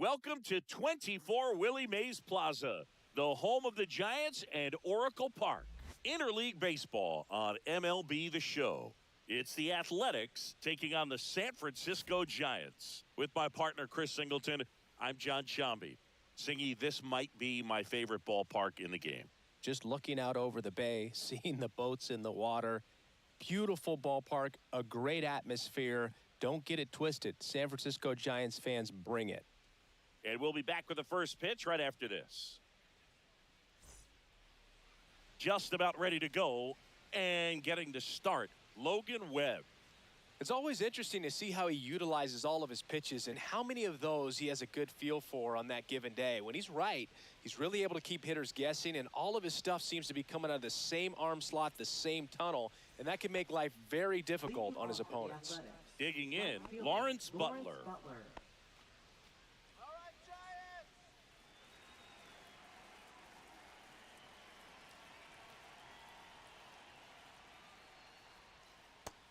Welcome to 24 Willie Mays Plaza, the home of the Giants and Oracle Park. Interleague baseball on MLB The Show. It's the Athletics taking on the San Francisco Giants. With my partner, Chris Singleton, I'm John Shambi. Singy, this might be my favorite ballpark in the game. Just looking out over the bay, seeing the boats in the water. Beautiful ballpark, a great atmosphere. Don't get it twisted. San Francisco Giants fans, bring it. And we'll be back with the first pitch right after this. Just about ready to go and getting to start, Logan Webb. It's always interesting to see how he utilizes all of his pitches and how many of those he has a good feel for on that given day. When he's right, he's really able to keep hitters guessing, and all of his stuff seems to be coming out of the same arm slot, the same tunnel, and that can make life very difficult on his opponents. Digging in, Lawrence Butler.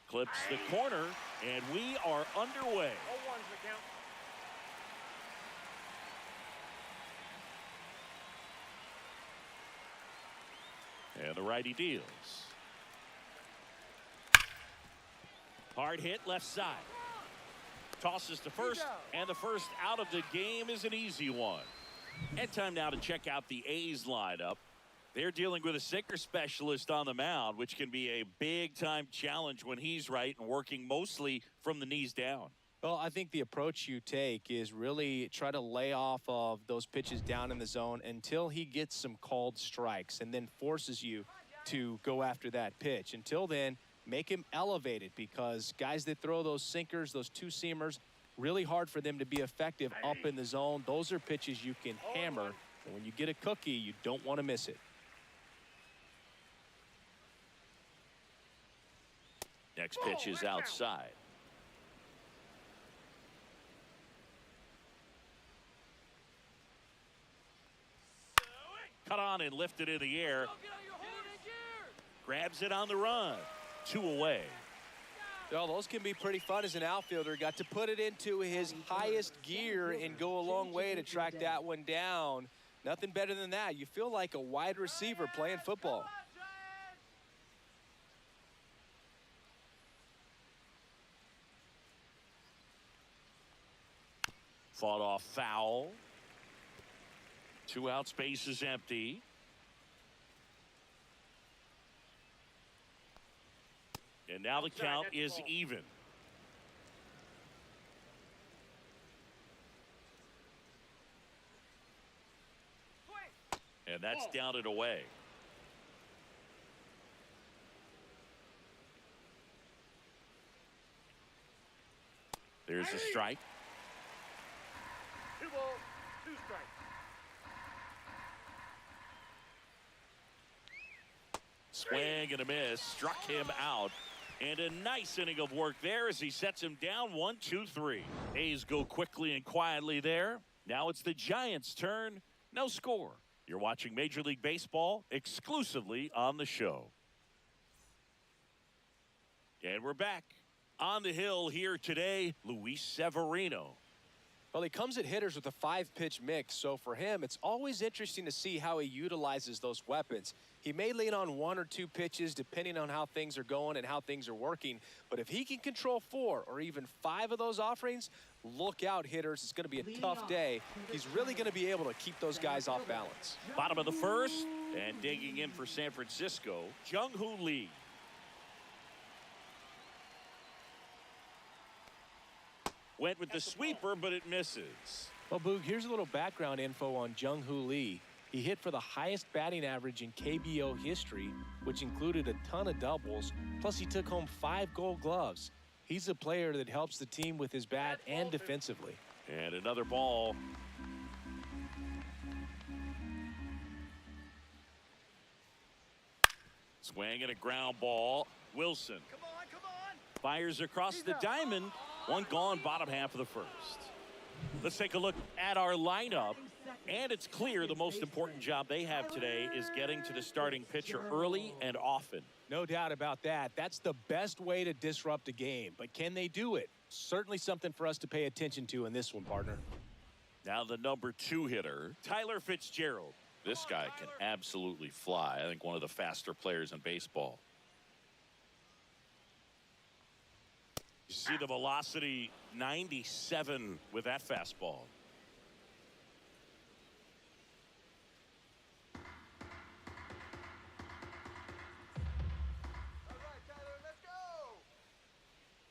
Clips the corner, and we are underway. 0-1's the count. And the righty deals. Hard hit left side. Tosses to first, and the first out of the game is an easy one. And time now to check out the A's lineup. They're dealing with a sinker specialist on the mound, which can be a big-time challenge when he's right and working mostly from the knees down. Well, I think the approach you take is really try to lay off of those pitches down in the zone until he gets some called strikes and then forces you to go after that pitch. Until then, make him elevated, because guys that throw those sinkers, those two-seamers, really hard for them to be effective up in the zone. Those are pitches you can hammer, and when you get a cookie, you don't want to miss it. Next pitch is outside. Cut on and lifted in the air. Grabs it on the run. 2 away. Well, those can be pretty fun as an outfielder. Got to put it into his highest gear and go a long way to track that one down. Nothing better than that. You feel like a wide receiver playing football. Fought off foul. 2 outs, base is empty. And now the count is even. And that's down and away. There's a strike. 2 balls, 2 strikes. Swing and a miss. Struck him out. And a nice inning of work there as he sets him down 1-2-3. A's go quickly and quietly there. Now it's the Giants' turn. No score. You're watching Major League Baseball exclusively on the show. And we're back. On the hill here today, Luis Severino. Well, he comes at hitters with a 5-pitch mix, so for him, it's always interesting to see how he utilizes those weapons. He may lean on 1 or 2 pitches depending on how things are going and how things are working, but if he can control 4 or even 5 of those offerings, look out, hitters. It's going to be a tough day. He's really going to be able to keep those guys off balance. Bottom of the first, and digging in for San Francisco, Jung-Hoo Lee. Went with the sweeper, but it misses. Well, Boog, here's a little background info on Jung-Hoo Lee. He hit for the highest batting average in KBO history, which included a ton of doubles, plus he took home 5 gold gloves. He's a player that helps the team with his bat and defensively. And another ball. Swing and a ground ball. Wilson fires across the diamond. 1 gone, bottom half of the first. Let's take a look at our lineup. And it's clear the most important job they have today is getting to the starting pitcher early and often. No doubt about that. That's the best way to disrupt a game. But can they do it? Certainly something for us to pay attention to in this one, partner. Now the number 2 hitter, Tyler Fitzgerald. This guy can absolutely fly. I think one of the faster players in baseball. You see the velocity, 97 with that fastball.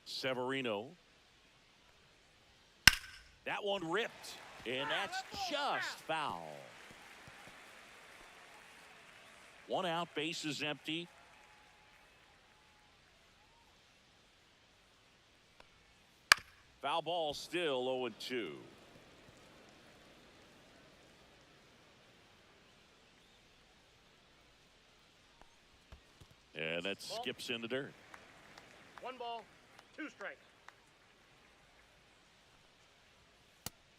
Severino. That one ripped, and that's just foul. 1 out, bases empty. Foul ball, still 0-2. And that skips in the dirt. 1 ball, 2 strikes.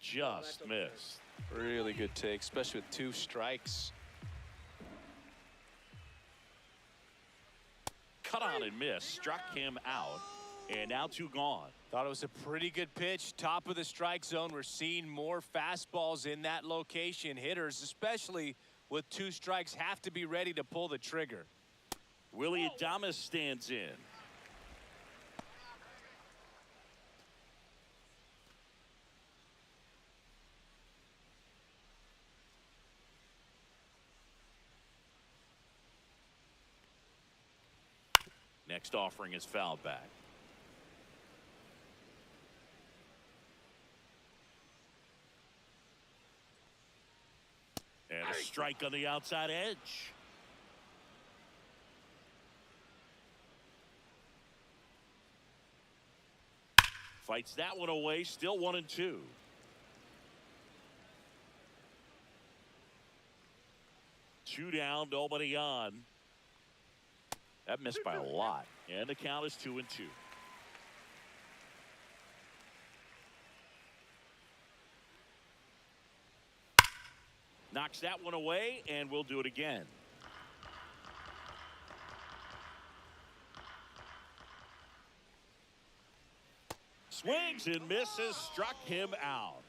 Just missed. Really good take, especially with 2 strikes. Cut on and miss, struck him out, and now 2 gone. Thought it was a pretty good pitch, top of the strike zone. We're seeing more fastballs in that location. Hitters, especially with 2 strikes, have to be ready to pull the trigger. Willie Adames stands in. Next offering is fouled back. And a strike on the outside edge. Fights that one away, still 1-2. Two down, nobody on. That missed by a lot, and the count is 2-2. Knocks that one away, and we'll do it again. Swings and misses, struck him out.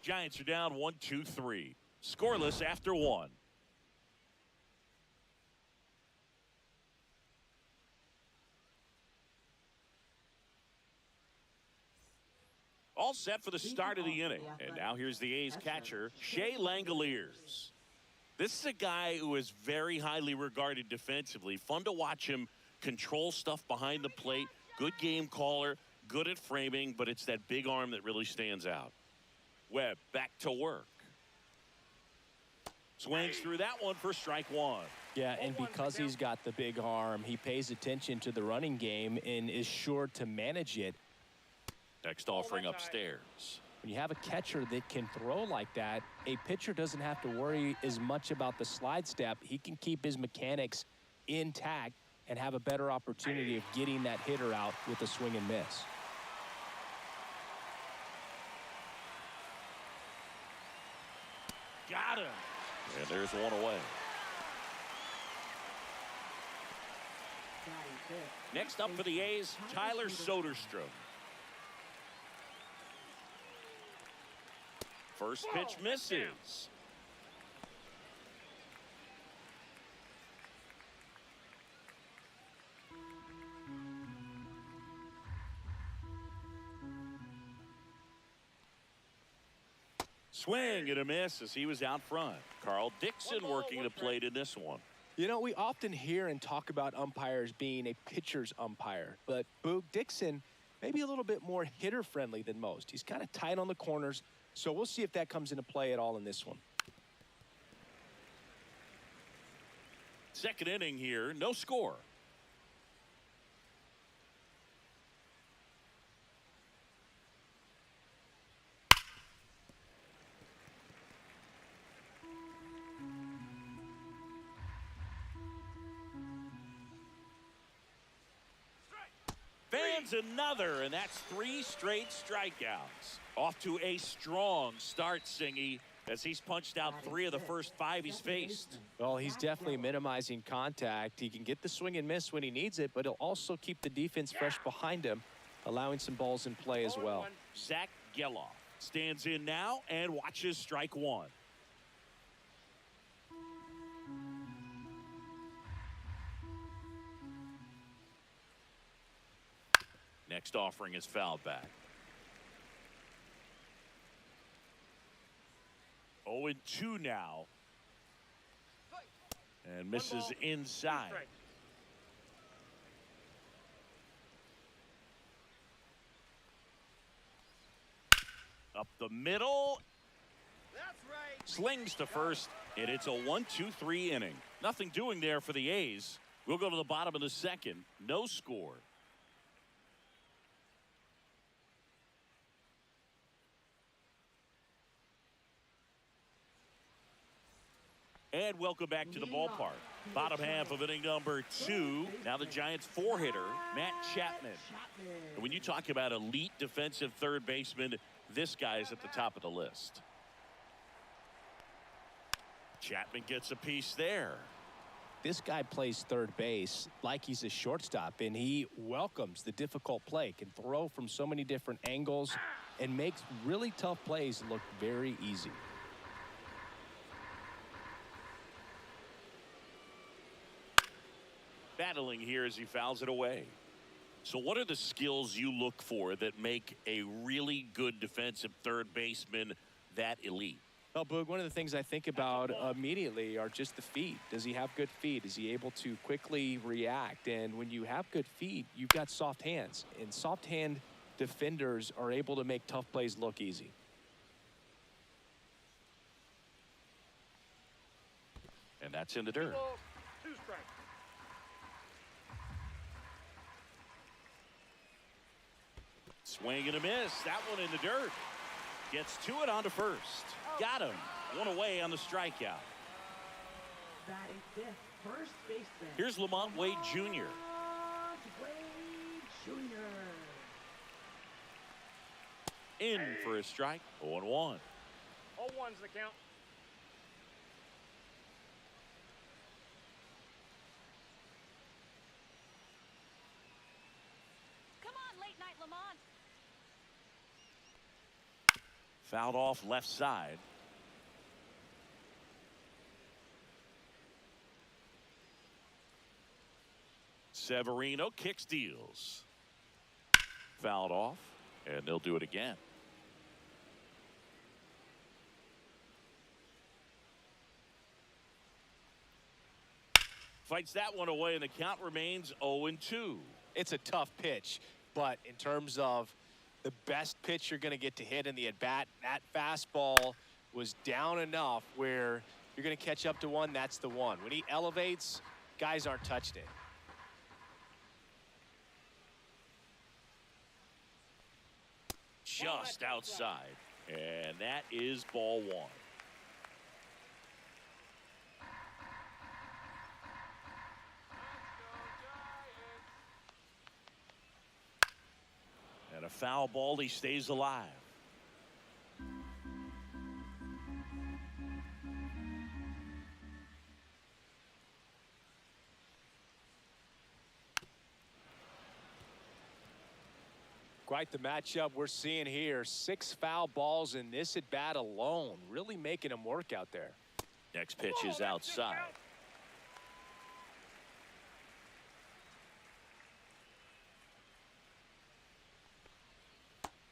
Giants are down 1-2-3. Scoreless after 1. All set for the start of the inning. And now here's the A's catcher, Shea Langoliers. This is a guy who is very highly regarded defensively. Fun to watch him control stuff behind the plate. Good game caller, good at framing, but it's that big arm that really stands out. Webb back to work. Swings through that one for strike 1. Yeah, and because he's got the big arm, he pays attention to the running game and is sure to manage it. Next offering upstairs. When you have a catcher that can throw like that, a pitcher doesn't have to worry as much about the slide step. He can keep his mechanics intact and have a better opportunity of getting that hitter out with a swing and miss. Got him. And there's one away. Next up for the A's, Tyler Soderstrom. First pitch misses. Swing and a miss as he was out front. Carl Dixon working the plate in this one. You know, we often hear and talk about umpires being a pitcher's umpire, but Boog Dixon maybe a little bit more hitter friendly than most. He's kind of tight on the corners, so we'll see if that comes into play at all in this one. Second inning here, no score. Fans another, and that's 3 straight strikeouts. Off to a strong start, Singy, as he's punched out 3 of the first 5 he's faced. Well, he's definitely minimizing contact. He can get the swing and miss when he needs it, but he'll also keep the defense fresh behind him, allowing some balls in play as well. Zach Geloff Stands in now and watches strike one. Next offering is fouled back. 0-2 now. And misses inside. Up the middle. That's right. Slings to first, and it's a 1-2-3 inning. Nothing doing there for the A's. We'll go to the bottom of the second. No score. And welcome back to the ballpark. Bottom half of inning number 2. Now the Giants' four-hitter, Matt Chapman. And when you talk about elite defensive third baseman, this guy's at the top of the list. Chapman gets a piece there. This guy plays third base like he's a shortstop, and he welcomes the difficult play, can throw from so many different angles, and makes really tough plays look very easy. Battling here as he fouls it away. So what are the skills you look for that make a really good defensive third baseman that elite? Well, Boog, one of the things I think about immediately are just the feet. Does he have good feet? Is he able to quickly react? And when you have good feet, you've got soft hands. And soft hand defenders are able to make tough plays look easy. And that's in the dirt. 2 strikes. Swing and a miss. That one in the dirt. Gets to it onto first. Got him. One away on the strikeout. Batting fifth, first baseman. Here's Lamont Wade Jr. Wade Jr. In for a strike. 0-1. 0-1's the count. Come on, late night Lamont. Fouled off left side. Severino kick steals. Fouled off, and they'll do it again. Fights that one away, and the count remains 0-2. It's a tough pitch, but in terms of the best pitch you're going to get to hit in the at-bat, that fastball was down enough where you're going to catch up to one. That's the one. When he elevates, guys aren't touching it. Just outside, and that is ball one. And a foul ball, he stays alive. Quite the matchup we're seeing here. 6 foul balls in this at bat alone, really making him work out there. Next pitch is outside.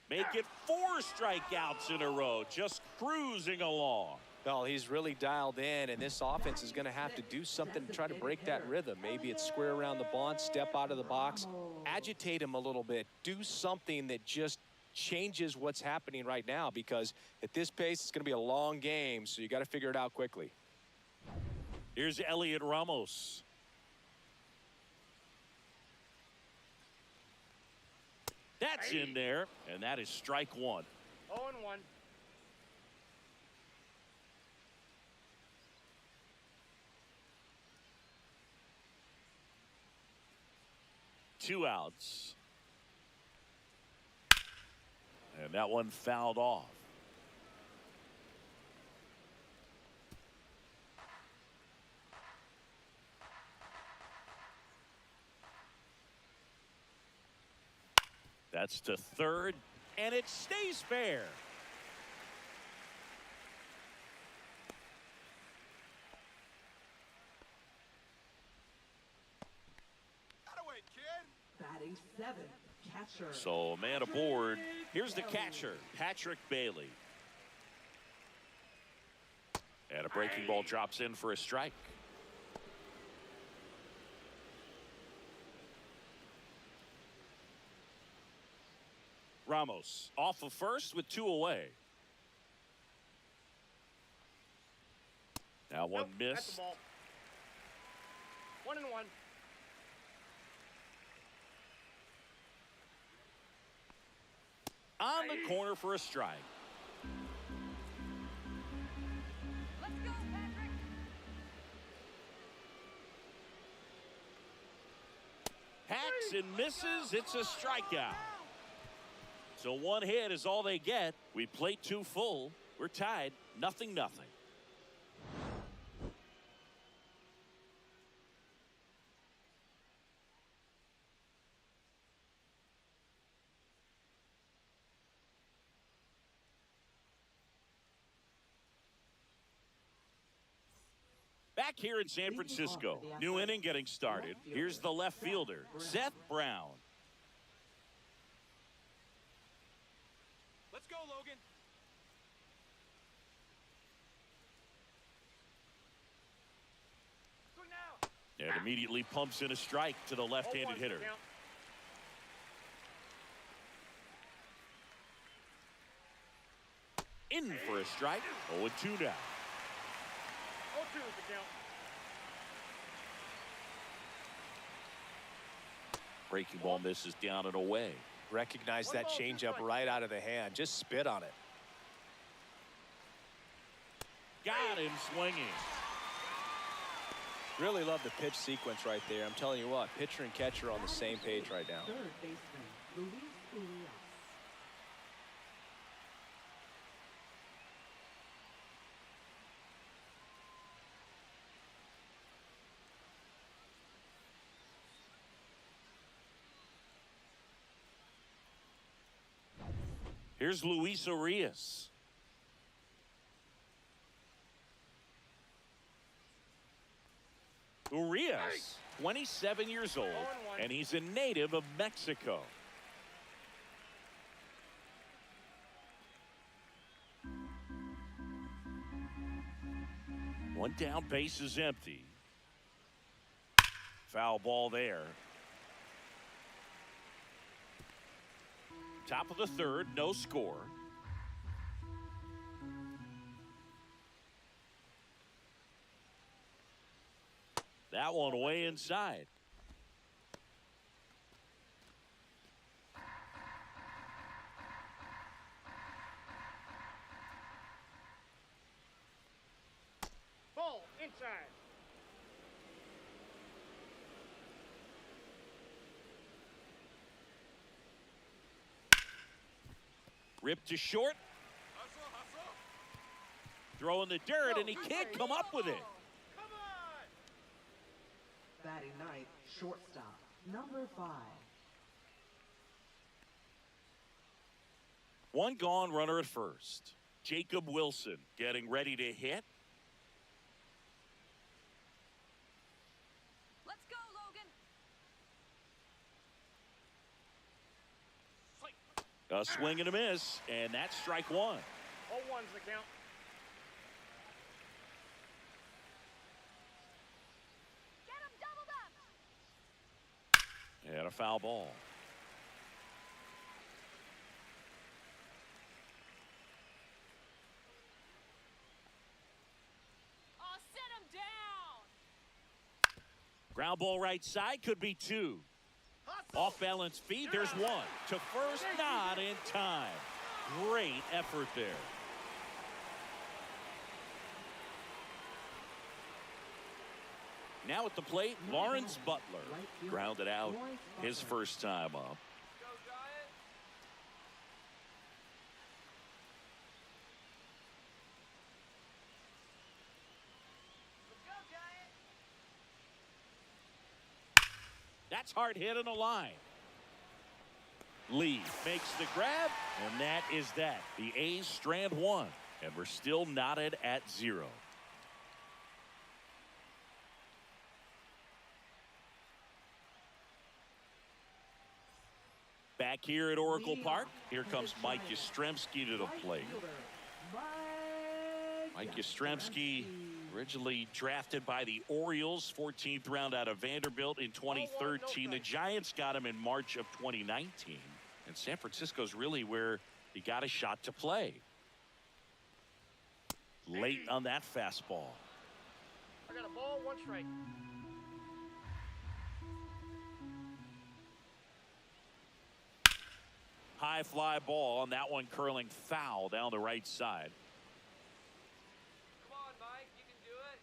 Make it 4 strikeouts in a row, just cruising along. Well, he's really dialed in, and this offense is going to have to do something to try to break that rhythm. Maybe it's square around the bunt, step out of the box, agitate him a little bit, do something that just changes what's happening right now, because at this pace, it's going to be a long game, so you got to figure it out quickly. Here's Elliot Ramos. That's in there, and that is strike one. 0-1. 2 outs. And that one fouled off. That's to third, and it stays fair. seventh catcher. So man aboard. Here's the catcher, Patrick Bailey. And a breaking ball drops in for a strike. Ramos off of first with 2 away. Now one Nope, that's miss. the ball. 1-1. On the corner for a strike. Let's go, Patrick. Hacks and misses. It's a strikeout. So 1 hit is all they get. We played 2 full. We're tied 0-0. Back here in San Francisco, new inning getting started. Here's the left fielder, Seth Brown. Let's go, Logan. Swing now. And immediately pumps in a strike to the 0-1's left-handed the hitter. count. In for a strike. 0-2 now. 0-2 is the count. Breaking ball misses down and away. Recognize One that ball, 2 changeup strikes. right out of the hand. Just spit on it. Got him swinging. Really love the pitch sequence right there. I'm telling you what, pitcher and catcher are on the same page right now. Third baseman, Luis Urias. Here's Luis Urias. Urias, 27 years old, and he's a native of Mexico. One down, base is empty. Foul ball there. Top of the third, no score. That one way inside. Ball inside. Ripped to short. Throwing the dirt, and he can't come up with it. Come on. Batting ninth, shortstop, number 5. One gone, runner at first. Jacob Wilson getting ready to hit. Let's go, Logan. A swing and a miss, and that's strike 1. 0-1's the count. Get him doubled up. And a foul ball. Oh, set him down. Ground ball right side, could be 2. Off balance feed, there's 1. To first, not in time. Great effort there. Now at the plate, Lawrence Butler. Grounded out his first time up. That's hard hit on the line. Lee makes the grab, and that is that. The A's strand 1, and we're still knotted at 0. Back here at Oracle Park, here comes Mike Yastrzemski to the plate. Mike Yastrzemski, originally drafted by the Orioles, 14th round out of Vanderbilt in 2013. The Giants got him in March of 2019. And San Francisco's really where he got a shot to play. Late on that fastball. I got a ball, 1 strike. High fly ball on that one, curling foul down the right side. Come on, Mike, you can do it.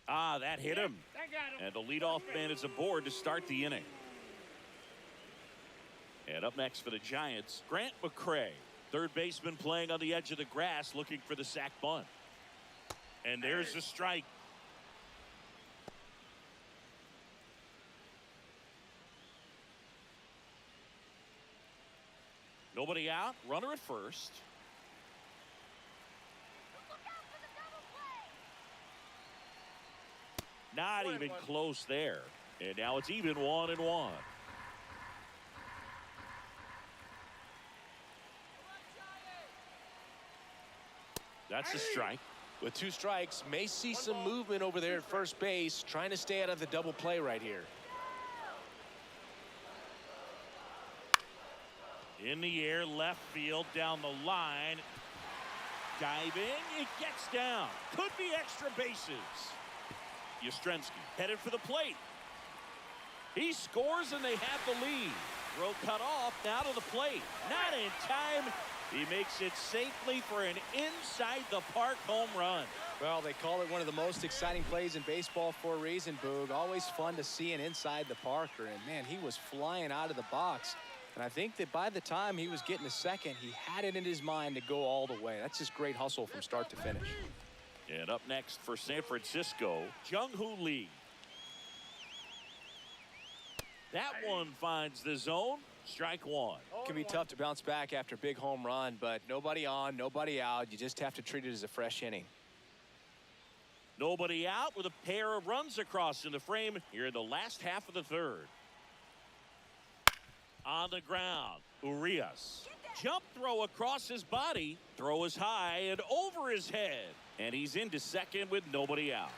Ah, that hit him. That got him. And the leadoff man is aboard to start the inning. And up next for the Giants, Grant McCray, third baseman playing on the edge of the grass, looking for the sac bunt. And there's the strike. Nobody out, runner at first. Look out for the double play. Not even close there. And now it's even 1-1. That's a strike. With 2 strikes, may see some movement over there at first base, trying to stay out of the double play right here. In the air, left field, down the line. Diving, it gets down. Could be extra bases. Yastrzemski headed for the plate. He scores and they have the lead. Throw cut off, now to the plate. Not in time. He makes it safely for an inside-the-park home run. Well, they call it one of the most exciting plays in baseball for a reason, Boog. Always fun to see an inside-the-parker. And, man, he was flying out of the box. And I think that by the time he was getting to second, he had it in his mind to go all the way. That's just great hustle from start to finish. And up next for San Francisco, Jung-Hoo Lee. That one finds the zone. Strike 1. It can be tough to bounce back after a big home run, but nobody on, nobody out. You just have to treat it as a fresh inning. Nobody out with a pair of runs across in the frame here in the last half of the third. On the ground, Urias. Jump throw across his body. Throw is high and over his head. And he's into second with nobody out.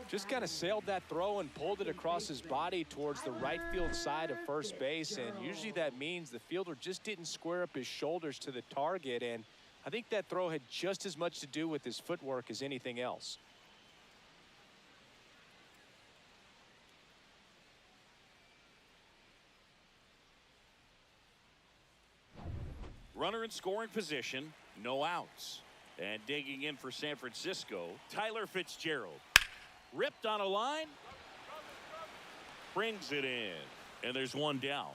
Just kind of sailed that throw and pulled it across his body towards the right field side of first base. And usually that means the fielder just didn't square up his shoulders to the target. And I think that throw had just as much to do with his footwork as anything else. Runner in scoring position, no outs. And digging in for San Francisco, Tyler Fitzgerald. Ripped on a line. Brings it in. And there's one down.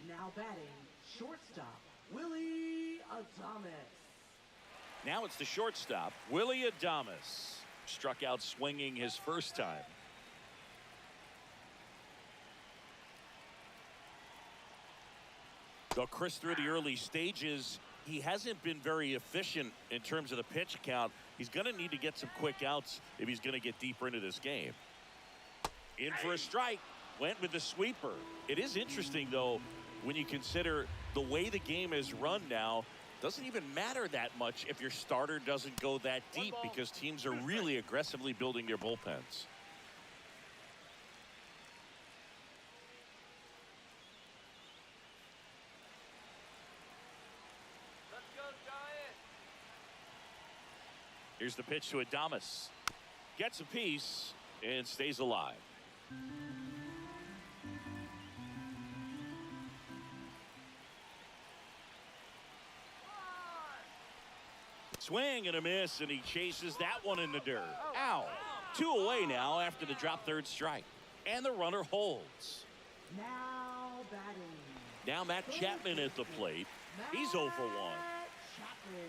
Now batting, shortstop, Willie Adames. Now it's the shortstop, Willie Adames. Struck out swinging his first time. Though Chris, through the early stages, he hasn't been very efficient in terms of the pitch count. He's going to need to get some quick outs if he's going to get deeper into this game. In for a strike. Went with the sweeper. It is interesting, though, when you consider the way the game is run now. Doesn't even matter that much if your starter doesn't go that deep because teams are really aggressively building their bullpens. Here's the pitch to Adames. Gets a piece and stays alive. Swing and a miss, and he chases that one in the dirt. Ow. 2 away now after the drop third strike. And the runner holds. Now batting. Now Matt Chapman at the plate. He's 0 for 1. Chapman.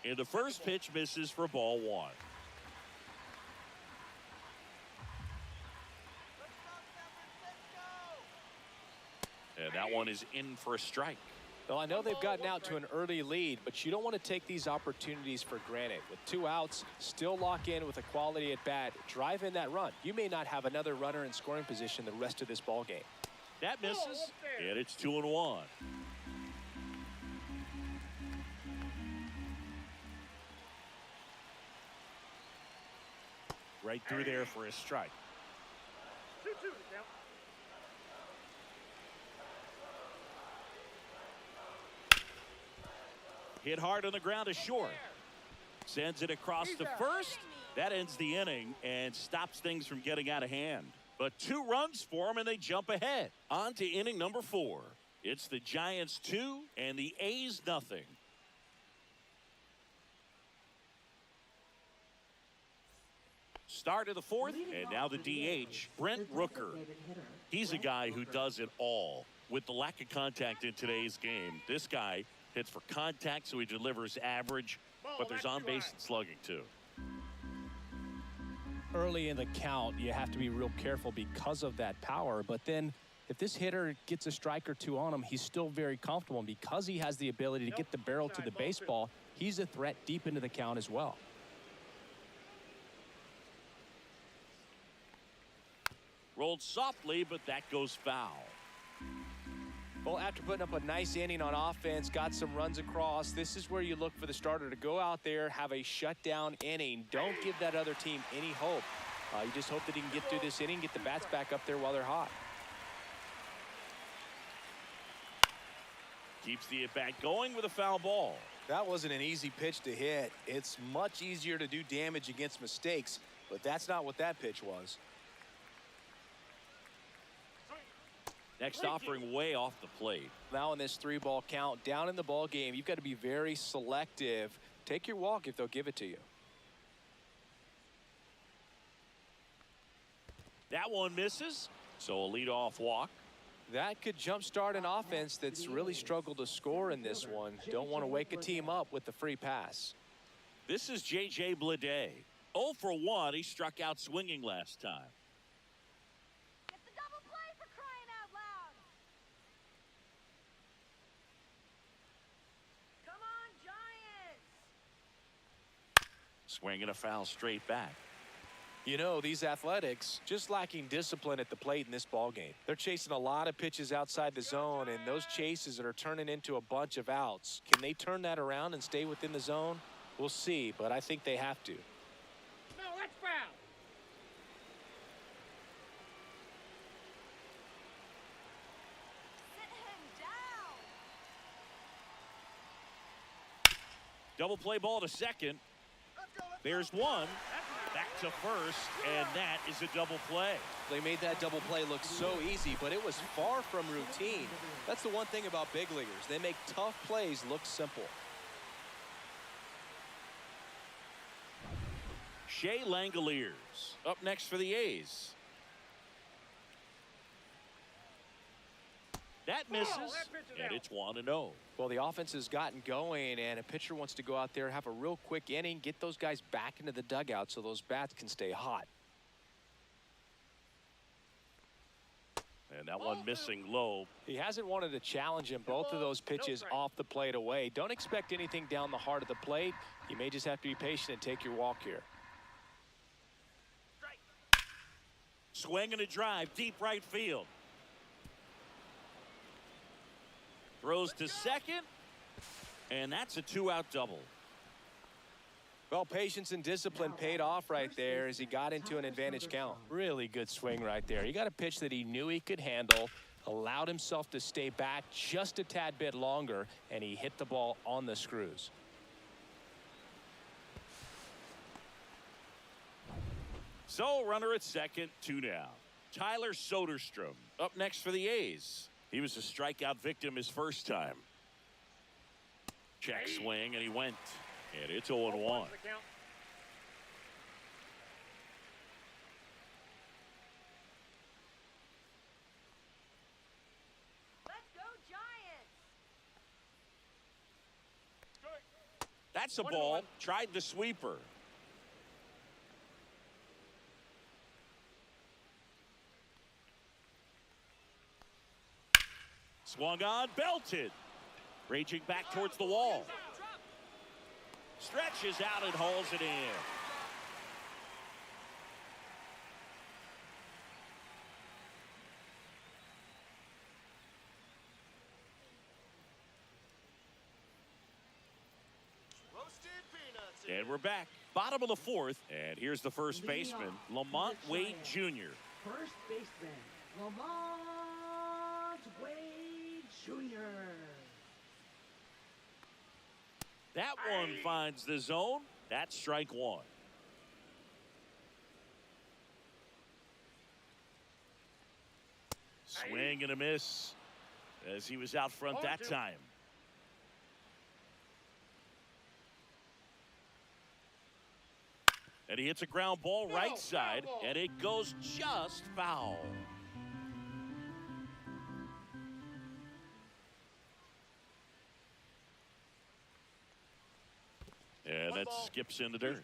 And the first pitch misses for ball 1. And that one is in for a strike. Well, I know they've gotten out to an early lead, but you don't want to take these opportunities for granted. With 2 outs, still lock in with a quality at bat, drive in that run. You may not have another runner in scoring position the rest of this ball game. That misses, and it's 2-1. Right through there for a strike. 2-2 now. Hit hard on the ground to short. Sends it across to first. That ends the inning and stops things from getting out of hand. But 2 runs for them, and they jump ahead. On to inning number 4. It's the Giants 2 and the A's nothing. Start of the 4th, and now the DH, Brent Rooker. He's a guy who does it all. With the lack of contact in today's game, this guy hits for contact, so he delivers average, but there's on base and slugging too. Early in the count, you have to be real careful because of that power. But then if this hitter gets a strike or 2 on him, he's still very comfortable. And because he has the ability to get the barrel to the baseball, he's a threat deep into the count as well. Rolled softly, but that goes foul. Well, after putting up a nice inning on offense, got some runs across, this is where you look for the starter to go out there, have a shutdown inning. Don't give that other team any hope. You just hope that he can get through this inning, get the bats back up there while they're hot. Keeps the at-bat going with a foul ball. That wasn't an easy pitch to hit. It's much easier to do damage against mistakes, but that's not what that pitch was. Next offering way off the plate. Now in this 3-ball count, down in the ball game, you've got to be very selective. Take your walk if they'll give it to you. That one misses, so a leadoff walk. That could jumpstart an offense that's really struggled to score in this one. Don't want to wake a team up with the free pass. This is J.J. Bleday. 0 for 1. He struck out swinging last time. Get the double play for crying out loud. Come on, Giants. Swinging a foul straight back. You know, these Athletics just lacking discipline at the plate in this ball game. They're chasing a lot of pitches outside the zone, and those chases that are turning into a bunch of outs. Can they turn that around and stay within the zone? We'll see, but I think they have to. No, that's foul. Sit him down. Double play ball to second. There's one. Back to first, and that is a double play. They made that double play look so easy, but it was far from routine. That's the one thing about big leaguers. They make tough plays look simple. Shea Langoliers up next for the A's. That misses, and it's 1-0. Well, the offense has gotten going, and a pitcher wants to go out there, have a real quick inning, get those guys back into the dugout so those bats can stay hot. And that one missing low. He hasn't wanted to challenge him. Both of those pitches off the plate away. Don't expect anything down the heart of the plate. You may just have to be patient and take your walk here. Swing and a drive, deep right field. Throws to second, and that's a 2-out double. Well, patience and discipline paid off right there as he got into an advantage count. Really good swing right there. He got a pitch that he knew he could handle, allowed himself to stay back just a tad bit longer, and he hit the ball on the screws. So, runner at second, 2 down. Tyler Soderstrom up next for the A's. He was a strikeout victim his first time. Check swing, and he went. And it's 0-1. Let's go, Giants. That's a ball. Tried the sweeper. Swung on, belted. Raging back towards the wall. Stretches out and hauls it in. And we're back. Bottom of the fourth. And here's the first baseman, Lamont Wade Jr. First baseman, Lamont Wade Jr. That one finds the zone. That's strike one. Swing and a miss as he was out front that time. And he hits a ground ball right side, and it goes just foul. And that skips in the dirt.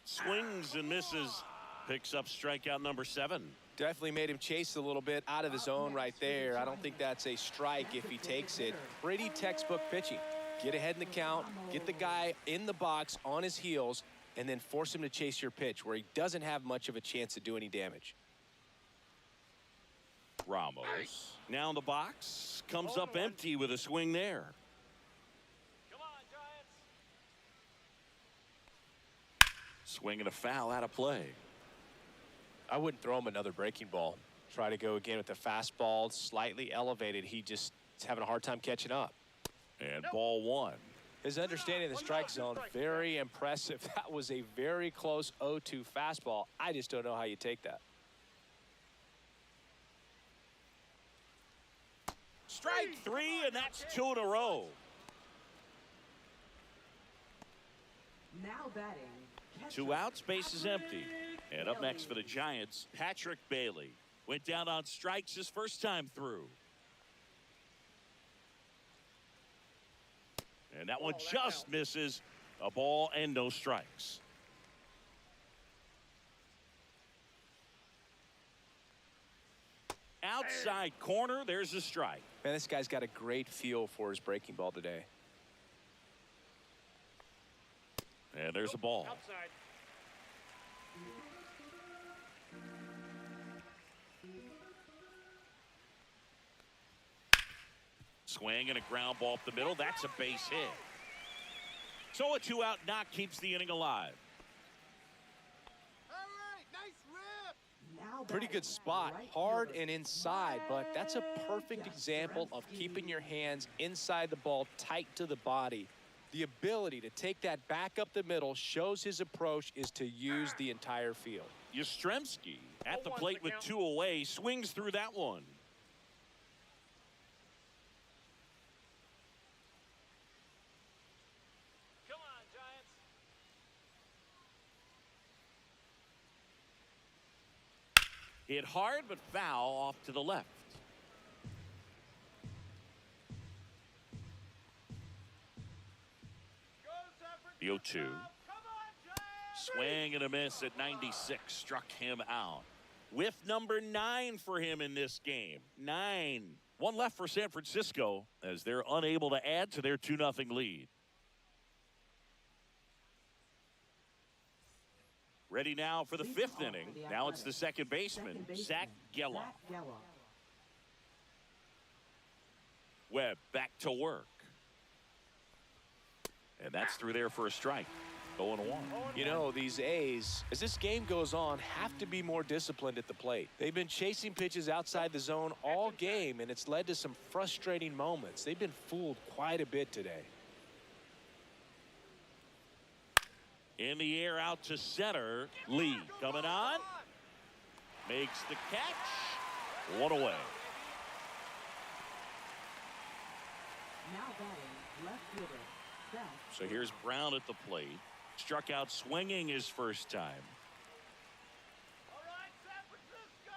Swings and misses. Picks up strikeout number 7. Definitely made him chase a little bit out of the zone right there. I don't think that's a strike if he takes it. Pretty textbook pitching. Get ahead in the count, get the guy in the box on his heels, and then force him to chase your pitch where he doesn't have much of a chance to do any damage. Ramos now in the box, comes up empty with a swing there. Come on, Giants. Swing and a foul out of play. I wouldn't throw him another breaking ball. Try to go again with the fastball, slightly elevated. He just is having a hard time catching up. And ball one. His understanding of the strike zone, very impressive. That was a very close 0-2 fastball. I just don't know how you take that. Strike 3, and that's 2 in a row. Now batting. 2 outs, base is empty. And up next for the Giants, Patrick Bailey. Went down on strikes his first time through. And that one just misses. A ball and no strikes. Outside corner, there's a strike. Man, this guy's got a great feel for his breaking ball today. And there's a ball. Outside. Swing and a ground ball up the middle. That's a base hit. So a 2-out knock keeps the inning alive. All right, nice rip. Pretty good spot, hard and inside, but that's a perfect example of keeping your hands inside the ball, tight to the body. The ability to take that back up the middle shows his approach is to use the entire field. Yastrzemski at the plate with 2 away, swings through that one. Come on, Giants. Hit hard but foul off to the left. The 0-2. Swing and a miss at 96. Struck him out. With number 9 for him in this game. 9. 1 left for San Francisco as they're unable to add to their 2-0 lead. Ready now for the 5th inning. Now it's the second baseman, Zach Geloff. Webb back to work. And that's through there for a strike. 0-1. You know, these A's, as this game goes on, have to be more disciplined at the plate. They've been chasing pitches outside the zone all game, and it's led to some frustrating moments. They've been fooled quite a bit today. In the air out to center. Lee coming on. Makes the catch. 1 away. Now batting, left fielder. So here's Brown at the plate. Struck out swinging his first time. All right, San Francisco.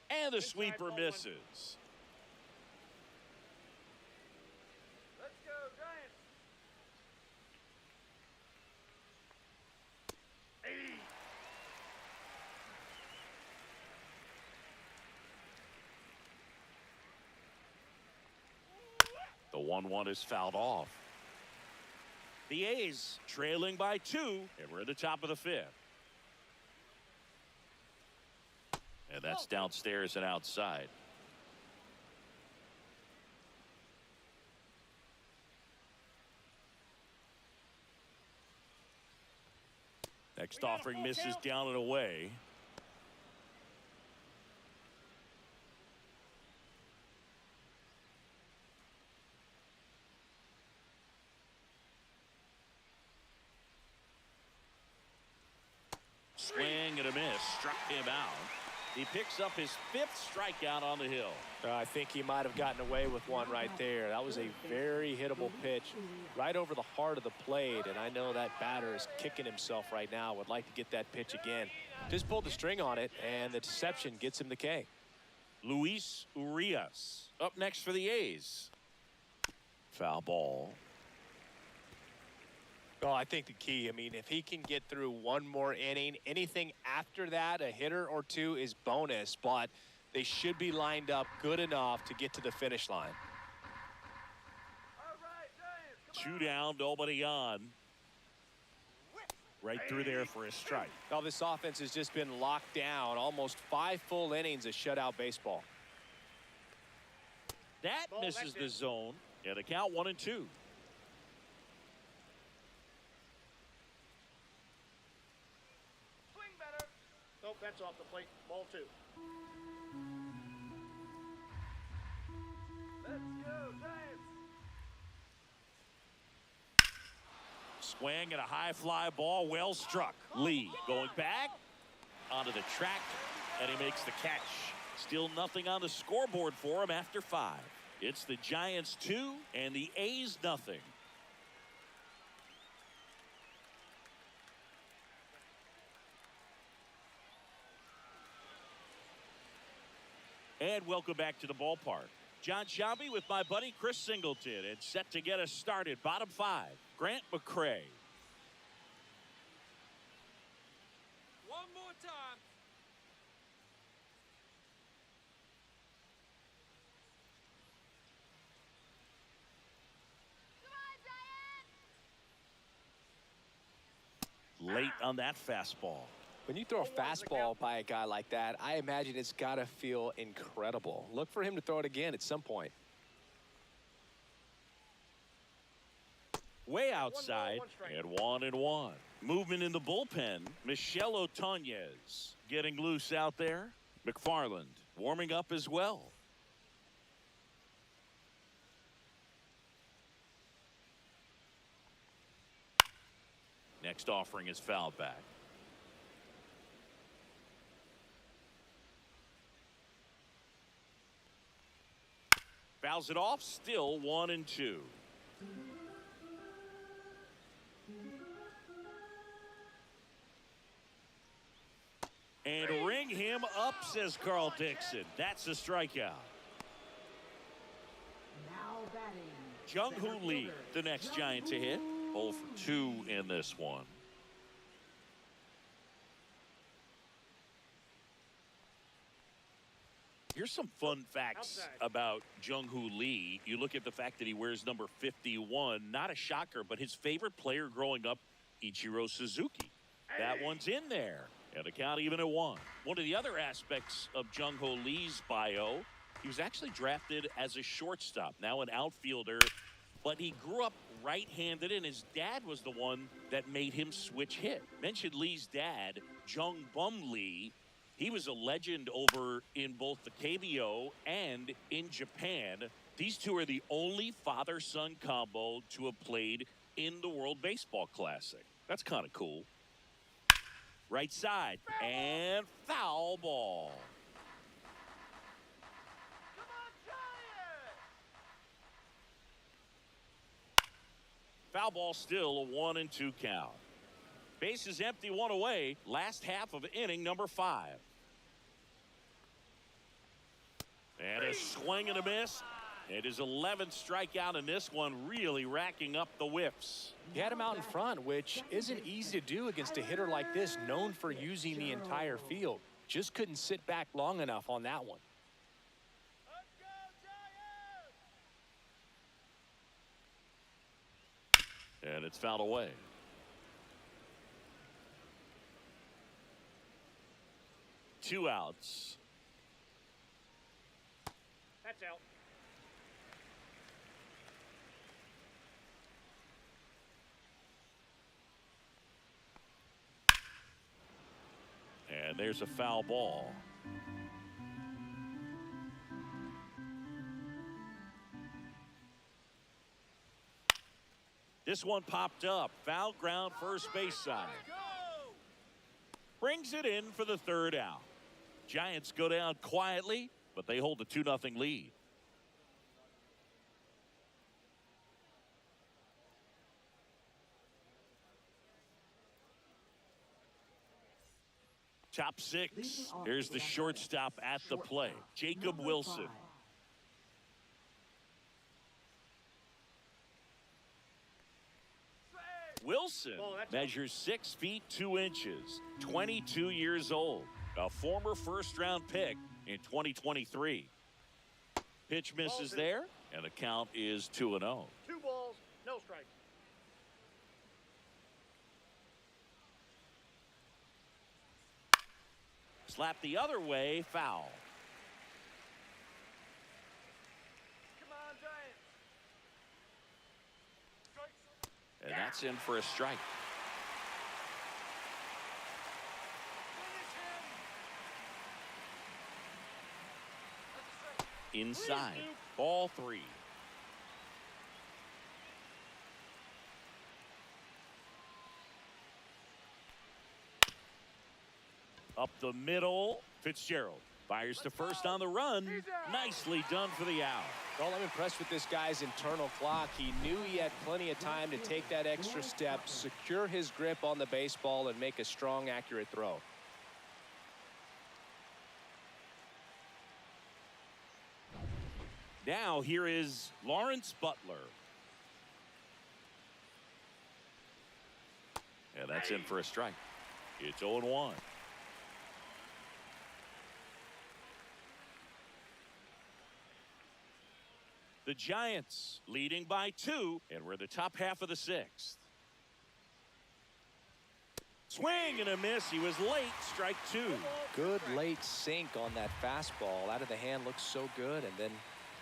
And the sweeper misses. The 1-1 is fouled off. The A's trailing by 2, and we're at the top of the 5th. And that's downstairs and outside. Next offering misses down and away. Swing and a miss, struck him out. He picks up his 5th strikeout on the hill. I think he might have gotten away with one right there. That was a very hittable pitch right over the heart of the plate, and I know that batter is kicking himself right now. Would like to get that pitch again. Just pulled the string on it, and the deception gets him the K. Luis Urias up next for the A's. Foul ball. Oh, I think the key, I mean, if he can get through one more inning, anything after that, a hitter or two is bonus, but they should be lined up good enough to get to the finish line. All right, Giants, 2 down, nobody on. Right through there for a strike. Now, this offense has just been locked down. Almost 5 full innings of shutout baseball. That misses the zone, and a count 1-2. swing better. Nope, that's off the plate. Ball 2. Let's go, Giants. Swing and a high fly ball, well struck. Lee going back onto the track, and he makes the catch. Still nothing on the scoreboard for him after 5. It's the Giants 2 and the A's nothing. And welcome back to the ballpark. John Shelby with my buddy Chris Singleton, and set to get us started. Bottom 5, Grant McCray. One more time. Come on, Giants! Late on that fastball. When you throw a fastball by a guy like that, I imagine it's got to feel incredible. Look for him to throw it again at some point. Way outside, and 1-1. Movement in the bullpen. Michel Otonez getting loose out there. McFarland warming up as well. Next offering is fouled back. Fouls it off, still 1-2. And ring him up, says Carl Dixon. That's a strikeout. Now batting. Jung-Hoo Lee, the next Giant to hit. 0 for 2 in this one. Here's some fun facts about Jung-Hoo Lee. You look at the fact that he wears number 51. Not a shocker, but his favorite player growing up, Ichiro Suzuki. That one's in there. And the count even at 1. One of the other aspects of Jung-Hoo Lee's bio, he was actually drafted as a shortstop, now an outfielder. But he grew up right-handed, and his dad was the one that made him switch hit. Mentioned Lee's dad, Jung Bum Lee. He was a legend over in both the KBO and in Japan. These two are the only father-son combo to have played in the World Baseball Classic. That's kind of cool. Right side, and foul ball. Come on, Giants! Foul ball, still a 1-2 count. Bases empty, 1 away. Last half of inning number 5. And a swing and a miss. It is 11th strikeout in this one, really racking up the whiffs. He had him out in front, which isn't easy to do against a hitter like this, known for using the entire field. Just couldn't sit back long enough on that one. Let's go, Giants! And it's fouled away. Two outs. That's out. And there's a foul ball. This one popped up. Foul ground, first base side. Brings it in for the third out. Giants go down quietly, but they hold a 2-0 lead. Top six. Here's the shortstop at the plate, Jacob Wilson. Wilson measures 6 feet 2 inches, 22 years old, a former first-round pick in 2023. Pitch misses there, and the count is 2-0. 2 balls, no strikes. Slap the other way, foul. Come on, Giants. And that's in for a strike. Inside, ball 3. Up the middle, Fitzgerald fires to first on the run. Nicely done for the out. Well, I'm impressed with this guy's internal clock. He knew he had plenty of time to take that extra step, secure his grip on the baseball, and make a strong, accurate throw. Now here is Lawrence Butler. And that's in for a strike. It's 0-1. The Giants leading by 2, and we're in the top half of the 6th. Swing and a miss. He was late. Strike 2. Good late sink on that fastball. Out of the hand, looks so good, and then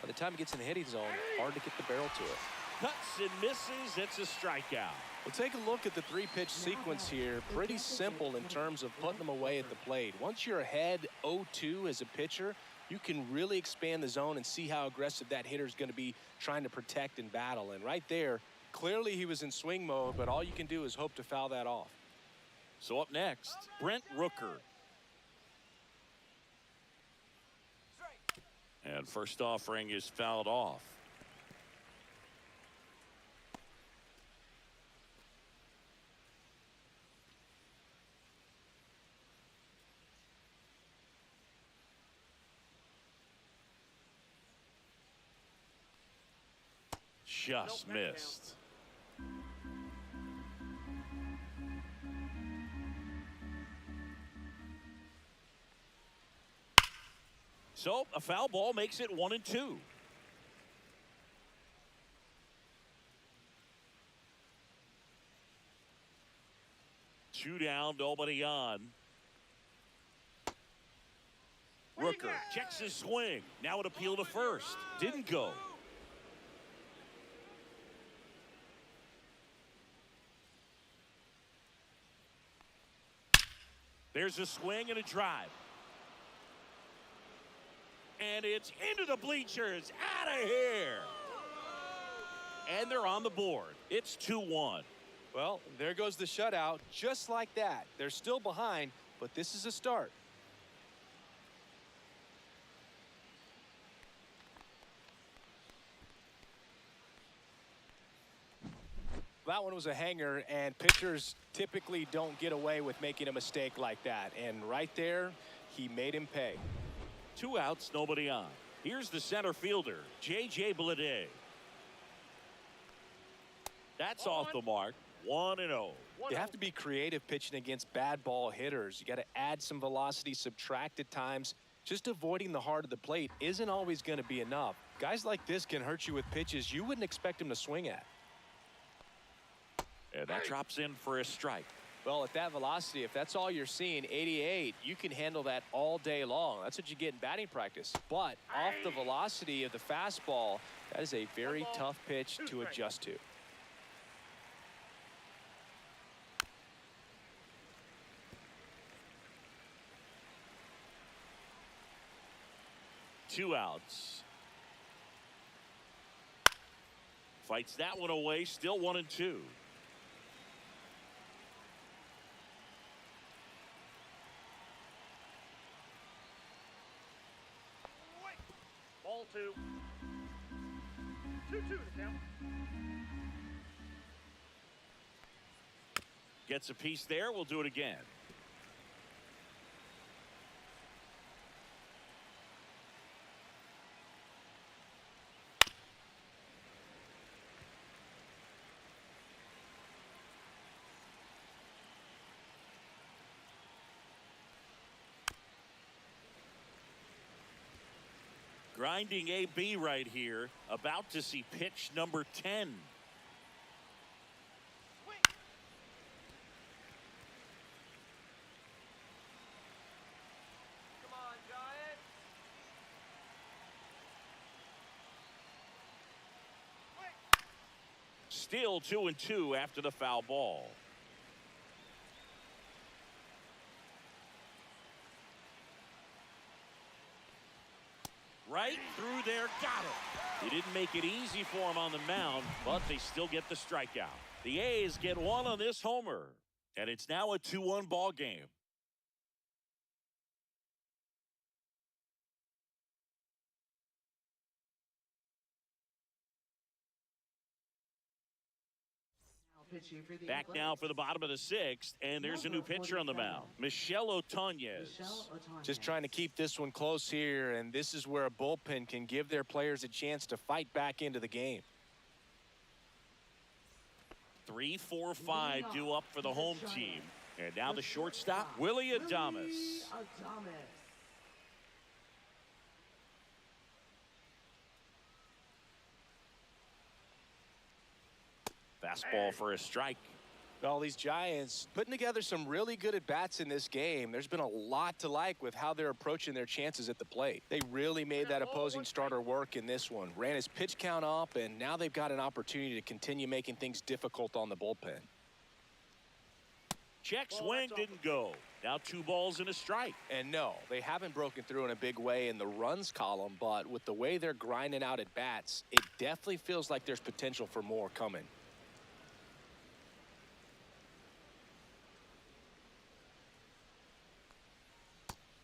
by the time it gets in the hitting zone, hard to get the barrel to it. Cuts and misses. It's a strikeout. Well, take a look at the 3-pitch sequence here. Pretty simple in terms of putting them away at the plate. Once you're ahead 0-2 as a pitcher, you can really expand the zone and see how aggressive that hitter is going to be trying to protect and battle. And right there, clearly he was in swing mode, but all you can do is hope to foul that off. So up next, Brent Rooker. And first offering is fouled off. Just missed. So a foul ball makes it 1-2. Two down, nobody on. Rooker checks his swing. Now an appeal to first. Didn't go. There's a swing and a drive. And it's into the bleachers. Out of here. And they're on the board. It's 2-1. Well, there goes the shutout. Just like that. They're still behind, but this is a start. That one was a hanger, and pitchers typically don't get away with making a mistake like that. And right there, he made him pay. 2 outs, nobody on. Here's the center fielder, J.J. Bleday. That's off the mark. 1-0. You have to be creative pitching against bad ball hitters. You got to add some velocity, subtract at times. Just avoiding the heart of the plate isn't always going to be enough. Guys like this can hurt you with pitches you wouldn't expect them to swing at. And that drops in for a strike. Well, at that velocity, if that's all you're seeing, 88, you can handle that all day long. That's what you get in batting practice. But off the velocity of the fastball, that is a very tough pitch to adjust to. Two outs. Fights that one away, still 1-2. Ball 2. 2-2 to count. Gets a piece there. We'll do it again. Grinding AB right here, about to see pitch number 10. Come on, Giants. Still 2-2 after the foul ball. Right through there, got it. He didn't make it easy for him on the mound, but they still get the strikeout. The A's get one on this homer, and it's now a 2-1 ball game. Back now for the bottom of the sixth, and there's a new pitcher on the mound, Michel Otoñez. Just trying to keep this one close here, and this is where a bullpen can give their players a chance to fight back into the game. 3, 4, 5 due up for the home team. And now the shortstop, Willie Adames. Fastball for a strike. Well, these Giants putting together some really good at-bats in this game. There's been a lot to like with how they're approaching their chances at the plate. They really made that opposing starter work in this one. Ran his pitch count up, and now they've got an opportunity to continue making things difficult on the bullpen. Check swing didn't go. Now 2 balls and a strike. And no, they haven't broken through in a big way in the runs column, but with the way they're grinding out at bats, it definitely feels like there's potential for more coming.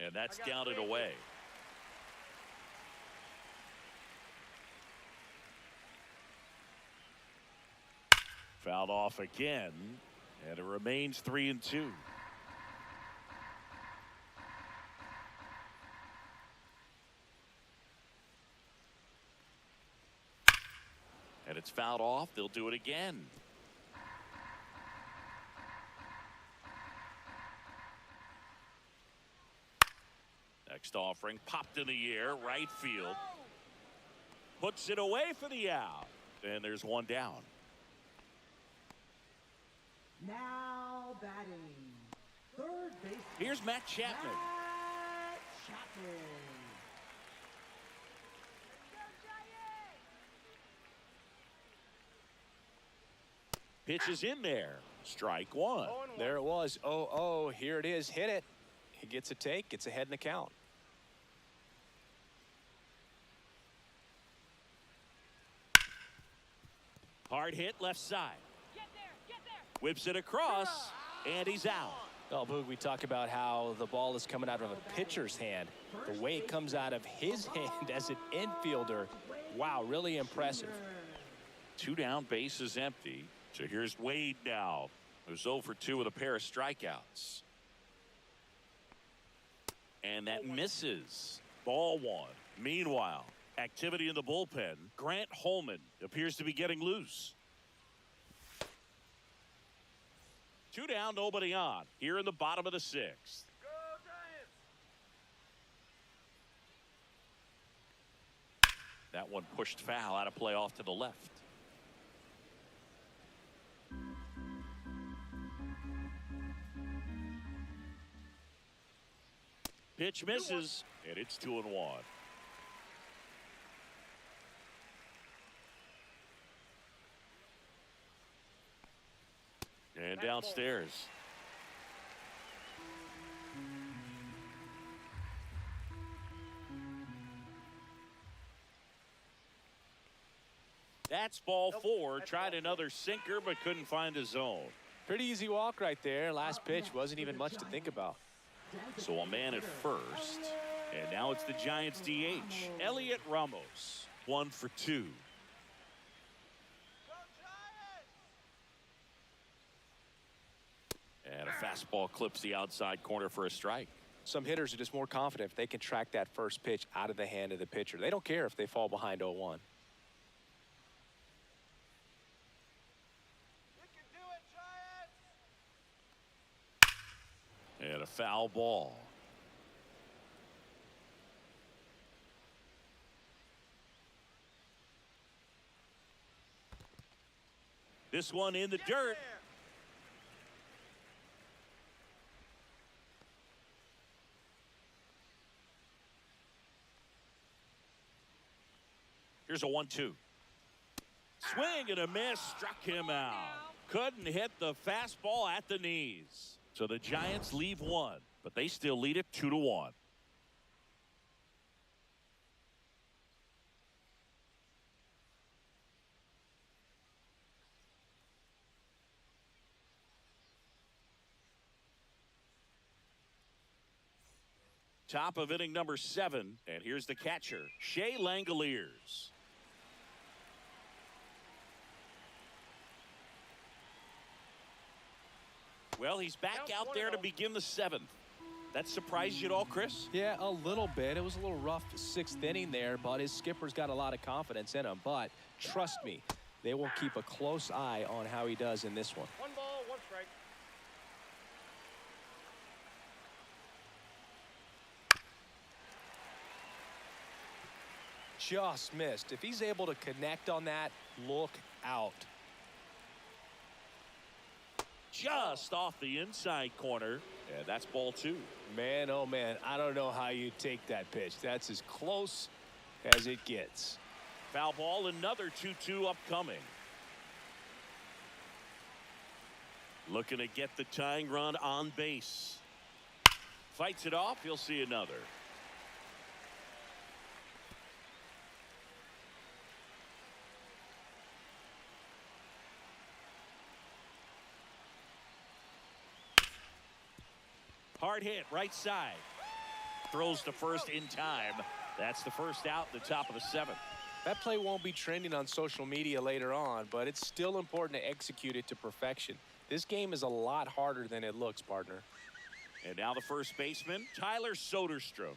And that's down and away. Fouled off again, and it remains 3-2. And it's fouled off. They'll do it again. Next offering popped in the air, right field. Puts it away for the out. And there's one down. Now batting. Third base. Here's Matt Chapman. Matt Chapman. Pitch is in there. Strike one. There it was. 0-0. Here it is. Hit it. He gets a take. Gets ahead in the count. Hard hit left side. Whips it across, and he's out. Well, Boog, we talk about how the ball is coming out of a pitcher's hand. The way it comes out of his hand as an infielder, wow, really impressive. 2 down, bases empty. So here's Wade now, who's 0 for 2 with a pair of strikeouts. And that misses. Ball 1. Meanwhile, activity in the bullpen. Grant Holman appears to be getting loose. 2 down, nobody on. Here in the bottom of the 6th. Go Giants! That one pushed foul out of play off to the left. Pitch misses, and it's 2-1. And downstairs. That's ball 4. Tried another sinker, but couldn't find a zone. Pretty easy walk right there. Last pitch wasn't even much to think about. So a man at first. And now it's the Giants DH, Elliot Ramos. 1 for 2. And a fastball clips the outside corner for a strike. Some hitters are just more confident if they can track that first pitch out of the hand of the pitcher. They don't care if they fall behind 0-1. And a foul ball. This one in the dirt. Here's a 1-2. Swing and a miss, struck him out. Couldn't hit the fastball at the knees. So the Giants leave 1, but they still lead it 2-1. Top of inning number 7, and here's the catcher, Shea Langoliers. Well, he's back out there to begin the 7th. That surprised you at all, Chris? Yeah, a little bit. It was a little rough 6th inning there, but his skipper's got a lot of confidence in him. But trust me, they will keep a close eye on how he does in this one. 1 ball, 1 strike. Just missed. If he's able to connect on that, look out. Just off the inside corner, and that's ball 2. Man, oh man, I don't know how you take that pitch. That's as close as it gets. Foul ball, another 2-2 upcoming. Looking to get the tying run on base. Fights it off, he'll see another. Hard hit, right side. Throws to first in time. That's the first out in the top of the 7th. That play won't be trending on social media later on, but it's still important to execute it to perfection. This game is a lot harder than it looks, partner. And now the first baseman, Tyler Soderstrom.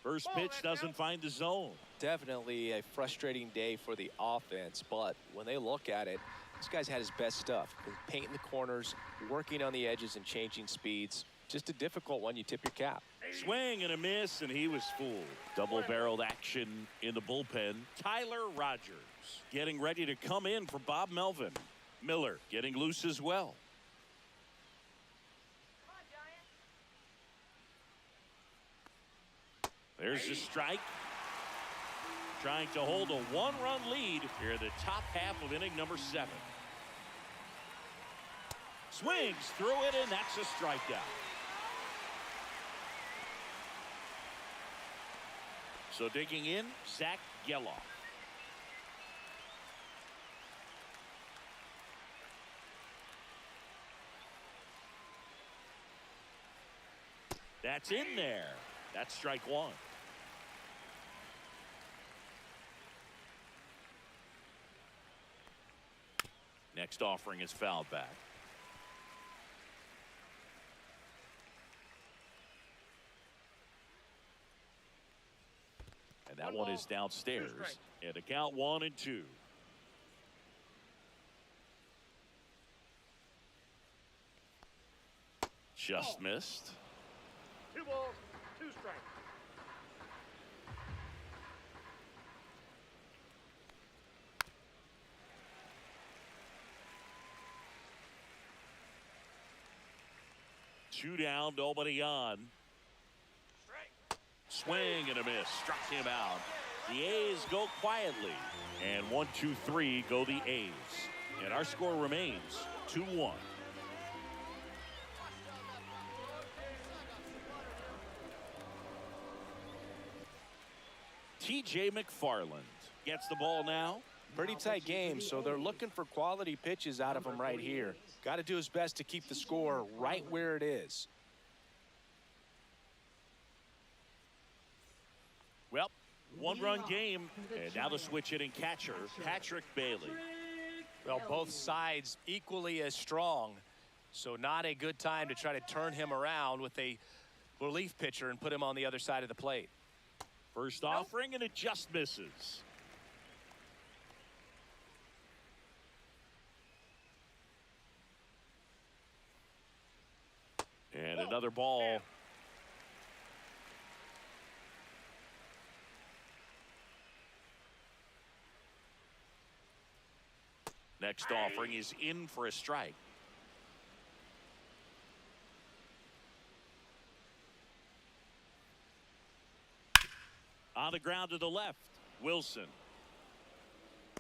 First pitch doesn't find the zone. Definitely a frustrating day for the offense, but when they look at it, this guy's had his best stuff. Painting the corners, working on the edges, and changing speeds. Just a difficult one. You tip your cap. Swing and a miss, and he was fooled. Double-barreled action in the bullpen. Tyler Rogers getting ready to come in for Bob Melvin. Miller getting loose as well. There's the strike. Trying to hold a 1-run lead here in the top half of inning number 7. Swings through it, and that's a strikeout. So digging in, Zach Geloff. That's in there. That's strike 1. Next offering is fouled back. And that one is downstairs. And a count 1-2. Just missed. 2 balls, 2 strikes. 2 down, nobody on. Swing and a miss. Struck him out. The A's go quietly. And 1, 2, 3 go the A's. And our score remains 2-1. T.J. McFarland gets the ball now. Pretty tight game, so they're looking for quality pitches out of him right here. Got to do his best to keep the score right where it is. Well, 1-run game, and now the switch hitting catcher, Patrick Bailey. Well, both sides equally as strong, so not a good time to try to turn him around with a relief pitcher and put him on the other side of the plate. First offering, and it just misses. And another ball. Next offering is in for a strike. On the ground to the left, Wilson.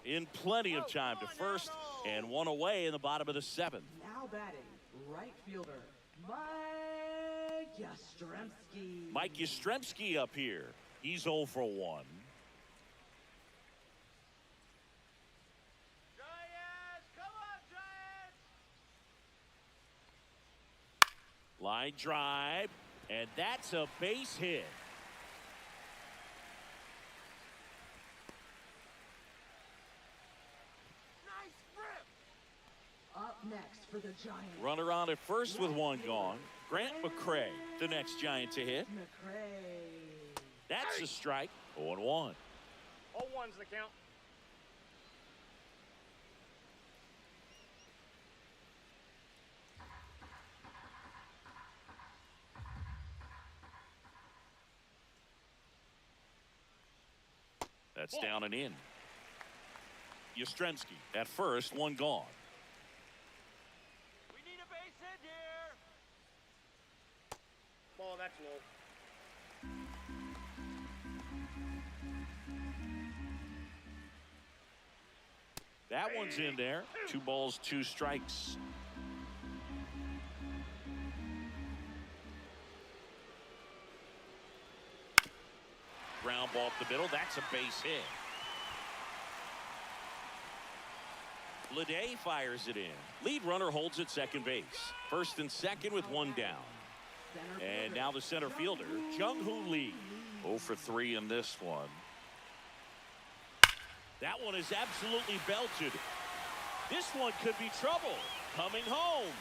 In plenty of time to first, and one away in the bottom of the 7th. Now batting, right fielder, Mike Yastrzemski. Mike Yastrzemski up here. He's 0 for 1. Giants, come on, Giants! Line drive, and that's a base hit. Up next for the Giants. Runner on at first with 1 gone. Grant McCray, the next Giant to hit. McCray. That's a strike. 0-1. 0-1's the count. That's down and in. Yastrzemski at first, 1 gone. We need a base hit here. Ball, that's low. That one's in there. 2 balls, 2 strikes. Ground ball up the middle. That's a base hit. Leday fires it in. Lead runner holds at second base. First and second with 1 down. And now the center fielder, Jung-Hoo Lee. 0 for 3 in this one. That one is absolutely belted. This one could be trouble. Coming home.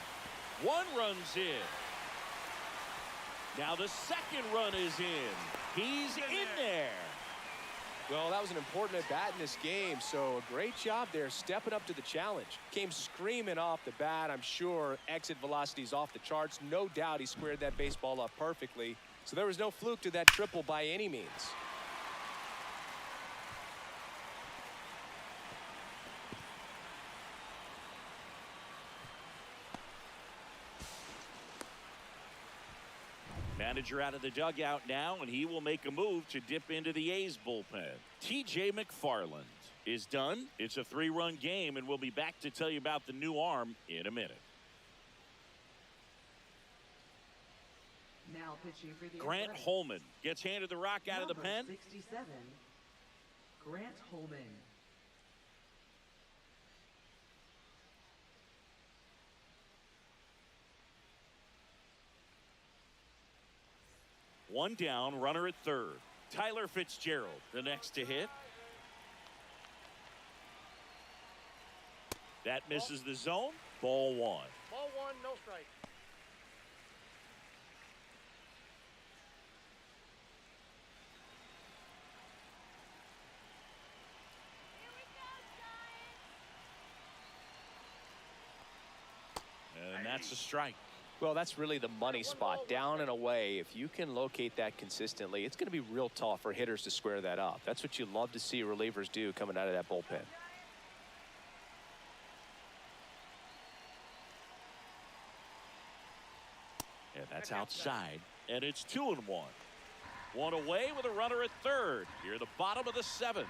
1 runs in. Now the second run is in. He's in there. Well, that was an important at-bat in this game, so a great job there stepping up to the challenge. Came screaming off the bat. I'm sure exit velocity's off the charts. No doubt he squared that baseball up perfectly. So there was no fluke to that triple by any means. Manager out of the dugout now, and he will make a move to dip into the A's bullpen. T.J. McFarland is done. It's a 3-run game, and we'll be back to tell you about the new arm in a minute. Now pitching for the Grant Athletics. Holman gets handed the rock out of the Number pen. 67, Grant Holman. One down, runner at third. Tyler Fitzgerald, the next to hit. That misses the zone. Ball 1. Ball 1, no strike. And that's a strike. Well, that's really the money spot, down and away. If you can locate that consistently, it's going to be real tough for hitters to square that up. That's what you love to see relievers do coming out of that bullpen. That's outside, and it's 2-1. One away with a runner at third. Here, the bottom of the seventh.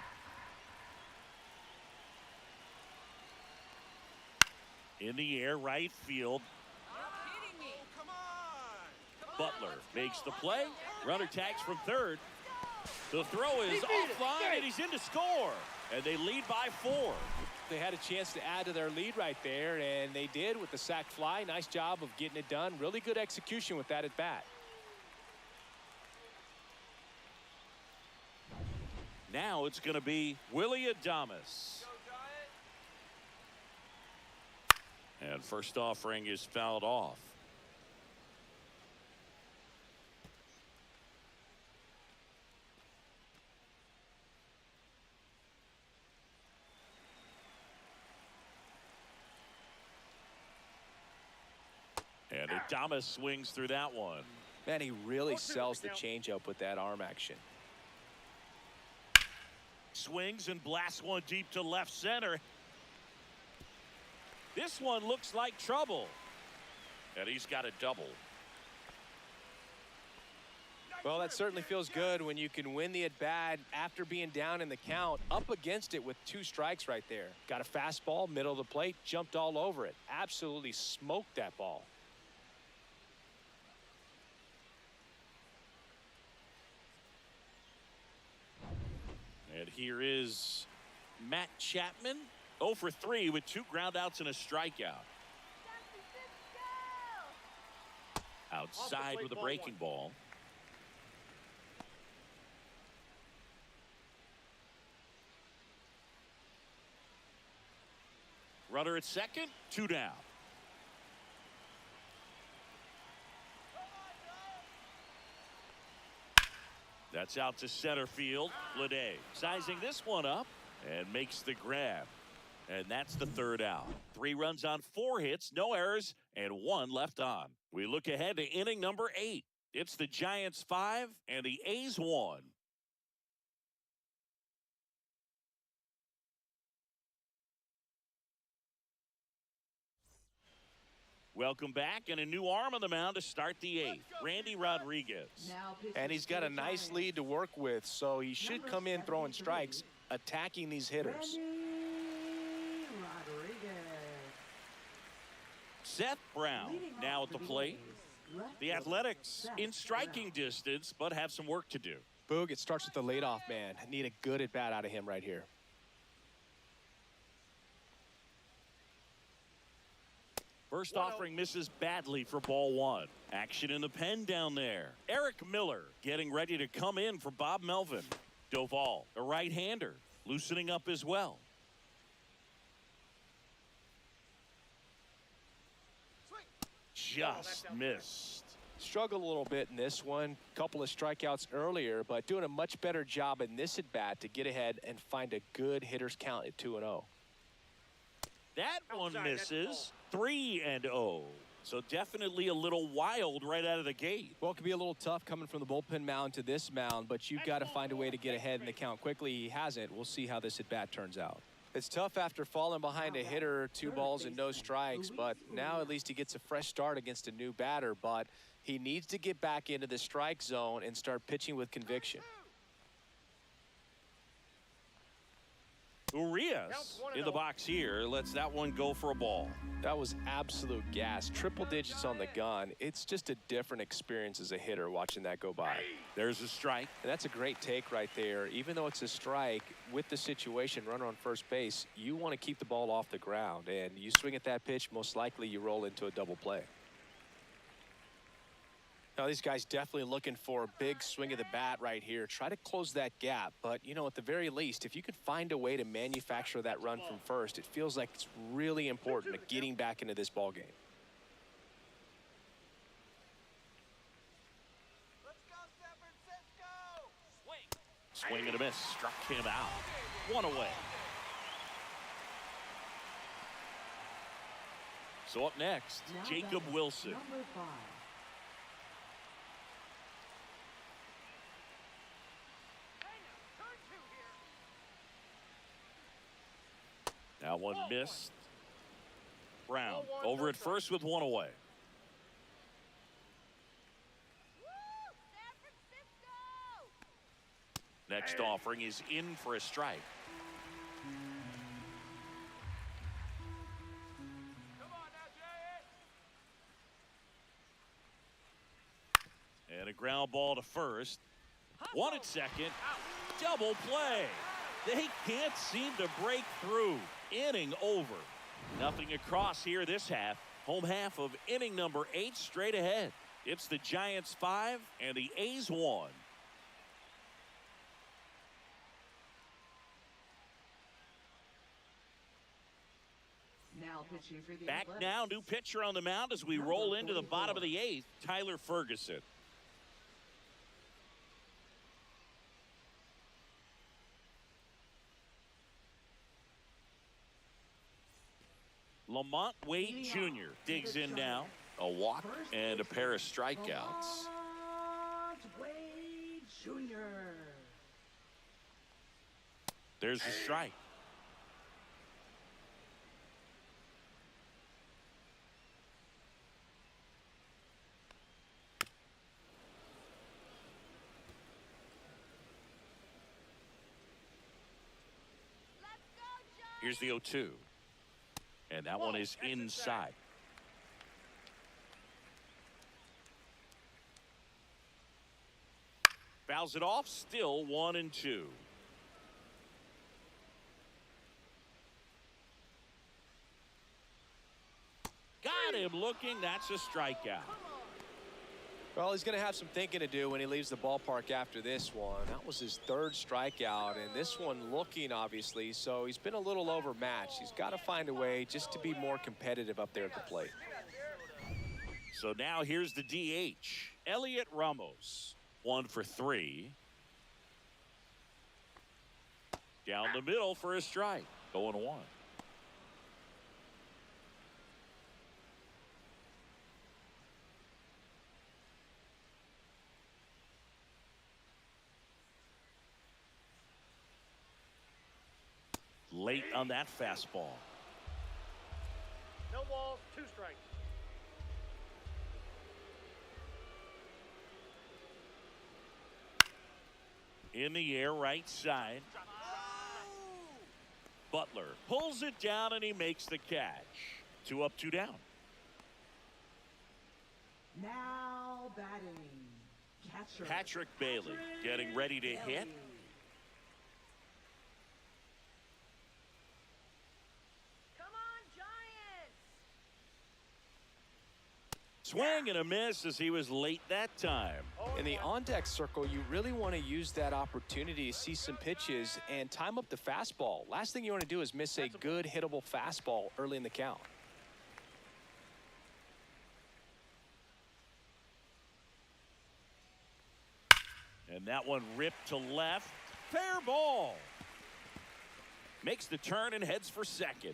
In the air, right field. Butler makes the play. Runner tags from third. The throw is offline, and he's in to score. And they lead by 4. They had a chance to add to their lead right there, and they did with the sac fly. Nice job of getting it done. Really good execution with that at bat. Now it's going to be Willie Adames. And first offering is fouled off. And Adames swings through that one. Man, he really sells the changeup with that arm action. Swings and blasts one deep to left center. This one looks like trouble. And he's got a double. Well, that certainly feels good when you can win the at-bat after being down in the count, up against it with 2 strikes right there. Got a fastball, middle of the plate, jumped all over it. Absolutely smoked that ball. And here is Matt Chapman, 0 for 3 with 2 groundouts and a strikeout. Outside with a breaking ball. Runner at second, 2 down. That's out to center field. Lede sizing this one up and makes the grab. And that's the 3rd out. 3 runs on 4 hits, no errors, and 1 left on. We look ahead to inning number 8. It's the Giants 5 and the A's 1. Welcome back, and a new arm on the mound to start the 8th. Randy Rodriguez. And he's got a nice lead to work with, so he should come in throwing strikes, attacking these hitters. Seth Brown now at the plate. The Athletics in striking distance, but have some work to do. Boog, it starts with the leadoff man. Need a good at-bat out of him right here. First offering misses badly for ball 1. Action in the pen down there. Eric Miller getting ready to come in for Bob Melvin. Doval, a right-hander, loosening up as well. Just missed. Struggled a little bit in this one. Couple of strikeouts earlier, but doing a much better job in this at-bat to get ahead and find a good hitter's count at 2-0. That one misses. 3-0. So definitely a little wild right out of the gate. Well, it could be a little tough coming from the bullpen mound to this mound, but you've got to find a way to get ahead in the count quickly. He hasn't. We'll see how this at-bat turns out. It's tough after falling behind a hitter, 2 balls and no strikes, but now at least he gets a fresh start against a new batter, but he needs to get back into the strike zone and start pitching with conviction. Urias in the box here lets that one go for a ball. That was absolute gas. Triple digits on the gun. It's just a different experience as a hitter watching that go by. There's a strike. And that's a great take right there. Even though it's a strike, with the situation, runner on first base, you want to keep the ball off the ground. And you swing at that pitch, most likely you roll into a double play. Now, these guys definitely looking for a big swing of the bat right here. Try to close that gap. But, you know, at the very least, if you could find a way to manufacture that run from first, it feels like it's really important to getting back into this ball game. Let's go, Stanford, let's go! Swing and a miss. Struck him out. 1 away. So up next, Jacob Wilson. Number 5. That one missed. Brown over at first with 1 away. Next offering is in for a strike. And a ground ball to first. One at second. Double play. They can't seem to break through. Inning over. Nothing across here this half. Home half of inning number 8 straight ahead. It's the Giants 5 and the A's 1. Now pitching for the Back Athletics. now, new pitcher on the mound as we roll into the bottom of the 8th, Tyler Ferguson. Lamont Wade Jr. digs in now. A walk and a pair of strikeouts. Lamont Wade Jr. There's the strike. Let's go, Giants! Here's the 0-2. And that one is inside. Fouls it off, still 1-2. Got him looking, that's a strikeout. Well, he's going to have some thinking to do when he leaves the ballpark after this one. That was his 3rd strikeout, and this one looking, obviously, so he's been a little overmatched. He's got to find a way just to be more competitive up there at the plate. So now here's the DH, Elliot Ramos. 1 for 3. Down the middle for a strike. 0-1. Late on that fastball. No balls, 2 strikes. In the air, right side. Butler pulls it down and he makes the catch. 2 up, 2 down. Now batting. Catcher. Patrick Bailey getting ready to hit. Bailey. Come on, Giants! Swing and a miss as he was late that time. In the on-deck circle, you really want to use that opportunity to see some pitches and time up the fastball. Last thing you want to do is miss a good hittable fastball early in the count. And that one ripped to left. Fair ball. Makes the turn and heads for second.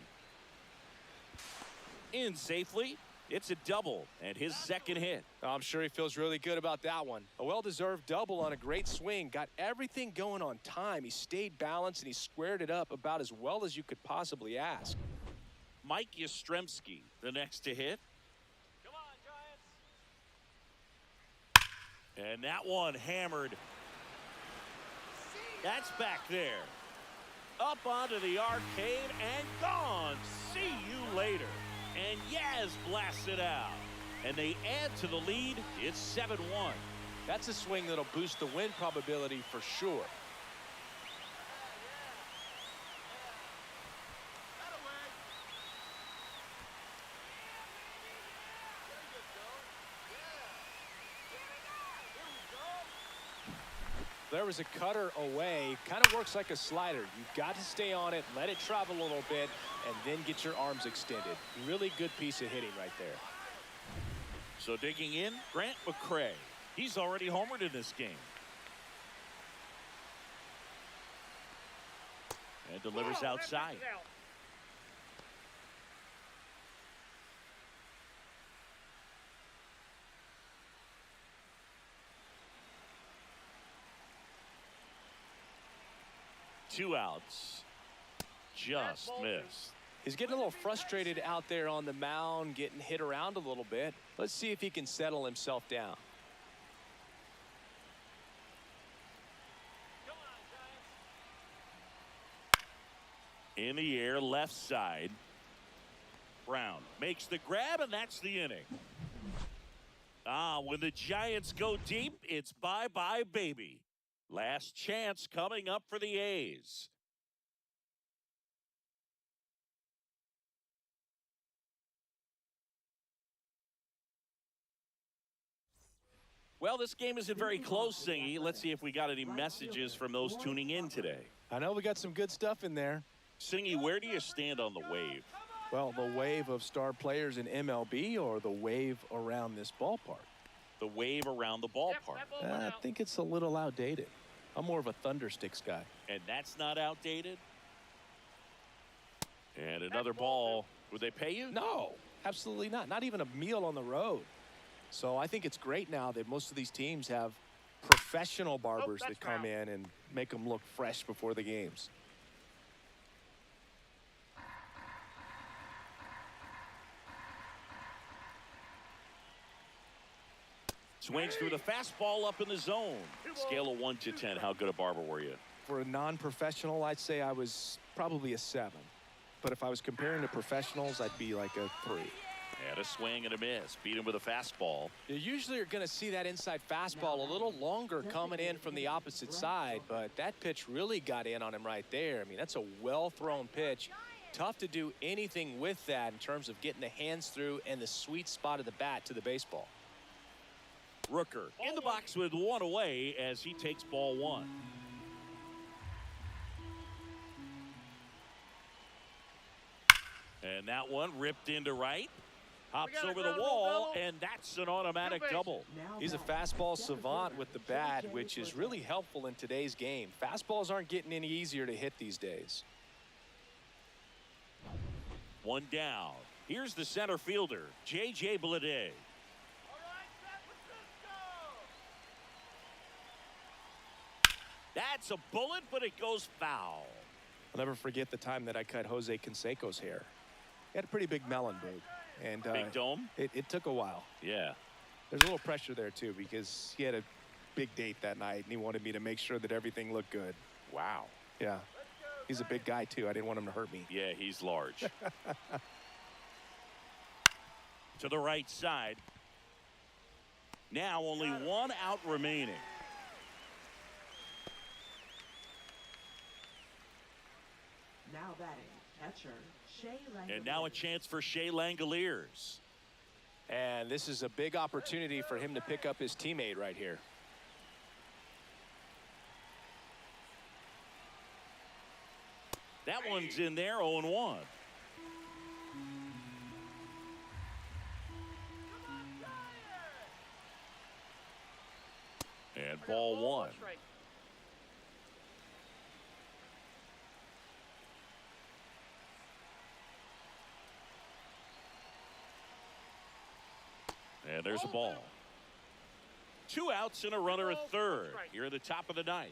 In safely. It's a double and his 2nd hit. I'm sure he feels really good about that one. A well-deserved double on a great swing. Got everything going on time. He stayed balanced and he squared it up about as well as you could possibly ask. Mike Yastrzemski, the next to hit. Come on, Giants! And that one hammered. That's back there. Up onto the arcade and gone. See you later. And Yaz blasts it out. And they add to the lead. It's 7-1. That's a swing that'll boost the win probability for sure. There was a cutter away. Kind of works like a slider. You've got to stay on it, let it travel a little bit, and then get your arms extended. Really good piece of hitting right there. So digging in, Grant McCray. He's already homered in this game. And delivers outside. Out. 2 outs. Just missed. He's getting a little frustrated out there on the mound, getting hit around a little bit. Let's see if he can settle himself down. Come on, In the air, left side. Brown makes the grab, and that's the inning. When the Giants go deep, it's bye-bye, baby. Last chance coming up for the A's. Well, this game isn't very close, Singy. Let's see if we got any messages from those tuning in today. I know we got some good stuff in there. Singy, where do you stand on the wave? Well, the wave of star players in MLB or the wave around this ballpark? The wave around the ballpark. I think it's a little outdated. I'm more of a Thundersticks guy. And that's not outdated? And another ball. Would they pay you? No, absolutely not. Not even a meal on the road. So I think it's great now that most of these teams have professional barbers that come in and make them look fresh before the games. Swings through the fastball up in the zone. Scale of 1 to 10. How good a barber were you? For a non-professional, I'd say I was probably a 7. But if I was comparing to professionals, I'd be like a 3. Had a swing and a miss. Beat him with a fastball. You usually are going to see that inside fastball a little longer coming in from the opposite side, but that pitch really got in on him right there. I mean, that's a well-thrown pitch. Tough to do anything with that in terms of getting the hands through and the sweet spot of the bat to the baseball. Rooker in the box with one away as he takes ball 1. And that one ripped into right. Hops over the wall, and that's an automatic double. He's a fastball savant with the bat, which is really helpful in today's game. Fastballs aren't getting any easier to hit these days. 1 down. Here's the center fielder, J.J. Bleday. That's a bullet, but it goes foul. I'll never forget the time that I cut Jose Canseco's hair. He had a pretty big melon, dude. And big dome? It took a while. Yeah. There's a little pressure there, too, because he had a big date that night, and he wanted me to make sure that everything looked good. Wow. Yeah. He's a big guy, too. I didn't want him to hurt me. Yeah, he's large. To the right side. Now only 1 out remaining. Now batting, catcher, Shea Langoliers. And now a chance for Shea Langoliers. And this is a big opportunity for him to pick up his teammate right here. That one's in there, 0-1. And ball 1. And there's a ball. 2 outs and a runner at third. Here at the top of the 9th.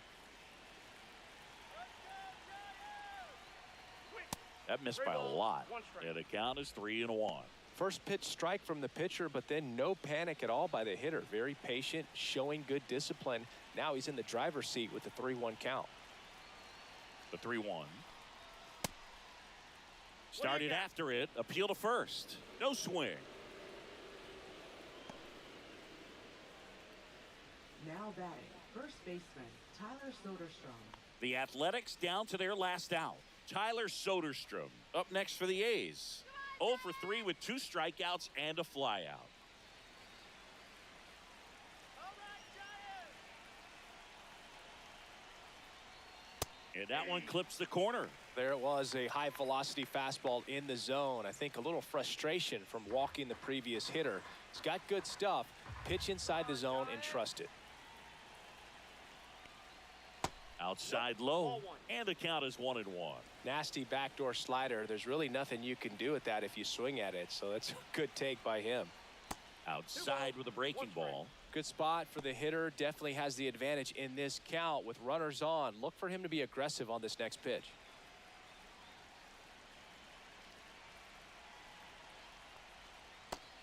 That missed by a lot. And the count is 3-1. First pitch strike from the pitcher, but then no panic at all by the hitter. Very patient, showing good discipline. Now he's in the driver's seat with the 3-1 count. The 3-1. Started after it. Appeal to first. No swing. Now batting, first baseman, Tyler Soderstrom. The Athletics down to their last out. Tyler Soderstrom up next for the A's. 0 for 3 with 2 strikeouts and a flyout. And that one clips the corner. There it was, a high velocity fastball in the zone. I think a little frustration from walking the previous hitter. He's got good stuff. Pitch inside the zone and trust it. Outside low, and the count is 1-1. Nasty backdoor slider. There's really nothing you can do with that if you swing at it, so that's a good take by him. Outside with a breaking ball. Good spot for the hitter. Definitely has the advantage in this count with runners on. Look for him to be aggressive on this next pitch.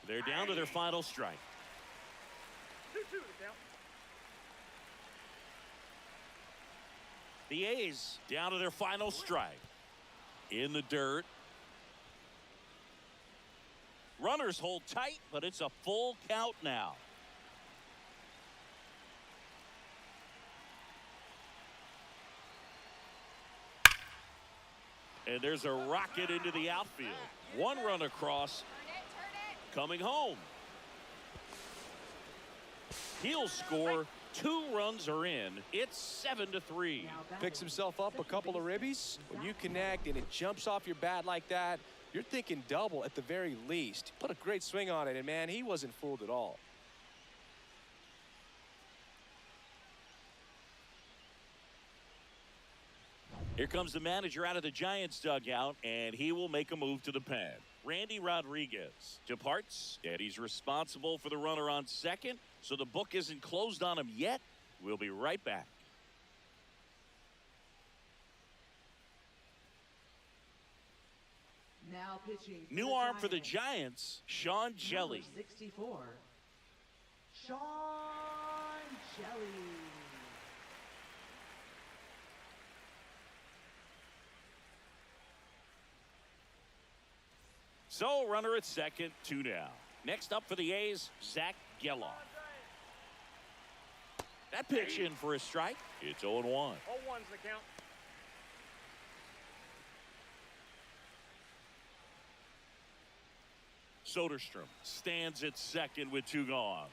They're down to their final strike. 2-2 to count. The A's down to their final strike. In the dirt. Runners hold tight, but it's a full count now. And there's a rocket into the outfield. One run across. Coming home. He'll score. 2 runs are in. It's 7-3. Picks himself up a couple of ribbies. When you connect and it jumps off your bat like that, you're thinking double at the very least. Put a great swing on it, and man, he wasn't fooled at all. Here comes the manager out of the Giants dugout, and he will make a move to the pen. Randy Rodriguez departs, and he's responsible for the runner on second, so the book isn't closed on him yet. We'll be right back. Now pitching. New arm for the Giants, Sean Jelly. 64. Sean Jelly. So, runner at second, 2 down. Next up for the A's, Zach Geloff. That pitch in for a strike. It's 0-1. 0-1's the count. Soderstrom stands at second with 2 gone.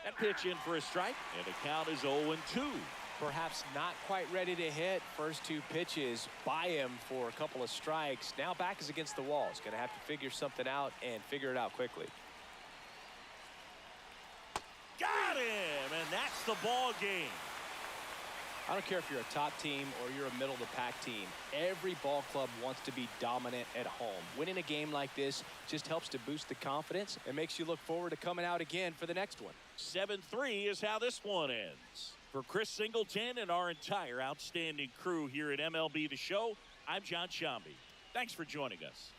That pitch in for a strike, and the count is 0-2. Perhaps not quite ready to hit. First 2 pitches by him for a couple of strikes. Now back is against the wall. He's going to have to figure something out and figure it out quickly. Got him, and that's the ball game. I don't care if you're a top team or you're a middle-of-the-pack team. Every ball club wants to be dominant at home. Winning a game like this just helps to boost the confidence and makes you look forward to coming out again for the next one. 7-3 is how this one ends. For Chris Singleton and our entire outstanding crew here at MLB The Show, I'm John Shambi. Thanks for joining us.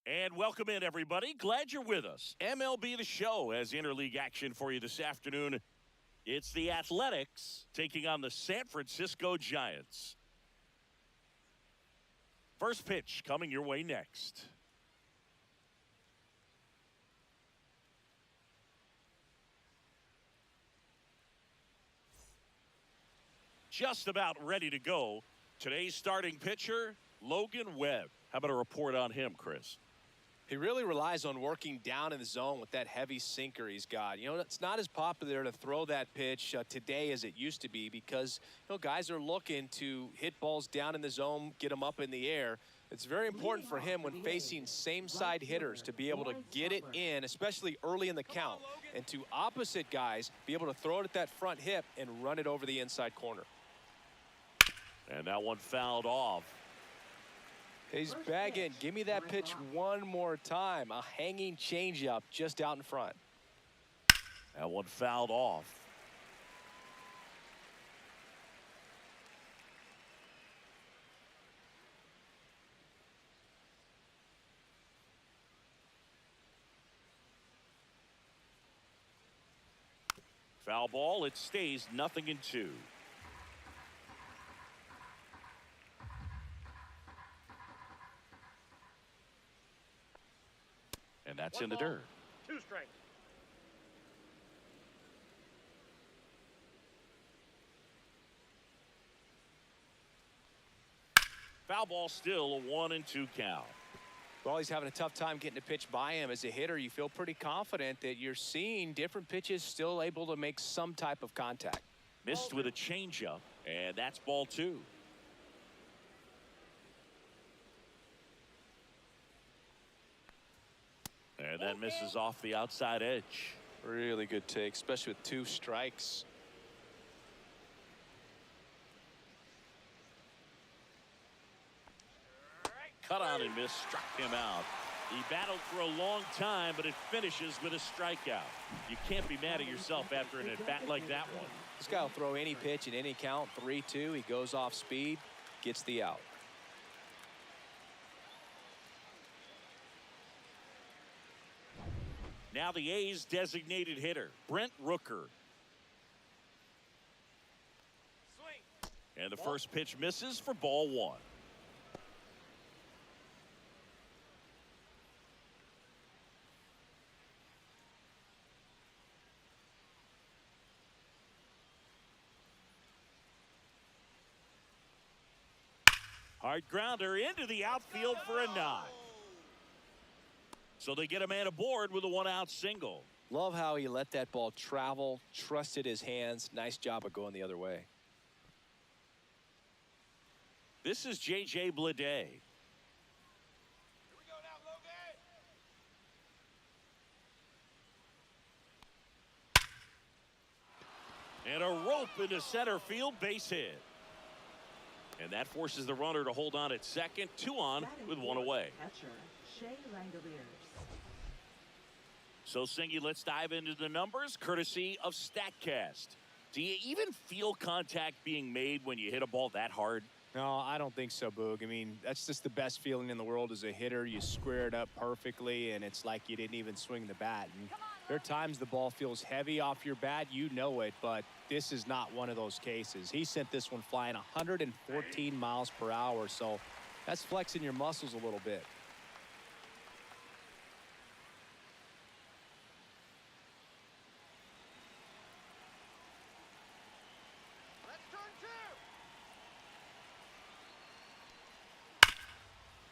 And welcome in, everybody. Glad you're with us. MLB The Show has interleague action for you this afternoon. It's the Athletics taking on the San Francisco Giants. First pitch coming your way next. Just about ready to go. Today's starting pitcher, Logan Webb. How about a report on him, Chris? He really relies on working down in the zone with that heavy sinker he's got. You know, it's not as popular to throw that pitch today as it used to be because, you know, guys are looking to hit balls down in the zone, get them up in the air. It's very important for him when facing same-side hitters to be able to get it in, especially early in the count, and to opposite guys be able to throw it at that front hip and run it over the inside corner. And that one fouled off. He's bagging. Give me that pitch one more time. A hanging changeup just out in front. That one fouled off. Foul ball. It stays 0-2. And that's in the dirt. 2 strikes. Foul ball, still a 1-2 count. Well, he's having a tough time getting a pitch by him. As a hitter, you feel pretty confident that you're seeing different pitches still able to make some type of contact. Missed with a changeup, and that's ball 2. And that misses off the outside edge. Really good take, especially with 2 strikes. Cut on and miss, struck him out. He battled for a long time, but it finishes with a strikeout. You can't be mad at yourself after an at-bat like that one. This guy will throw any pitch in any count. 3-2. He goes off speed, gets the out. Now the A's designated hitter, Brent Rooker. Swing. And the first pitch misses for ball 1. Hard grounder into the outfield for a nod. So they get a man aboard with a 1-out single. Love how he let that ball travel, trusted his hands. Nice job of going the other way. This is J.J. Bleday. Here we go now, Logan. And a rope into center field, base hit. And that forces the runner to hold on at second. 2 on with 1 away. Catcher, Shea Langoliers. So, Singy, let's dive into the numbers, courtesy of StatCast. Do you even feel contact being made when you hit a ball that hard? No, I don't think so, Boog. I mean, that's just the best feeling in the world as a hitter. You square it up perfectly, and it's like you didn't even swing the bat. And there are times the ball feels heavy off your bat. You know it, but this is not one of those cases. He sent this one flying 114 miles per hour, so that's flexing your muscles a little bit. Let's turn 2.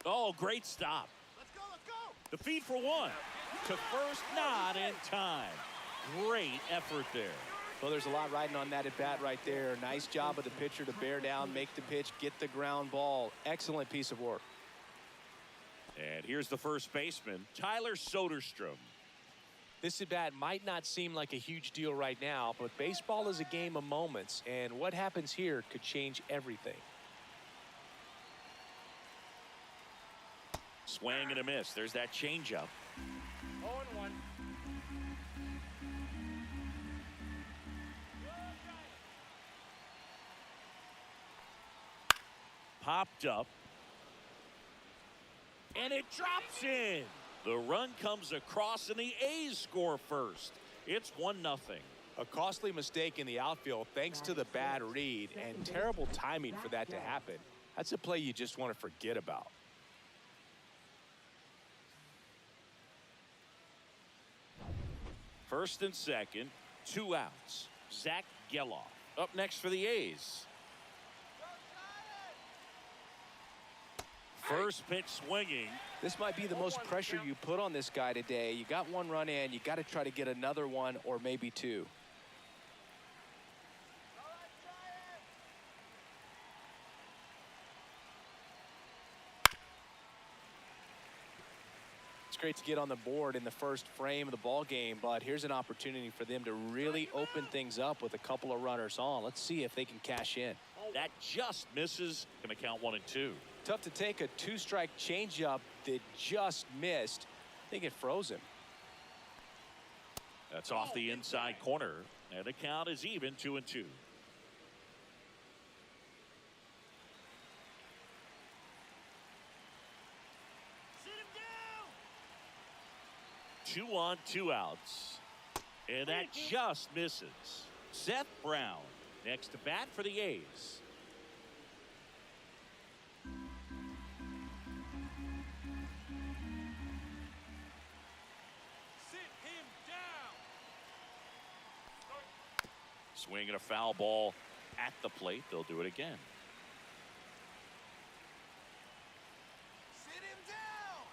Oh, great stop. Let's go, let's go. The feed for 1. To first, not in time. Great effort there. Well, there's a lot riding on that at bat right there. Nice job of the pitcher to bear down, make the pitch, get the ground ball. Excellent piece of work. And here's the first baseman, Tyler Soderstrom. This at bat might not seem like a huge deal right now, but baseball is a game of moments, and what happens here could change everything. Swing and a miss. There's that changeup. 0-1. Popped up. And it drops in. The run comes across, and the A's score first. It's 1-0. A costly mistake in the outfield thanks to the bad read and terrible timing for that to happen. That's a play you just want to forget about. First and second, 2 outs. Zach Geloff up next for the A's. First pitch swinging. This might be the most pressure you put on this guy today. You got 1 run in, you got to try to get another 1 or maybe 2. It's great to get on the board in the first frame of the ball game, but here's an opportunity for them to really open things up with a couple of runners on. Let's see if they can cash in. That just misses. Going to count 1 and 2. Tough to take a 2-strike changeup that just missed. I think it froze him. That's off the inside corner, and the count is even 2 and 2. Sit him down. 2 on, 2 outs, and that just misses. Seth Brown next to bat for the A's. Swinging a foul ball at the plate. They'll do it again. Sit him down.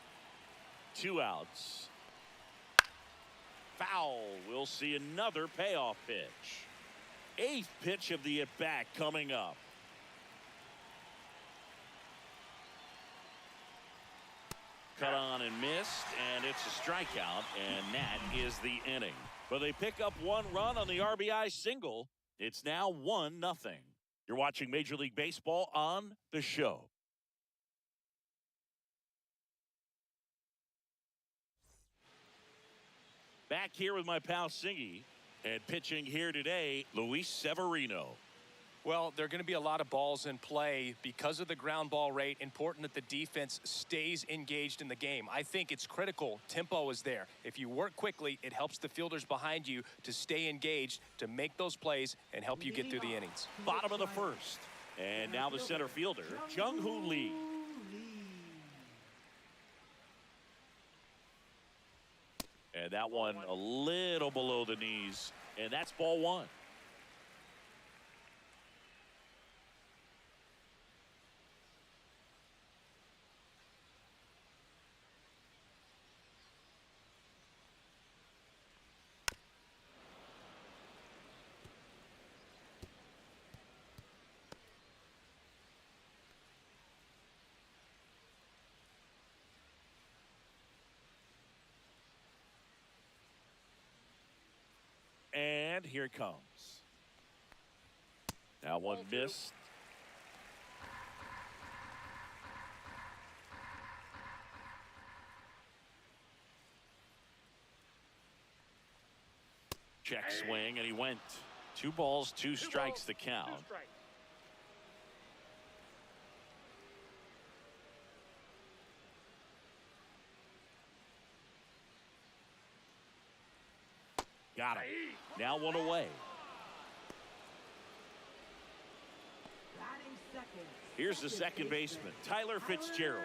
2 outs. Foul. We'll see another payoff pitch. 8th pitch of the at-bat coming up. Cut on and missed, and it's a strikeout, and that is the inning. But they pick up 1 run on the RBI single. It's now 1-0. You're watching Major League Baseball on the show. Back here with my pal Singy, and pitching here today, Luis Severino. Well, there are going to be a lot of balls in play because of the ground ball rate. Important that the defense stays engaged in the game. I think it's critical. Tempo is there. If you work quickly, it helps the fielders behind you to stay engaged, to make those plays, and help you get through the innings. Bottom of the first. And now the center fielder, Jung-Hoo Lee. And that one a little below the knees. And that's ball 1. And here it comes. Now 1 missed. Check swing, and he went. 2 balls, 2 strikes the count. 2 strikes. Got him. Now 1 away. Batting second. Here's the second baseman, Tyler Fitzgerald.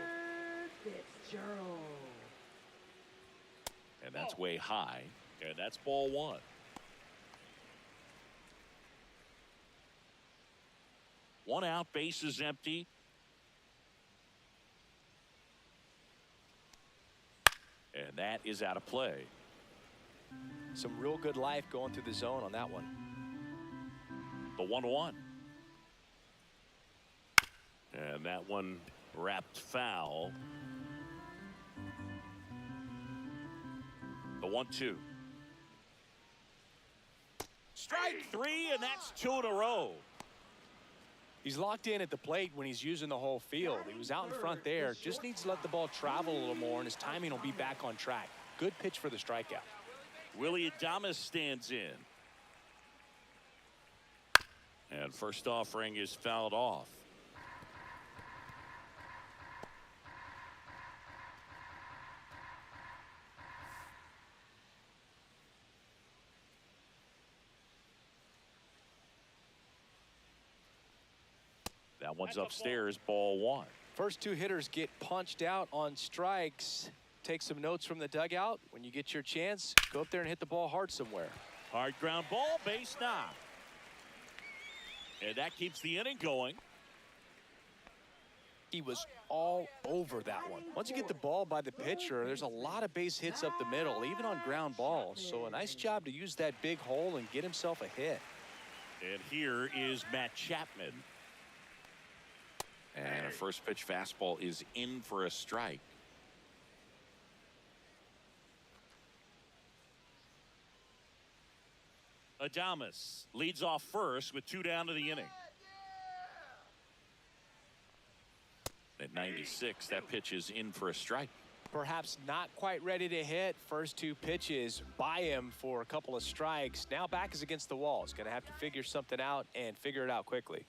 Fitzgerald. And that's way high. And that's ball 1. One out, base is empty. And that is out of play. Some real good life going through the zone on that one. The 1-1. And that one wrapped foul. The 1-2. Strike 3, and that's 2 in a row. He's locked in at the plate when he's using the whole field. He was out in front there. Just needs to let the ball travel a little more, and his timing will be back on track. Good pitch for the strikeout. Willie Adames stands in. And first offering is fouled off. That one's upstairs, ball one. First two hitters get punched out on strikes. Take some notes from the dugout. When you get your chance, go up there and hit the ball hard somewhere. Hard ground ball, base knock. And that keeps the inning going. He was all over that one. Once you get the ball by the pitcher, there's a lot of base hits up the middle, even on ground balls. So a nice job to use that big hole and get himself a hit. And here is Matt Chapman. And a first pitch fastball is in for a strike. Adames leads off first with 2 down to the inning. At 96, that pitch is in for a strike. Perhaps not quite ready to hit. First two pitches by him for a couple of strikes. Now back is against the wall. He's going to have to figure something out and figure it out quickly.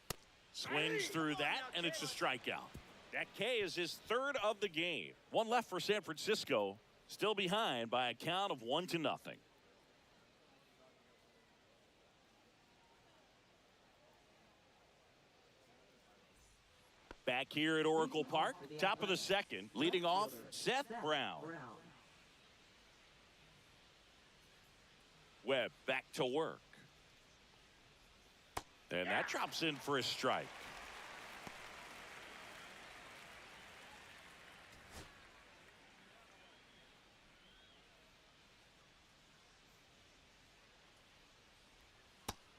Swings through that, and it's a strikeout. That K is his third of the game. One left for San Francisco. Still behind by a count of 1-0. Back here at Oracle Park, top of the second, leading off Seth Brown. Webb back to work. And that drops in for a strike.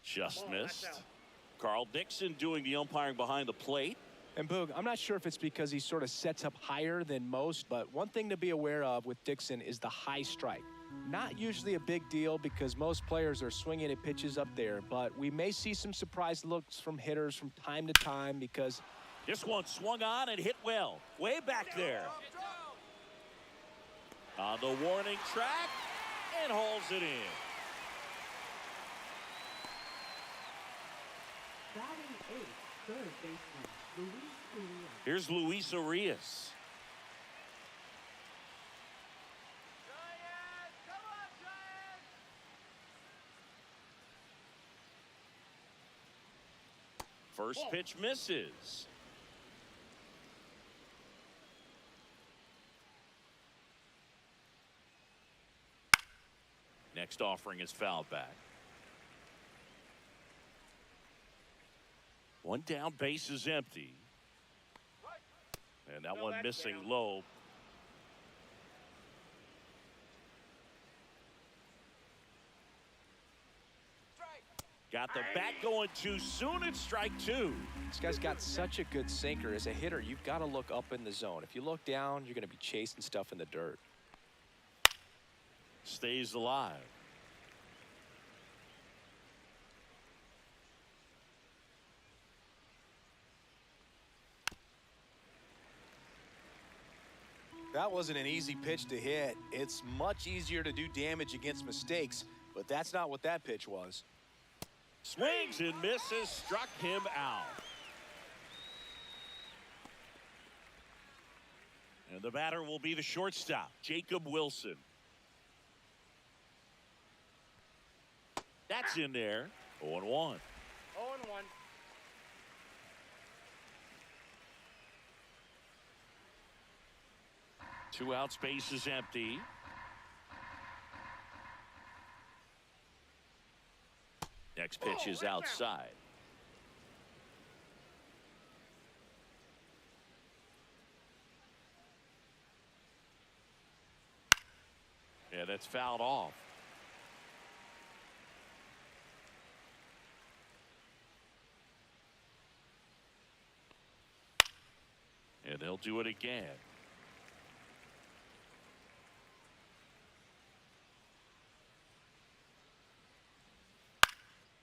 Just missed. Carl Dixon doing the umpiring behind the plate. And Boog, I'm not sure if it's because he sort of sets up higher than most, but one thing to be aware of with Dixon is the high strike. Not usually a big deal because most players are swinging at pitches up there, but we may see some surprise looks from hitters from time to time because this one swung on and hit well. Way back there. On the warning track and hauls it in. Batting eighth, third baseman, Luis Urias. Here's Luis Urias. First pitch misses. Next offering is fouled back. One down, base is empty. And that one missing low. Got the bat going too soon. It's strike two. This guy's got such a good sinker. As a hitter, you've got to look up in the zone. If you look down, you're going to be chasing stuff in the dirt. Stays alive. That wasn't an easy pitch to hit. It's much easier to do damage against mistakes, but that's not what that pitch was. Swings and misses, struck him out. And the batter will be the shortstop, Jacob Wilson. That's in there. 0-1. 0-1. 2 outs, base is empty. Next pitch is outside. Yeah, that's fouled off. And they'll do it again.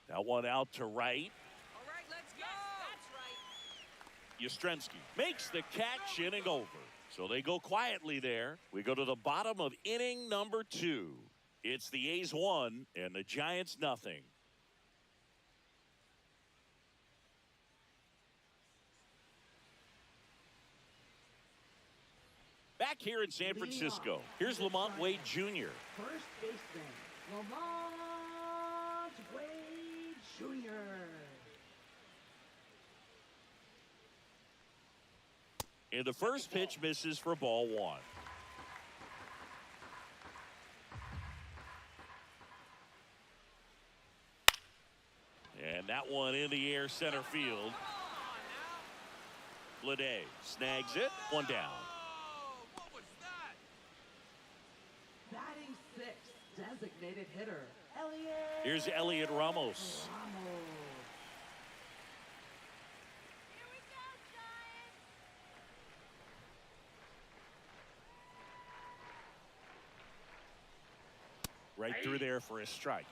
Now one out to right. All right, let's go. Yes, that's right. Yastrzemski makes the catch, inning over. So they go quietly there. We go to the bottom of inning number 2. It's the A's 1 and the Giants nothing. Back here in San Francisco, here's Lamont Wade Jr. First baseman, Lamont Wade Jr. And the first pitch misses for ball one. And that one in the air center field. Lede snags it. One down. What was that? Batting sixth, designated hitter, Elliot. Here's Elliot Ramos. Ramos. Here we go, Giants. Right through there for a strike.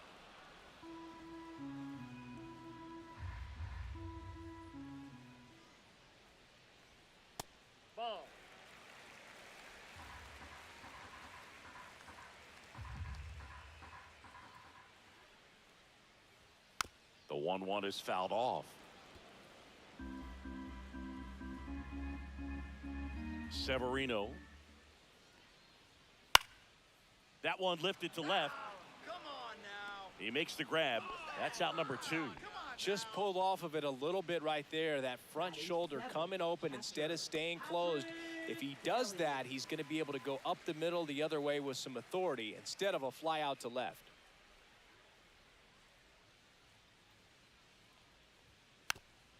Ball. The 1-1 is fouled off. Severino. That one lifted to left. Come on now. He makes the grab. That's out number 2. Come on. Just pulled off of it a little bit right there. That front shoulder coming open instead of staying closed. If he does that, he's going to be able to go up the middle the other way with some authority instead of a fly out to left.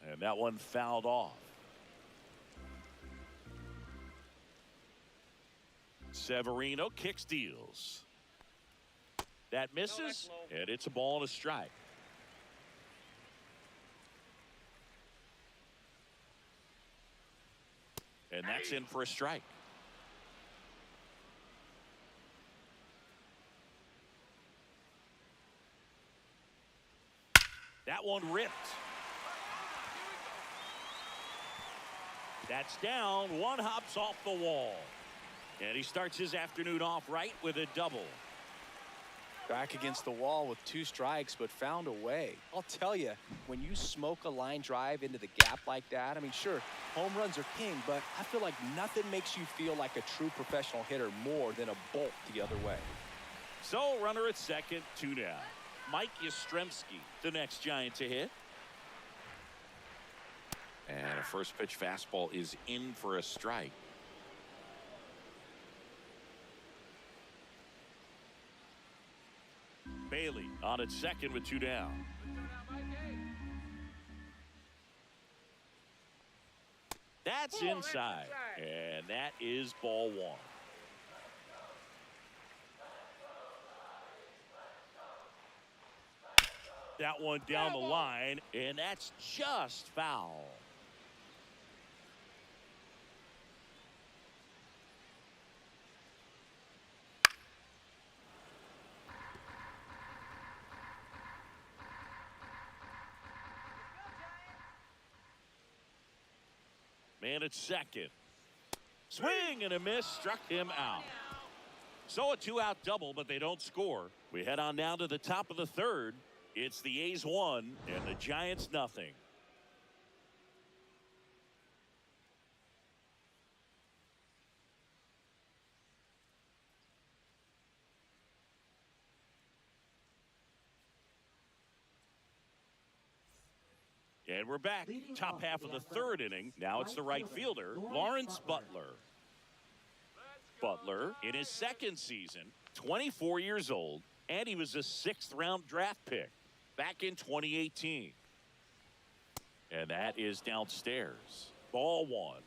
And that one fouled off. Severino kicks, deals. That misses, and it's a ball and a strike. And that's in for a strike. That one ripped. That's down. One hops off the wall. And he starts his afternoon off right with a double. Back against the wall with 2 strikes, but found a way. I'll tell you, when you smoke a line drive into the gap like that, I mean, sure, home runs are king, but I feel like nothing makes you feel like a true professional hitter more than a bolt the other way. So, runner at second, 2 down. Mike Yastrzemski, the next Giant to hit. And a first pitch fastball is in for a strike. Bailey on at second with 2 down. That's inside. And that is ball 1. That one down the line, and that's just foul. Man at second. Swing and a miss, struck him out. So a 2-out double, but they don't score. We head on down to the top of the third. It's the A's 1 and the Giants nothing. And we're back. Top half of the third inning. Now it's the right fielder, Lawrence Butler. Butler, in his second season, 24 years old, and he was a 6th-round draft pick back in 2018. And that is downstairs. Ball 1.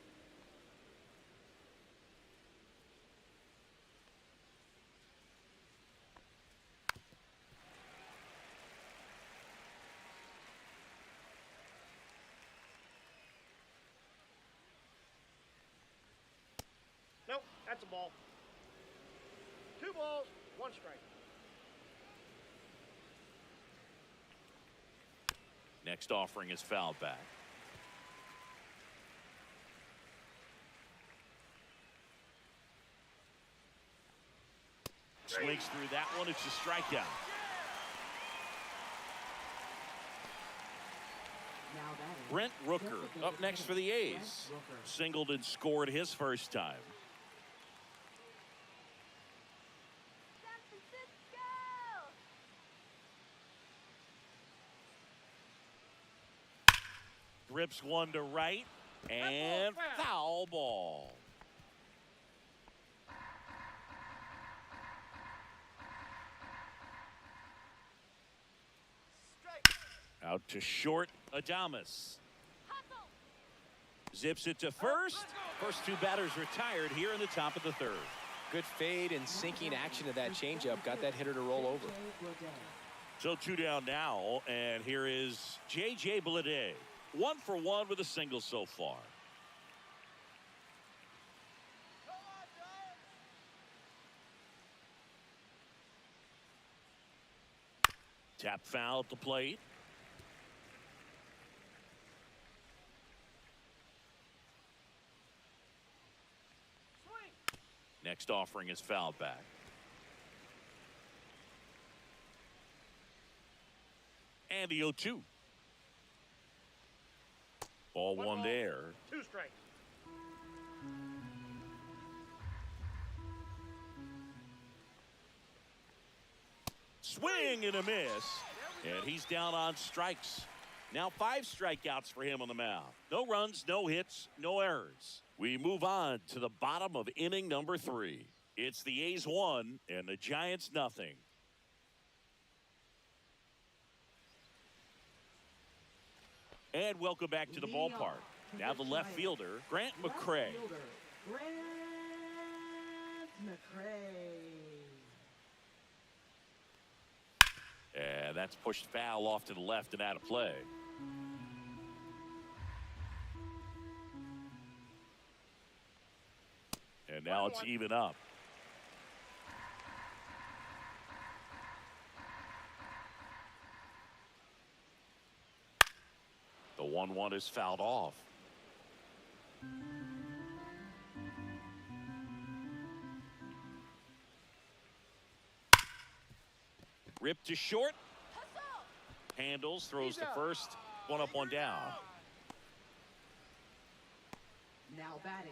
Nope, that's a ball. 2 balls, 1 strike. Next offering is fouled back. Swings through that one. It's a strikeout. Now batting, Brent Rooker designated up next for the hitter, A's. Brent Rooker. Singled and scored his first time. San Francisco. Grips one to right. And foul ball. Out to short, Adames. Zips it to first. First two batters retired here in the top of the third. Good fade and sinking action of that changeup. Got that hitter to roll over. So two down now, and here is J.J. Bleday. 1 for 1 with a single so far. Tap foul at the plate. Next offering is fouled back. And the 0-2. Ball one there. 2 strikes. Swing and a miss. And he's down on strikes. Now 5 strikeouts for him on the mound. No runs, no hits, no errors. We move on to the bottom of inning number 3. It's the A's 1 and the Giants nothing. And welcome back to the ballpark. Now the left fielder, Grant McCray. Grant McCray. And that's pushed foul off to the left and out of play. And now it's even up. The 1-1 is fouled off. Ripped to short. Handles, throws to first. 1 up, 1 down. Now batting,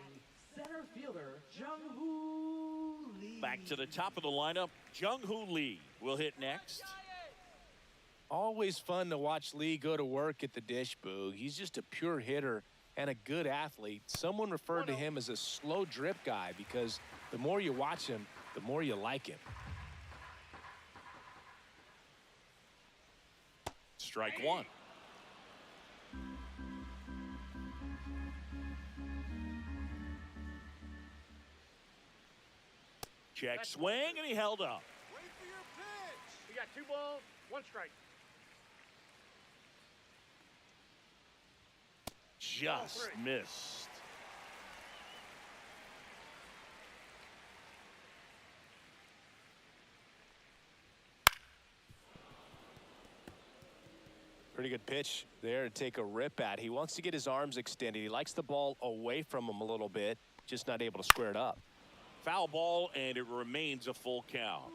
center fielder Jung-Hoo Lee. Back to the top of the lineup, Jung-Hoo Lee will hit next. Always fun to watch Lee go to work at the dish, Boog. He's just a pure hitter and a good athlete. Someone referred to him as a slow drip guy because the more you watch him, the more you like him. Strike 1. Check swing, and he held up. Wait for your pitch. You got 2 balls, 1 strike. Just missed. Pretty good pitch there to take a rip at. He wants to get his arms extended. He likes the ball away from him a little bit, just not able to square it up. Foul ball, and it remains a full count.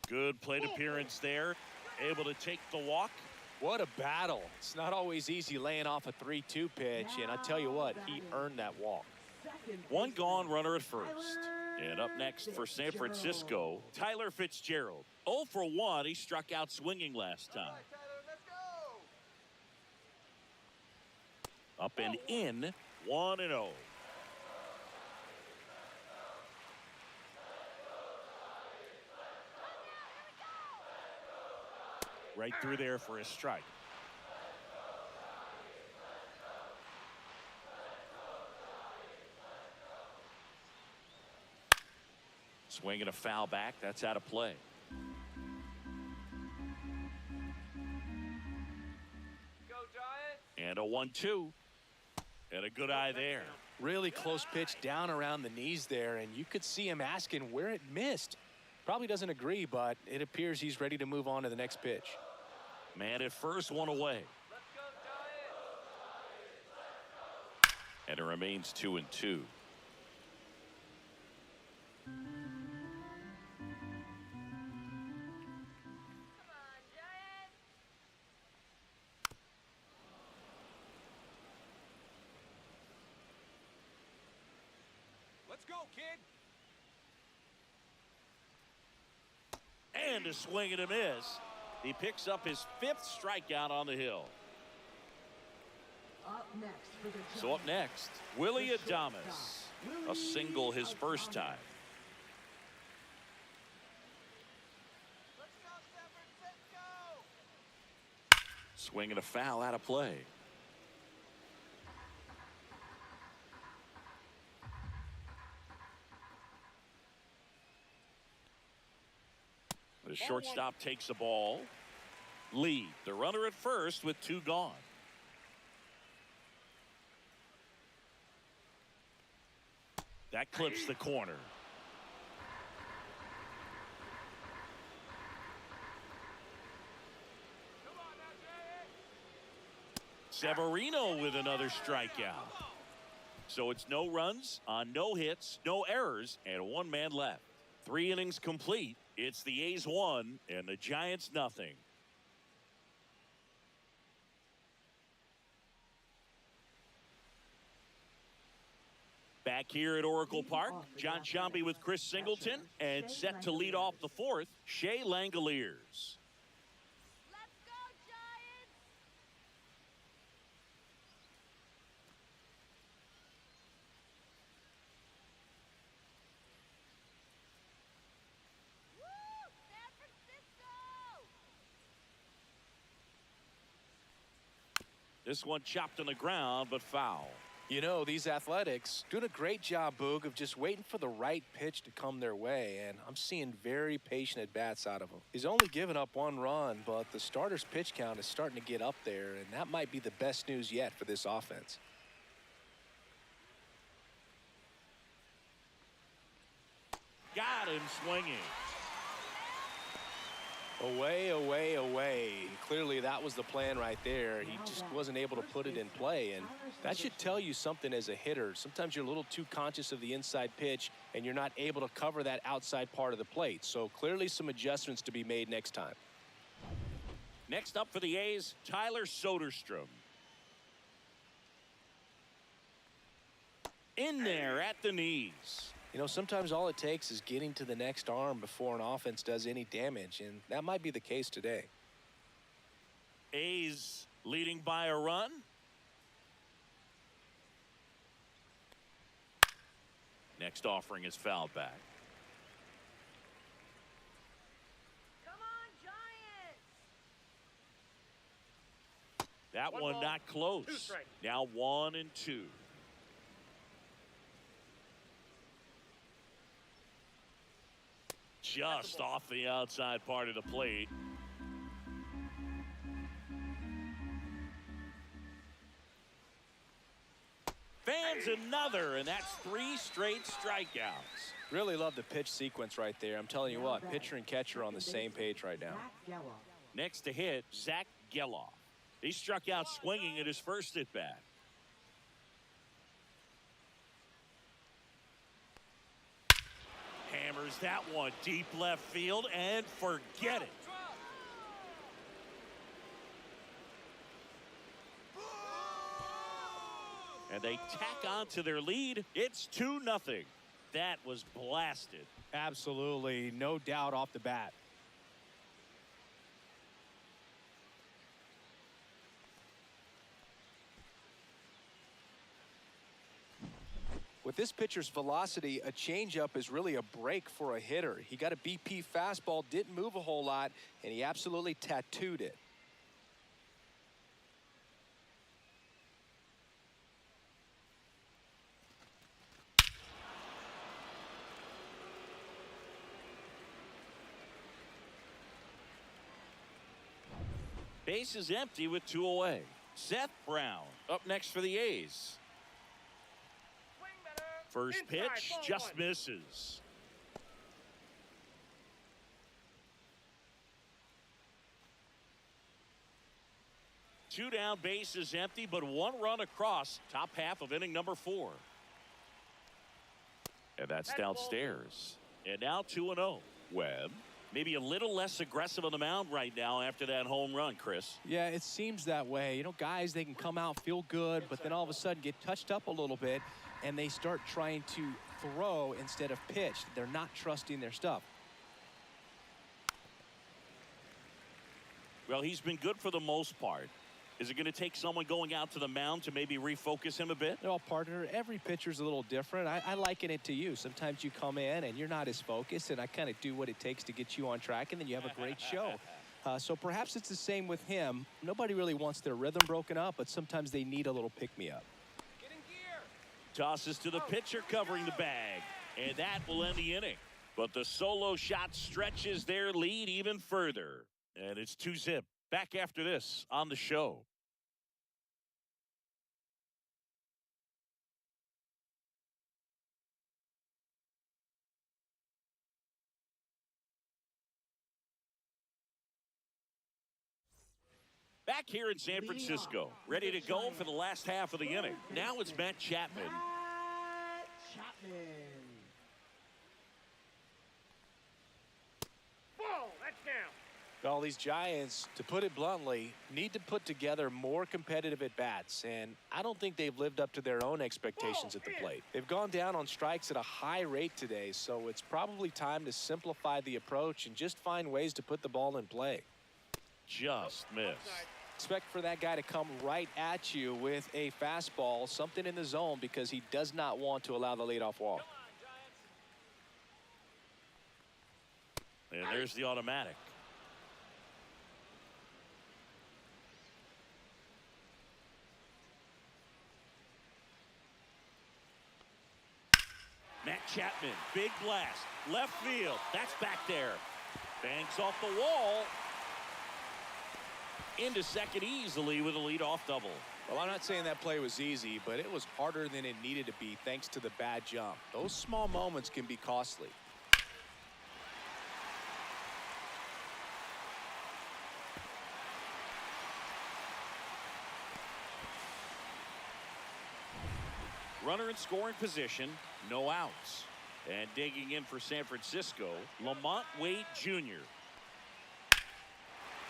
Good plate appearance there. Able to take the walk. What a battle. It's not always easy laying off a 3-2 pitch, and I tell you what, he earned that walk. 1 gone, runner at first. And up next for San Francisco, Tyler Fitzgerald. 0 for 1. He struck out swinging last time. Up and in, 1-0. Right through there for a strike. Swinging a foul back. That's out of play. Go Giants. And a 1-2. And a good eye there. Really close pitch down around the knees there, and you could see him asking where it missed. Probably doesn't agree, but it appears he's ready to move on to the next pitch. Man at first, 1 away. Let's go Giants. And it remains 2-2. Let's go, kid. And a swing and a miss. He picks up his 5th strikeout on the hill. Up next for the So up Giants, next, Willie the shortstop, Adames. A Willie single his first Adames. time. Let's go, Stanford. Let's go. Swing and a foul out of play. The shortstop takes the ball. Lead the runner at first with 2 gone. That clips the corner. Severino with another strikeout. So it's no runs on no hits, no errors, and 1 man left. 3 innings complete. It's the A's 1 and the Giants nothing. Back here at Oracle Park, John Sciambi with Chris Singleton, and set to lead off the 4th, Shea Langoliers. Let's go, Giants! Woo! San Francisco! This one chopped on the ground, but foul. You know, these Athletics doing a great job, Boog, of just waiting for the right pitch to come their way, and I'm seeing very patient at-bats out of him. He's only given up 1 run, but the starter's pitch count is starting to get up there, and that might be the best news yet for this offense. Got him swinging. Away, away, away. Clearly that was the plan right there. He just wasn't able to put it in play, and that should tell you something as a hitter. Sometimes you're a little too conscious of the inside pitch and you're not able to cover that outside part of the plate. So clearly some adjustments to be made next time. Next up for the A's, Tyler Soderstrom. In there at the knees. You know, sometimes all it takes is getting to the next arm before an offense does any damage, and that might be the case today. A's leading by a run. Next offering is fouled back. Come on, Giants! That One one ball, not close. 2 strikes. Now 1-2. Just off the outside part of the plate. Fans another, and that's 3 straight strikeouts. Really love the pitch sequence right there. I'm telling you what, pitcher and catcher are on the same page right now. Zach Geloff. Next to hit, Zach Geloff. He struck out swinging at his first at bat. Hammers that one deep left field and forget it. And they tack on to their lead. It's 2-0. That was blasted. Absolutely, no doubt off the bat. With this pitcher's velocity, a changeup is really a break for a hitter. He got a BP fastball, didn't move a whole lot, and he absolutely tattooed it. Base is empty with 2 away. Seth Brown up next for the A's. Swing better. First Inside, pitch ball just 1. misses. Two down, base is empty, but 1 run across. Top half of inning number 4. And that's That's ball downstairs. And now 2-0. Webb, maybe a little less aggressive on the mound right now after that home run, Chris. Yeah, it seems that way. You know, guys, they can come out, feel good, but then all of a sudden get touched up a little bit, and they start trying to throw instead of pitch. They're not trusting their stuff. Well, he's been good for the most part. Is it going to take someone going out to the mound to maybe refocus him a bit? Well, partner, every pitcher's a little different. I liken it to you. Sometimes you come in and you're not as focused, and I kind of do what it takes to get you on track, and then you have a great show. So perhaps it's the same with him. Nobody really wants their rhythm broken up, but sometimes they need a little pick-me-up. Get in gear. Tosses to the pitcher covering the bag, and that will end the inning. But the solo shot stretches their lead even further. And it's 2-zip. Back after this on the show. Back here in San Francisco, ready to go for the last half of the inning. Now it's Matt Chapman. Matt Chapman. Ball, that's down. Well, these Giants, to put it bluntly, need to put together more competitive at-bats, and I don't think they've lived up to their own expectations at the plate. They've gone down on strikes at a high rate today, so it's probably time to simplify the approach and just find ways to put the ball in play. Just missed. Expect for that guy to come right at you with a fastball, something in the zone, because he does not want to allow the leadoff walk. And there's the automatic. Matt Chapman, big blast, left field. That's back there. Banks off the wall. Into second easily with a leadoff double. Well, I'm not saying that play was easy, but it was harder than it needed to be thanks to the bad jump. Those small moments can be costly. Runner in scoring position, no outs. And digging in for San Francisco, Lamont Wade Jr.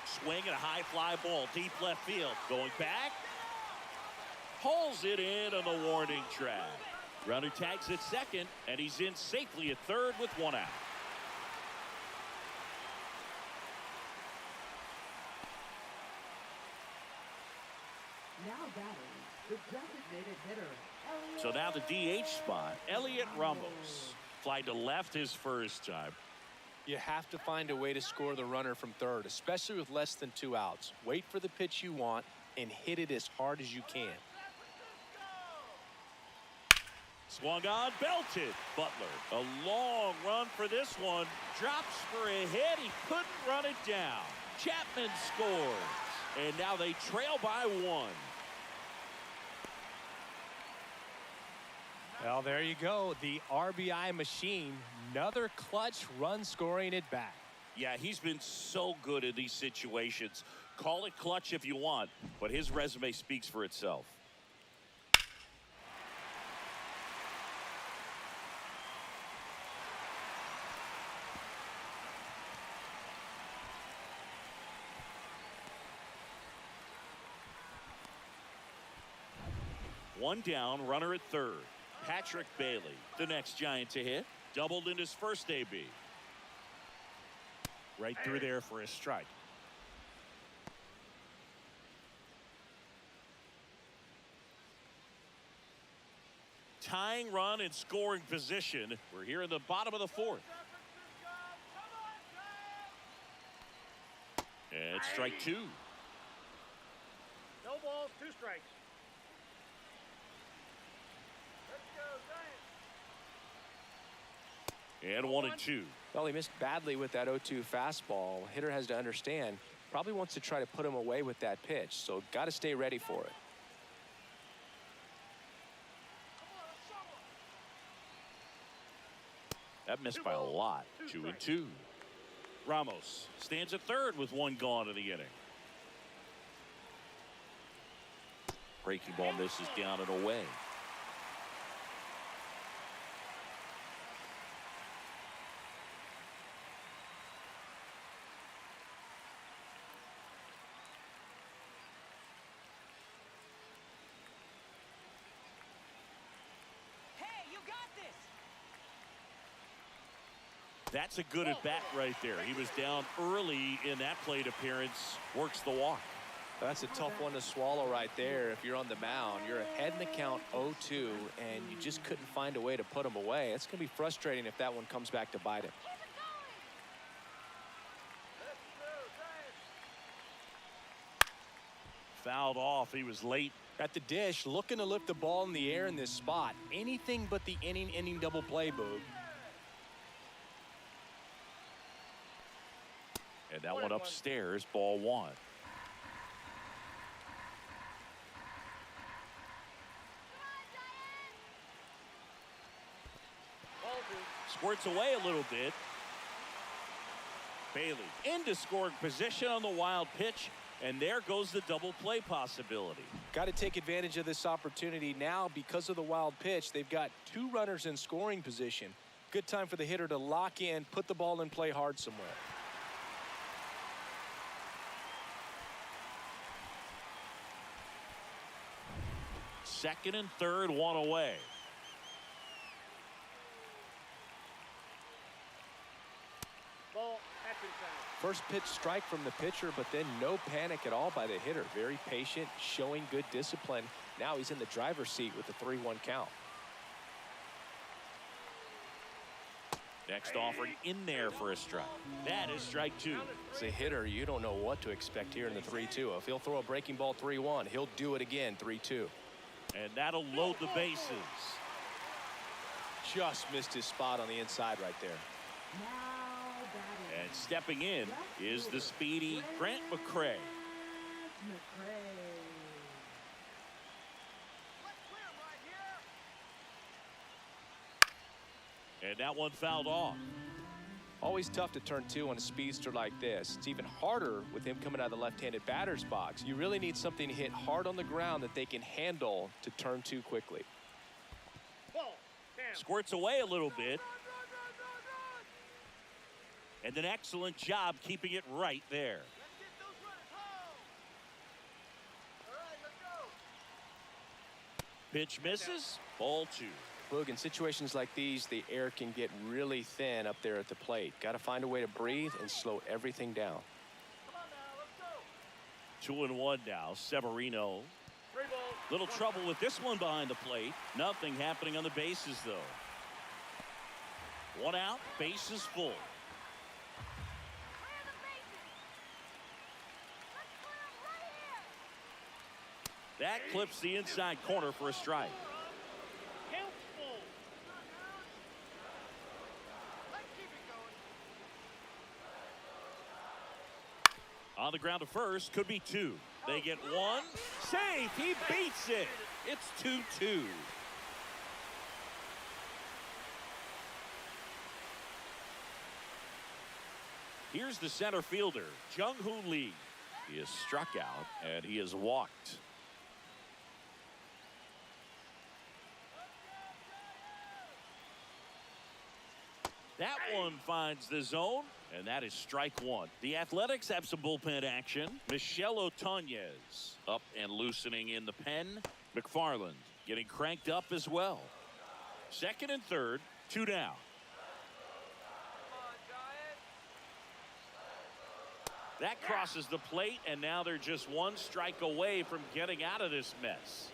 Swing and a high fly ball, deep left field. Going back. Pulls it in on the warning track. Runner tags at second, and he's in safely at third with one out. Now batting, the designated hitter. So now the DH spot, Elliot Ramos. Fly to left his first time. You have to find a way to score the runner from third, especially with less than 2 outs. Wait for the pitch you want and hit it as hard as you can. Swung on, belted. Butler, a long run for this one. Drops for a hit. He couldn't run it down. Chapman scores. And now they trail by 1. Well, there you go. The RBI machine. Another clutch run scoring at bat. Yeah, he's been so good in these situations. Call it clutch if you want, but his resume speaks for itself. One down, runner at third. Patrick Bailey, the next Giant to hit. Doubled in his first AB. Right through there for a strike. Tying run in scoring position. We're here in the bottom of the fourth. And strike 2. No balls, 2 strikes. And 1 and 2. Well, he missed badly with that 0-2 fastball. Hitter has to understand, probably wants to try to put him away with that pitch, so got to stay ready for it. That missed by a lot. 2 and 2. Ramos stands at third with 1 gone in the inning. Breaking ball misses down and away. That's a good at bat right there. He was down early in that plate appearance, works the walk. That's a tough one to swallow right there. If you're on the mound, you're ahead in the count 0-2, and you just couldn't find a way to put him away. It's going to be frustrating if that one comes back to bite him. Fouled off. He was late. At the dish, looking to lift the ball in the air in this spot. Anything but the inning double play, Boog. And that one upstairs, ball one. Squirts away a little bit. Bailey into scoring position on the wild pitch. And there goes the double play possibility. Got to take advantage of this opportunity now because of the wild pitch. They've got 2 runners in scoring position. Good time for the hitter to lock in, put the ball in play hard somewhere. Second and third, one away. Ball, that's inside. First pitch strike from the pitcher, but then no panic at all by the hitter. Very patient, showing good discipline. Now he's in the driver's seat with the 3-1 count. Next offering in there for a strike. That is strike 2. As a hitter, you don't know what to expect here in the 3-2. If he'll throw a breaking ball 3-1, he'll do it again 3-2. And that'll load the bases. Just missed his spot on the inside right there. Now batting. And stepping in is the speedy Grant McCray. And that one fouled off. Always tough to turn 2 on a speedster like this. It's even harder with him coming out of the left-handed batter's box. You really need something to hit hard on the ground that they can handle to turn 2 quickly. Ball, down. Squirts away a little bit. And an excellent job keeping it right there. Pitch misses. Ball 2. Boog, in situations like these, the air can get really thin up there at the plate. Got to find a way to breathe and slow everything down. 2-1 now. Severino. Little trouble with this one behind the plate. Nothing happening on the bases, though. 1 out. Bases full. That clips the inside corner for a strike. On the ground to first, could be 2. They get 1. Safe. He beats it. It's 2-2. Here's the center fielder, Jung-Hoo Lee. He is struck out, and he is walked. That one finds the zone, and that is strike 1. The Athletics have some bullpen action. Michel Otonez up and loosening in the pen. McFarland getting cranked up as well. Second and third, 2 down. That crosses the plate, and now they're just 1 strike away from getting out of this mess.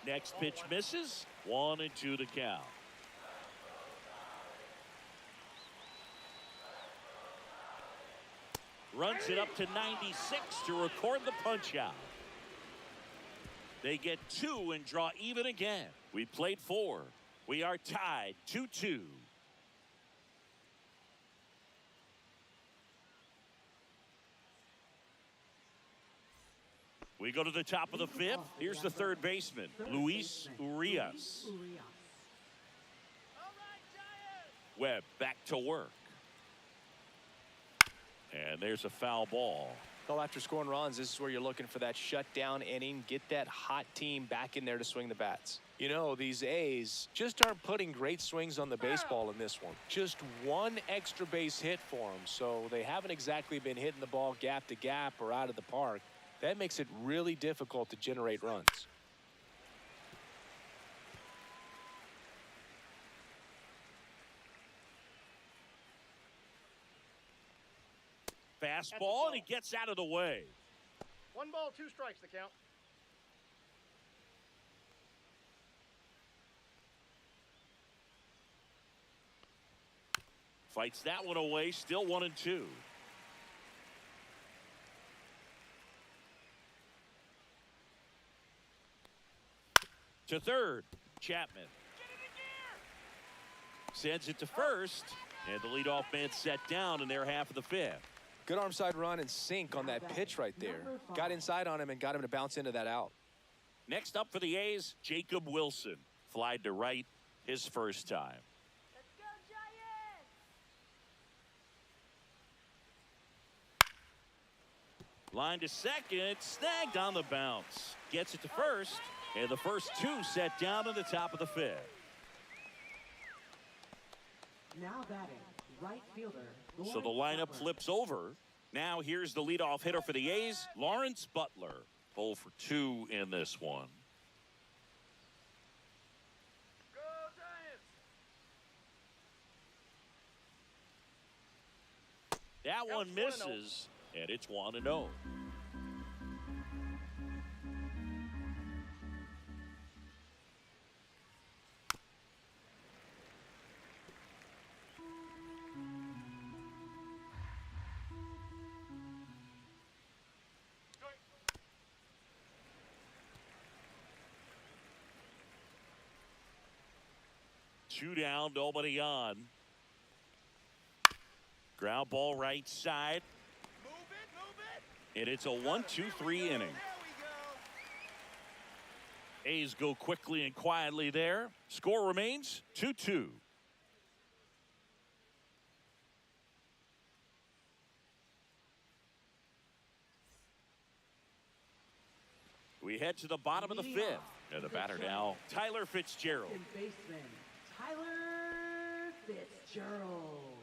Next pitch misses. 1-2 to count. Runs it up to 96 to record the punch out. They get 2 and draw even again. We played 4. We are tied 2-2. We go to the top of the 5th. Here's the third baseman, Luis Urias. Webb back to work. And there's a foul ball. Well, after scoring runs, this is where you're looking for that shutdown inning. Get that hot team back in there to swing the bats. You know, these A's just aren't putting great swings on the baseball in this one. Just 1 extra base hit for them. So they haven't exactly been hitting the ball gap to gap or out of the park. That makes it really difficult to generate runs. Fastball, and he gets out of the way. 1 ball, 2 strikes, the count. Fights that one away, still 1-2. To third, Chapman. Sends it to first, and the leadoff man set down in their half of the 5th. Good arm side run and sink on that pitch right there. Got inside on him and got him to bounce into that out. Next up for the A's, Jacob Wilson. Flied to right his first time. Let's go, Giants! Line to second, snagged on the bounce. Gets it to first, and the first 2 set down in the top of the 5th. Now batting, right fielder. So the lineup flips over. Now here's the leadoff hitter for the A's, Lawrence Butler. 0 for 2 in this one. Go Giants! That one Counts 1-0. misses, and it's 1-0. Two down, nobody on. Ground ball right side. Move it! And it's a 1-2-3 inning. There we go! A's go quickly and quietly there. Score remains 2-2. We head to the bottom of the 5th. And the batter now, Tyler Fitzgerald. Second baseman, Tyler Fitzgerald.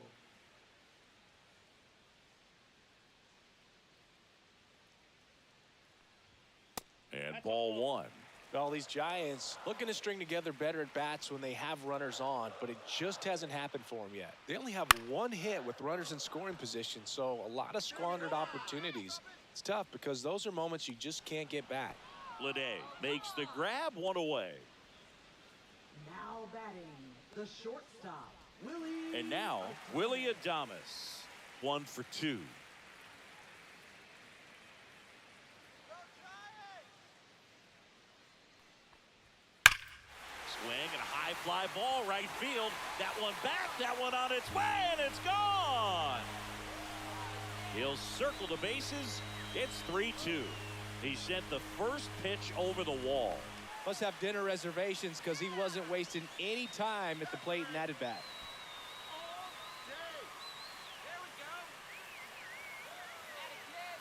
And ball 1. Well, these Giants looking to string together better at bats when they have runners on, but it just hasn't happened for them yet. They only have 1 hit with runners in scoring position, so a lot of squandered opportunities. It's tough because those are moments you just can't get back. Lede makes the grab, 1 away. Now batting, the shortstop, Willie. And now, Willie Adames. 1 for 2. Swing and a high fly ball right field. That one back, that one on its way, and it's gone. He'll circle the bases. It's 3-2. He sent the first pitch over the wall. Must have dinner reservations because he wasn't wasting any time at the plate in that at bat. There we go. At it, kid.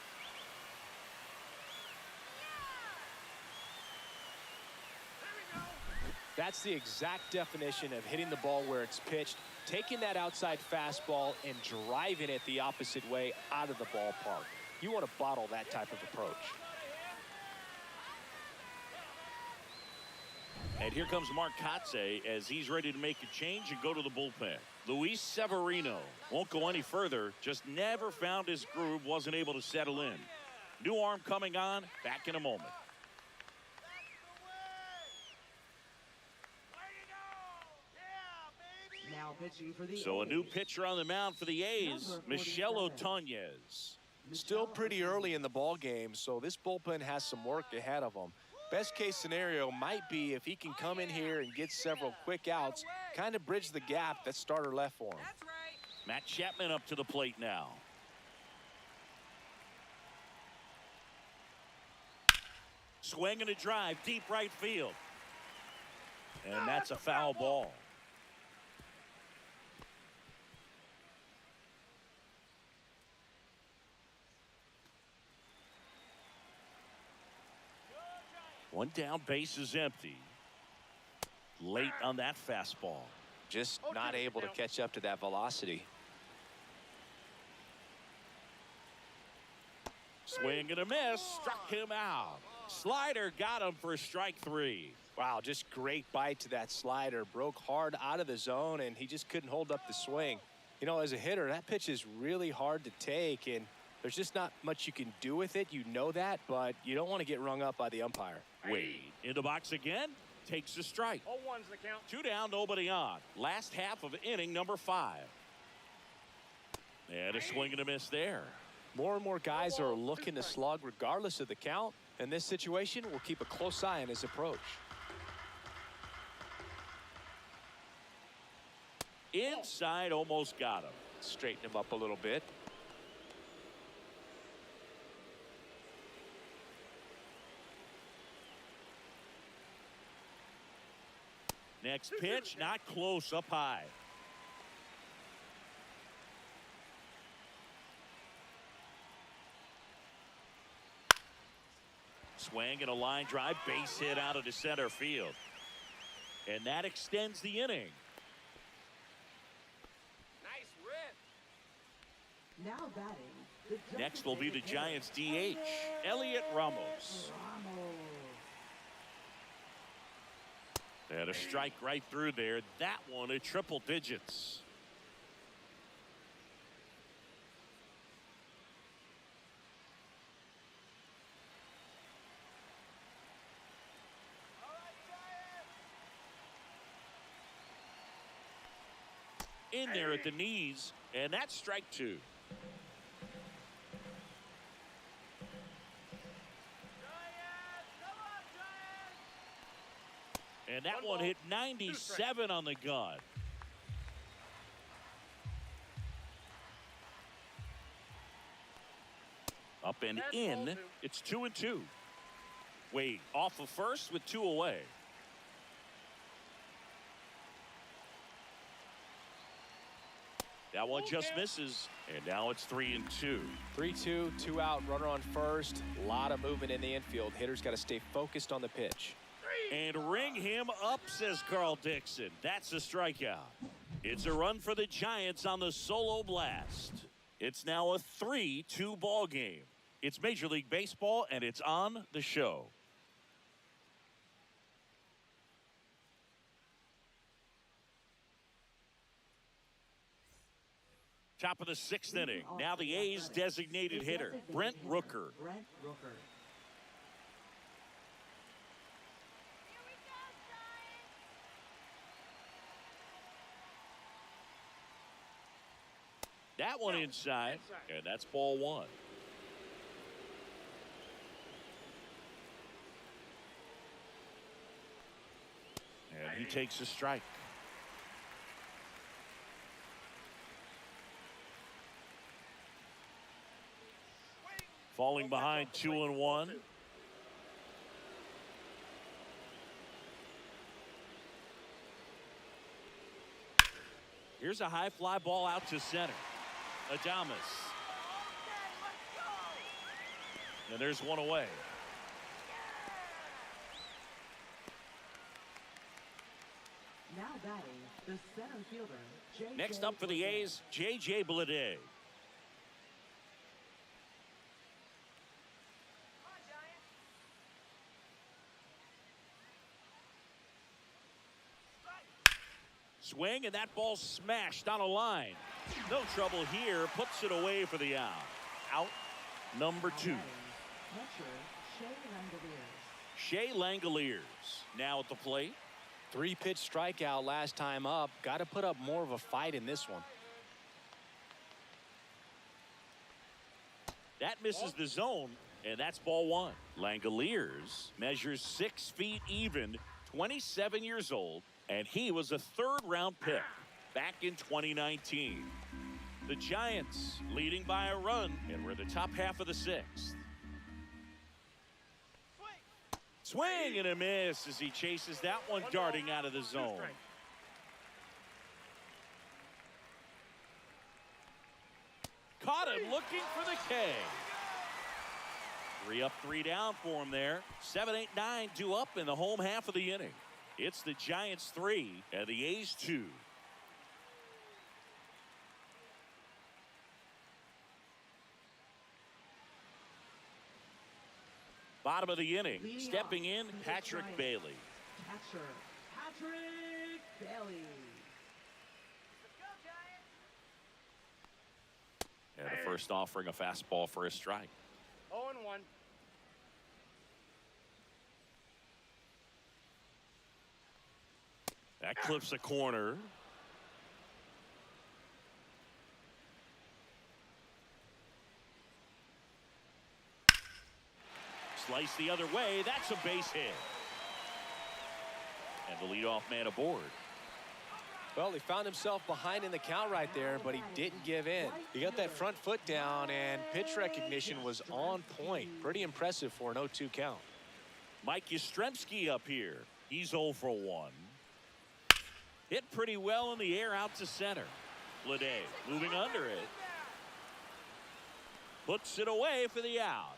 That's the exact definition of hitting the ball where it's pitched, taking that outside fastball and driving it the opposite way out of the ballpark. You want to bottle that type of approach. And here comes Mark Kotze as he's ready to make a change and go to the bullpen. Luis Severino won't go any further, just never found his groove, wasn't able to settle in. New arm coming on, back in a moment. Now pitching for the So a new A's. pitcher on the mound for the A's, Number Michelle 47. Otoñez. Still pretty early in the ball game, so this bullpen has some work ahead of them. Best case scenario might be if he can come in here and get several quick outs, kind of bridge the gap that starter left for him. That's right. Matt Chapman up to the plate now. Swing and a drive, deep right field. And that's a foul ball. One down, base is empty. Late on that fastball. Just not able to catch up to that velocity. Swing and a miss, struck him out. Slider got him for strike 3. Wow, just great bite to that slider. Broke hard out of the zone, and he just couldn't hold up the swing. You know, as a hitter, that pitch is really hard to take, and There's just not much you can do with it. You know that, but you don't want to get rung up by the umpire. Wade in the box again. Takes a strike. 0-1's the count. 2 down, nobody on. Last half of inning number 5. And a swing and a miss there. More and more guys are looking to slug regardless of the count. In this situation, we'll keep a close eye on his approach. Inside, almost got him. Straighten him up a little bit. Next pitch, not close, up high. Swing and a line drive, base hit out of the center field. And that extends the inning. Nice rip. Now batting. The Next will be the designated Giants DH, Elliot Ramos. Ramos. And a strike right through there. That one at triple digits. In there at the knees, and that's strike 2. And that one hit 97 on the gun. Up and in. It's 2-2. Wade off of first with 2 away. That one just misses, and now it's 3-2. 3-2, 2 out, runner on first. A lot of movement in the infield. Hitters got to stay focused on the pitch. And ring him up, says Carl Dixon. That's a strikeout. It's a run for the Giants on the solo blast. It's now a 3-2 ball game. It's Major League Baseball, and it's on the show. Top of the 6th inning. Now the A's designated hitter, Brent Rooker. Brent Rooker. Here we go, Giants. That one inside, and that's ball 1. And he takes a strike. Falling behind 2-1. Here's a high fly ball out to center. Adames. And there's one away. Now batting, the center fielder, J.J. Next up for the Bleday. A's, J.J. Bleday. Swing, and that ball smashed on a line. No trouble here. Puts it away for the out. Out number 2. Now batting, catcher, Shea Langoliers. Shea Langoliers now at the plate. 3-pitch strikeout last time up. Got to put up more of a fight in this one. That misses the zone, and that's ball 1. Langoliers measures 6 feet even, 27 years old, and he was a 3rd-round pick back in 2019. The Giants leading by a run, and we're the top half of the 6th. Swing and a miss as he chases that one darting out of the zone. Caught him looking for the K. 3 up, 3 down for him there. 7, 8, 9 due up in the home half of the inning. It's the Giants 3 and the A's 2. Bottom of the inning, Leading stepping off in, for the Patrick Giants. Bailey. Catcher, Patrick Bailey. Let's go, Giants. And the first offering, a fastball for a strike. 0-1. That clips a corner. Slice the other way. That's a base hit. And the leadoff man aboard. Well, he found himself behind in the count right there, but he didn't give in. He got that front foot down, and pitch recognition was on point. Pretty impressive for an 0-2 count. Mike Yastrzemski up here. He's 0 for 1. Hit pretty well in the air out to center. Lede moving under it. Puts it away for the out.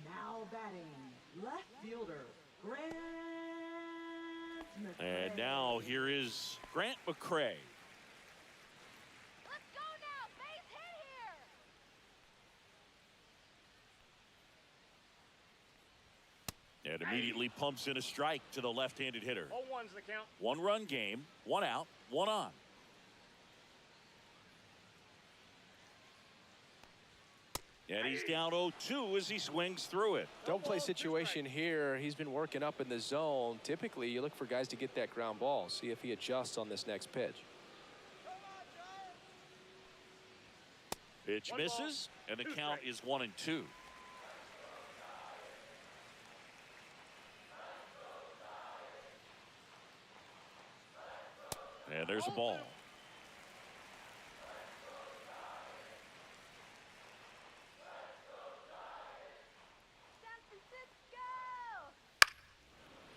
Now batting, left fielder, Grant McCray. And now here is Grant McCray. Let's go now. Base hit here. And immediately pumps in a strike to the left-handed hitter. 0-1's the count. 1-run game, 1 out, 1 on. And he's down 0-2 as he swings through it. Don't play situation here. He's been working up in the zone. Typically, you look for guys to get that ground ball. See if he adjusts on this next pitch. Pitch misses, and the count is 1-2. And there's a ball.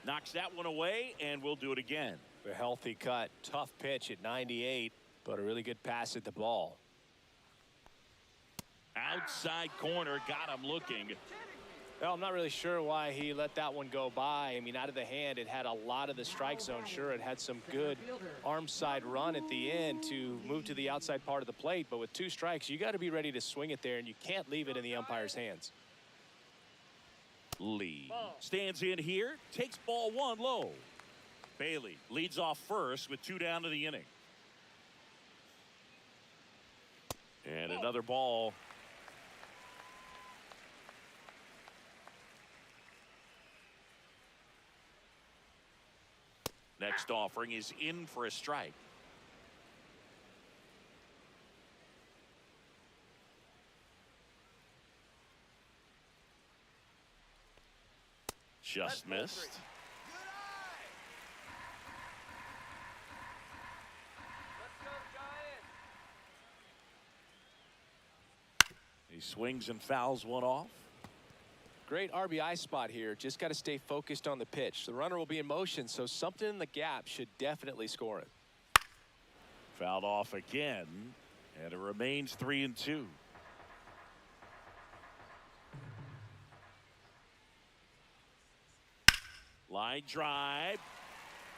Knocks that one away, and we'll do it again. A healthy cut. Tough pitch at 98, but a really good pass at the ball. Outside corner, got him looking. Well, I'm not really sure why he let that one go by. I mean, out of the hand, it had a lot of the strike zone. Sure, it had some good arm side run at the end to move to the outside part of the plate, but with 2 strikes, you got to be ready to swing it there, and you can't leave it in the umpire's hands. Lee stands in here, takes ball 1 low. Bailey leads off first with 2 down to the inning. And another ball. Next offering is in for a strike. Just missed. He swings and fouls one off. Great RBI spot here. Just got to stay focused on the pitch. The runner will be in motion, so something in the gap should definitely score it. Fouled off again, and it remains 3-2. Line drive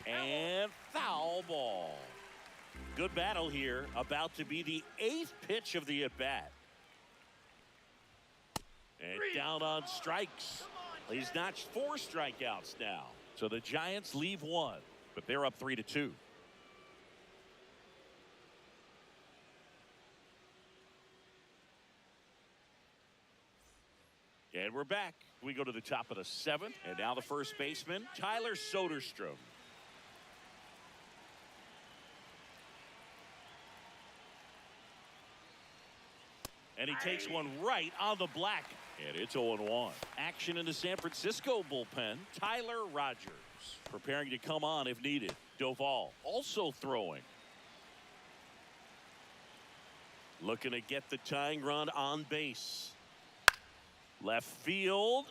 and foul ball. Good battle here. About to be the 8th pitch of the at-bat. And down on strikes. He's notched 4 strikeouts now. So the Giants leave 1, but they're up 3-2. And we're back. We go to the top of the 7th, and now the first baseman, Tyler Soderstrom. And he takes one right on the black, and it's 0-1. Action in the San Francisco bullpen, Tyler Rogers preparing to come on if needed. Doval also throwing. Looking to get the tying run on base. Left field.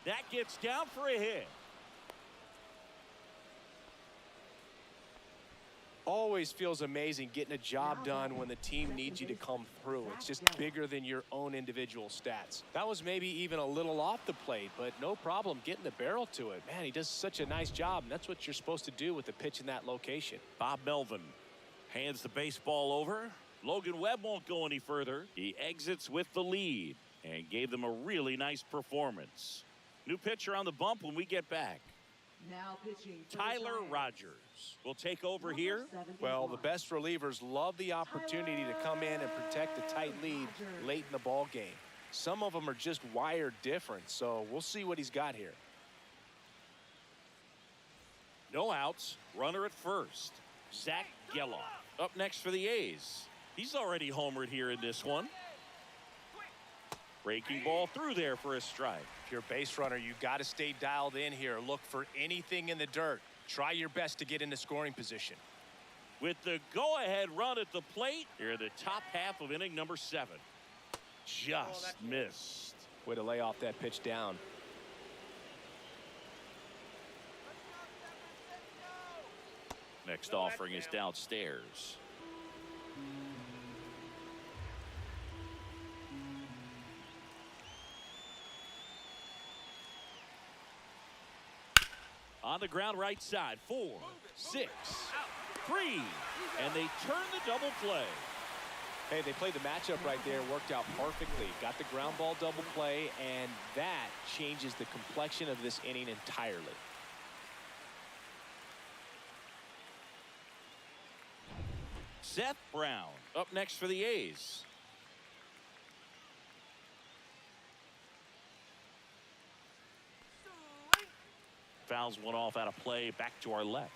That gets down for a hit. Always feels amazing getting a job done when the team needs you to come through. It's just bigger than your own individual stats. That was maybe even a little off the plate, but no problem getting the barrel to it. Man, he does such a nice job, and that's what you're supposed to do with the pitch in that location. Bob Melvin hands the baseball over. Logan Webb won't go any further. He exits with the lead and gave them a really nice performance. New pitcher on the bump when we get back. Now pitching for the Tyler Giants. Rogers will take over Number here. 71. Well, the best relievers love the opportunity to come in and protect a tight lead late in the ball game. Some of them are just wired different, so we'll see what he's got here. No outs. Runner at first. Zach Geloff up next for the A's. He's already homered here in this one. Breaking ball through there for a strike. If you're a base runner, you got to stay dialed in here. Look for anything in the dirt. Try your best to get into scoring position. With the go-ahead run at the plate, here in the top half of inning number 7. Just missed. Way to lay off that pitch down. Next offering is downstairs. On the ground right side, 4, 6, 3, and they turn the double play. Hey, they played the matchup right there, worked out perfectly. Got the ground ball double play, and that changes the complexion of this inning entirely. Seth Brown up next for the A's. Fouls one off out of play, back to our left.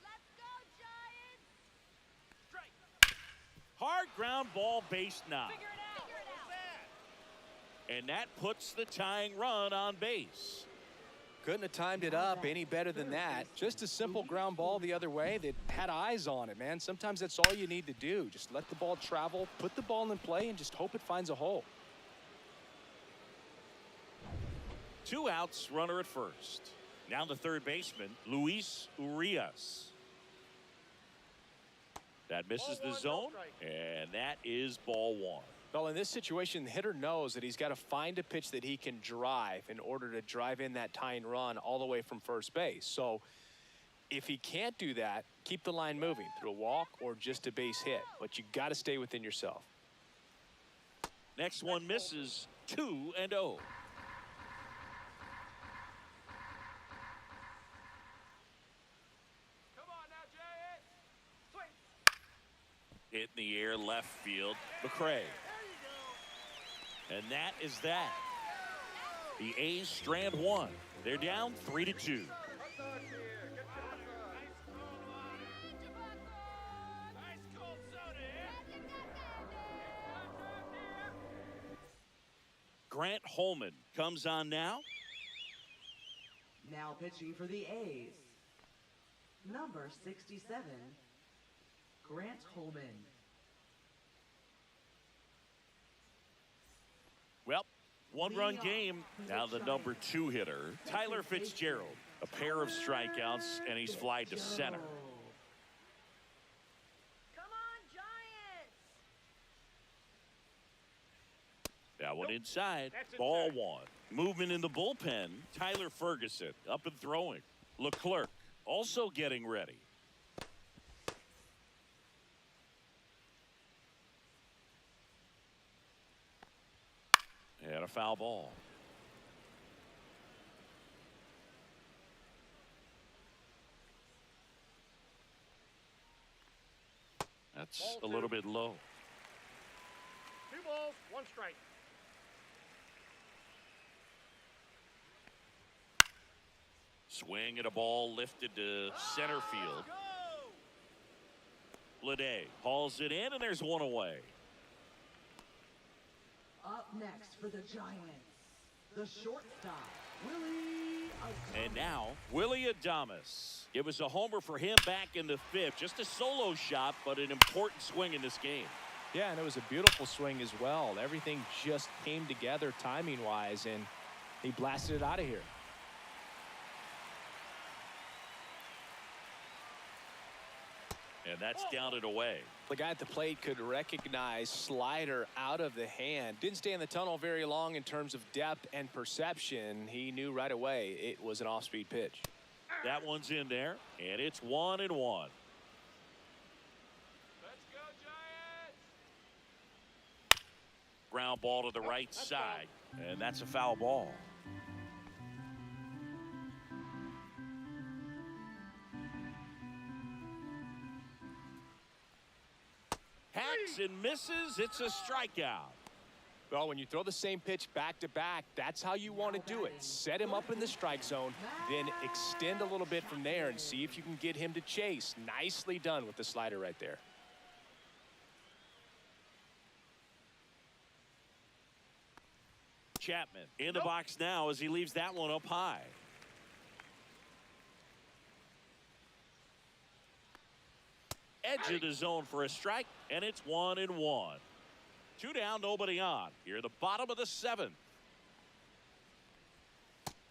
Let's go, Giants! Hard ground ball, base knock. Figure it out. Figure it out. And that puts the tying run on base. Couldn't have timed it up any better than that. Just a simple ground ball the other way that had eyes on it, man. Sometimes that's all you need to do. Just let the ball travel, put the ball in play, and just hope it finds a hole. 2 outs, runner at first. Now the third baseman, Luis Urias. That misses the zone, and that is ball 1. Well, in this situation, the hitter knows that he's got to find a pitch that he can drive in order to drive in that tying run all the way from first base. So if he can't do that, keep the line moving through a walk or just a base hit. But you got to stay within yourself. Next one misses, 2-0. Come on now, Giants. Swing. Hit in the air, left field, McCray. And that is that. The A's strand 1. They're down 3-2. Ice cold soda, eh? Grant Holman comes on now. Now pitching for the A's. Number 67, Grant Holman. Well, one-run game. Now the number 2 hitter, Tyler Fitzgerald. A pair of strikeouts, and he's flied to center. Come on, Giants! That one inside. That's Ball inside. 1. Movement in the bullpen. Tyler Ferguson up and throwing. Leclerc also getting ready. And a foul ball. That's Ball a 2. little bit low. 2 balls, 1 strike. Swing at a ball lifted to center field. Lede hauls it in, and there's one away. Up next for the Giants, the shortstop, Willie Adames. And now, Willie Adames. It was a homer for him back in the 5th. Just a solo shot, but an important swing in this game. Yeah, and it was a beautiful swing as well. Everything just came together timing-wise, and he blasted it out of here. And that's down and away. The guy at the plate could recognize slider out of the hand. Didn't stay in the tunnel very long in terms of depth and perception. He knew right away it was an off-speed pitch. That one's in there, and it's 1-1. Let's go, Giants! Ground ball to the right side, and that's a foul ball. Hacks and misses. It's a strikeout. Well, when you throw the same pitch back to back, that's how you want to do it. Set him up in the strike zone, then extend a little bit from there and see if you can get him to chase. Nicely done with the slider right there. Chapman in the box now as he leaves that one up high. Edge of the zone for a strike, and it's 1-1. 2 down, nobody on. Here at the bottom of the 7th.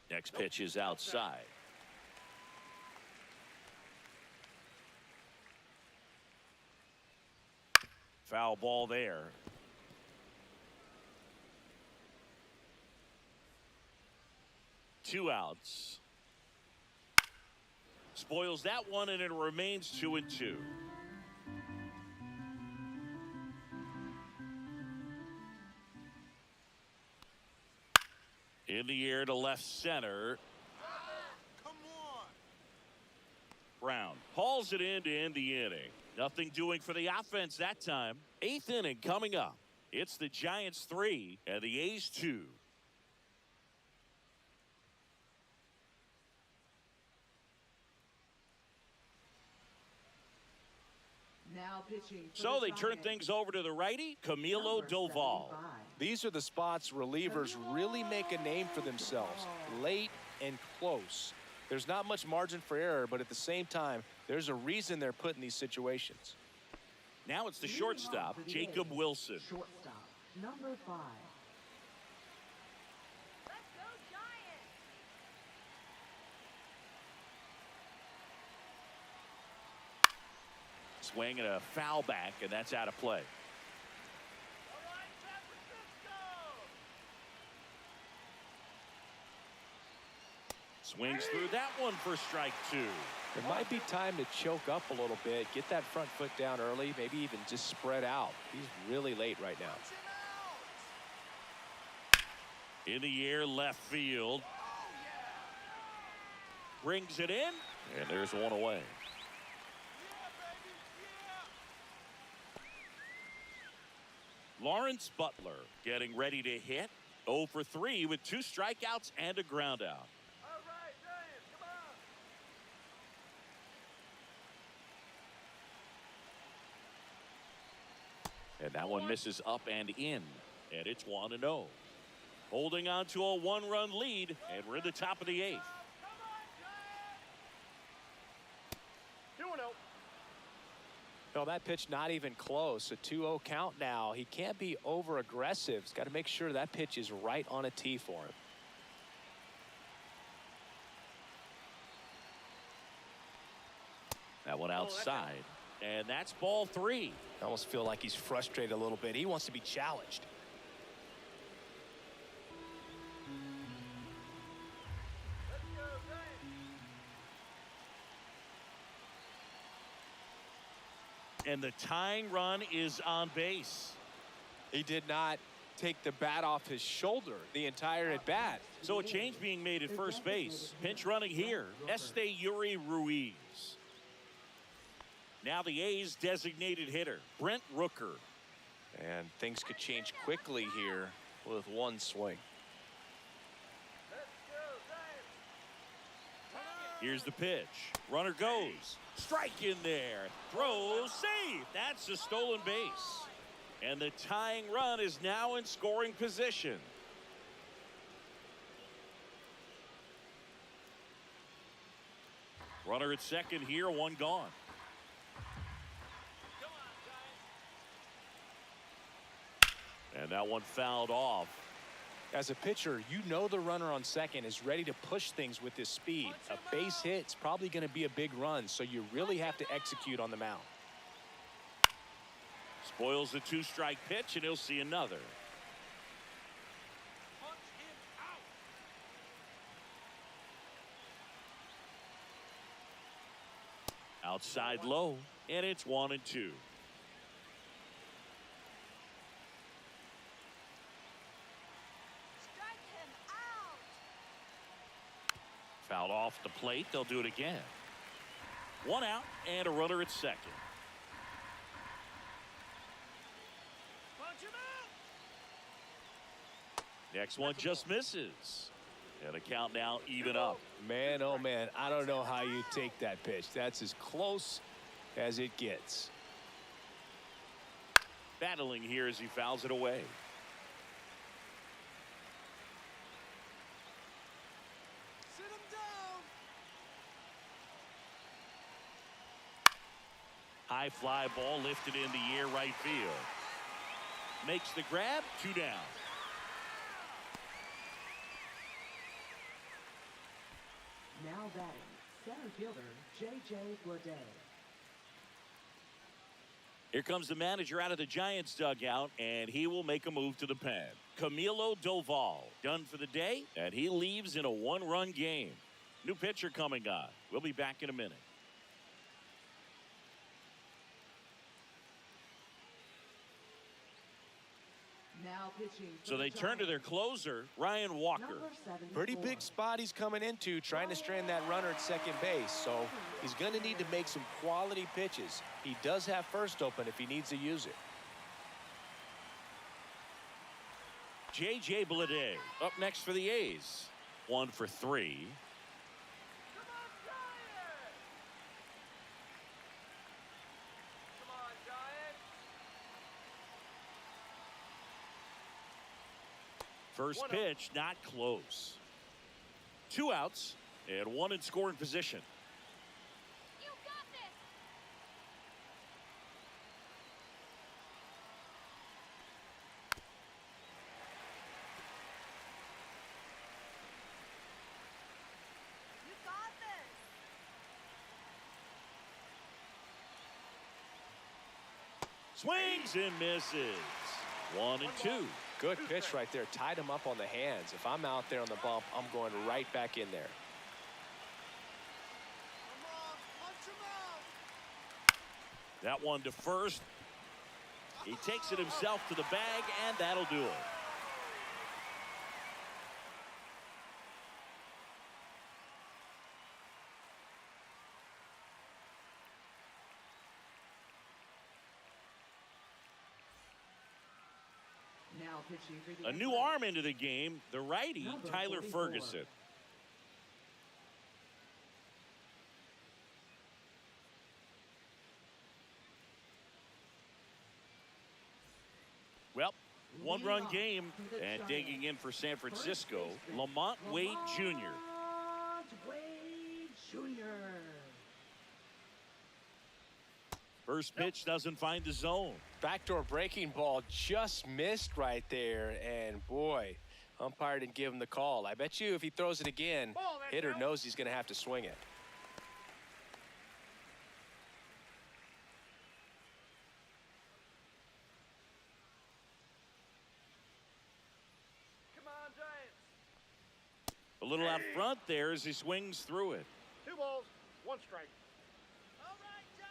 Next pitch is outside. Foul ball there. Two outs. Spoils that one, and it remains 2-2. In the air to left center. Come on! Brown hauls it in to end the inning. Nothing doing for the offense that time. 8th inning coming up. It's the Giants 3 and the A's 2. Now pitching. So they turn things over to the righty, Camilo Doval. These are the spots relievers really make a name for themselves. Late and close. There's not much margin for error, but at the same time, there's a reason they're put in these situations. Now it's the shortstop, Jacob Wilson. Shortstop, number 5. Let's go, Giants! Swing and a foul back, and that's out of play. All right, 샌프란시스코! Swings through that one for strike 2. It might be time to choke up a little bit, get that front foot down early, maybe even just spread out. He's really late right now. In the air, left field. Brings it in, and there's one away. Lawrence Butler getting ready to hit. 0 for 3 with 2 strikeouts and a ground out. All right, Giants, come on! And that one misses up and in. And it's 1-0. Holding on to a 1-run lead, and we're at the top of the 8th. Come on, Giants! 2-0. No, that pitch not even close. A 2-0 count now. He can't be over aggressive. He's got to make sure that pitch is right on a tee for him. That one outside. And that's ball 3. I almost feel like he's frustrated a little bit. He wants to be challenged. Let's go, Giants! And the tying run is on base. He did not take the bat off his shoulder the entire at bat. So a change being made at first base. Pinch running here, Yuri Ruiz. Now the A's designated hitter, Brent Rooker. And things could change quickly here with one swing. Let's go, Giants! Here's the pitch. Runner goes. Strike in there. Throws. Safe. That's a stolen base. And the tying run is now in scoring position. Runner at second here, one gone. Come on, Giants! And that one fouled off. As a pitcher, you know the runner on second is ready to push things with his speed. A base hit's probably going to be a big run, so you really have to execute on the mound. Spoils the 2-strike pitch, and he'll see another. Punch him out! Outside low, and it's 1-2. Strike him out. Fouled off the plate. They'll do it again. 1 out and a runner at second. Punch him out. Next one just misses. And a count now even up. Man, oh man, I don't know how you take that pitch. That's as close as it gets. Battling here as he fouls it away. Sit him down. High fly ball lifted in the air right field. Makes the grab, 2 down. Now batting, center fielder J.J. Bleday. Here comes the manager out of the Giants dugout, and he will make a move to the pen. Camilo Doval done for the day, and he leaves in a 1-run game. New pitcher coming on. We'll be back in a minute. Now pitching. So they turn to their closer, Ryan Walker. Pretty big spot he's coming into, trying to strand that runner at second base. So he's going to need to make some quality pitches. He does have first open if he needs to use it. J.J. Bleday up next for the A's. 1 for 3. Come on, Giants. Come on, Giants. First pitch not close. 2 outs and 1 in scoring position. You got this. You got this. Swings and misses. 1-2. Good pitch right there. Tied him up on the hands. If I'm out there on the bump, I'm going right back in there. Come on, punch him out. That one to first. He takes it himself to the bag, and that'll do it. Now pitching for the A new arm into the game, the righty, Number Tyler 44. Ferguson. Well, 1-run game, and digging in for San Francisco, Lamont Wade Jr. Lamont Wade Jr. First pitch doesn't find the zone. Backdoor breaking ball just missed right there. And boy, umpire didn't give him the call. I bet you if he throws it again, hitter knows he's going to have to swing it. Come on, Giants. A little out front there as he swings through it. 2 balls, 1 strike. All right, Giants.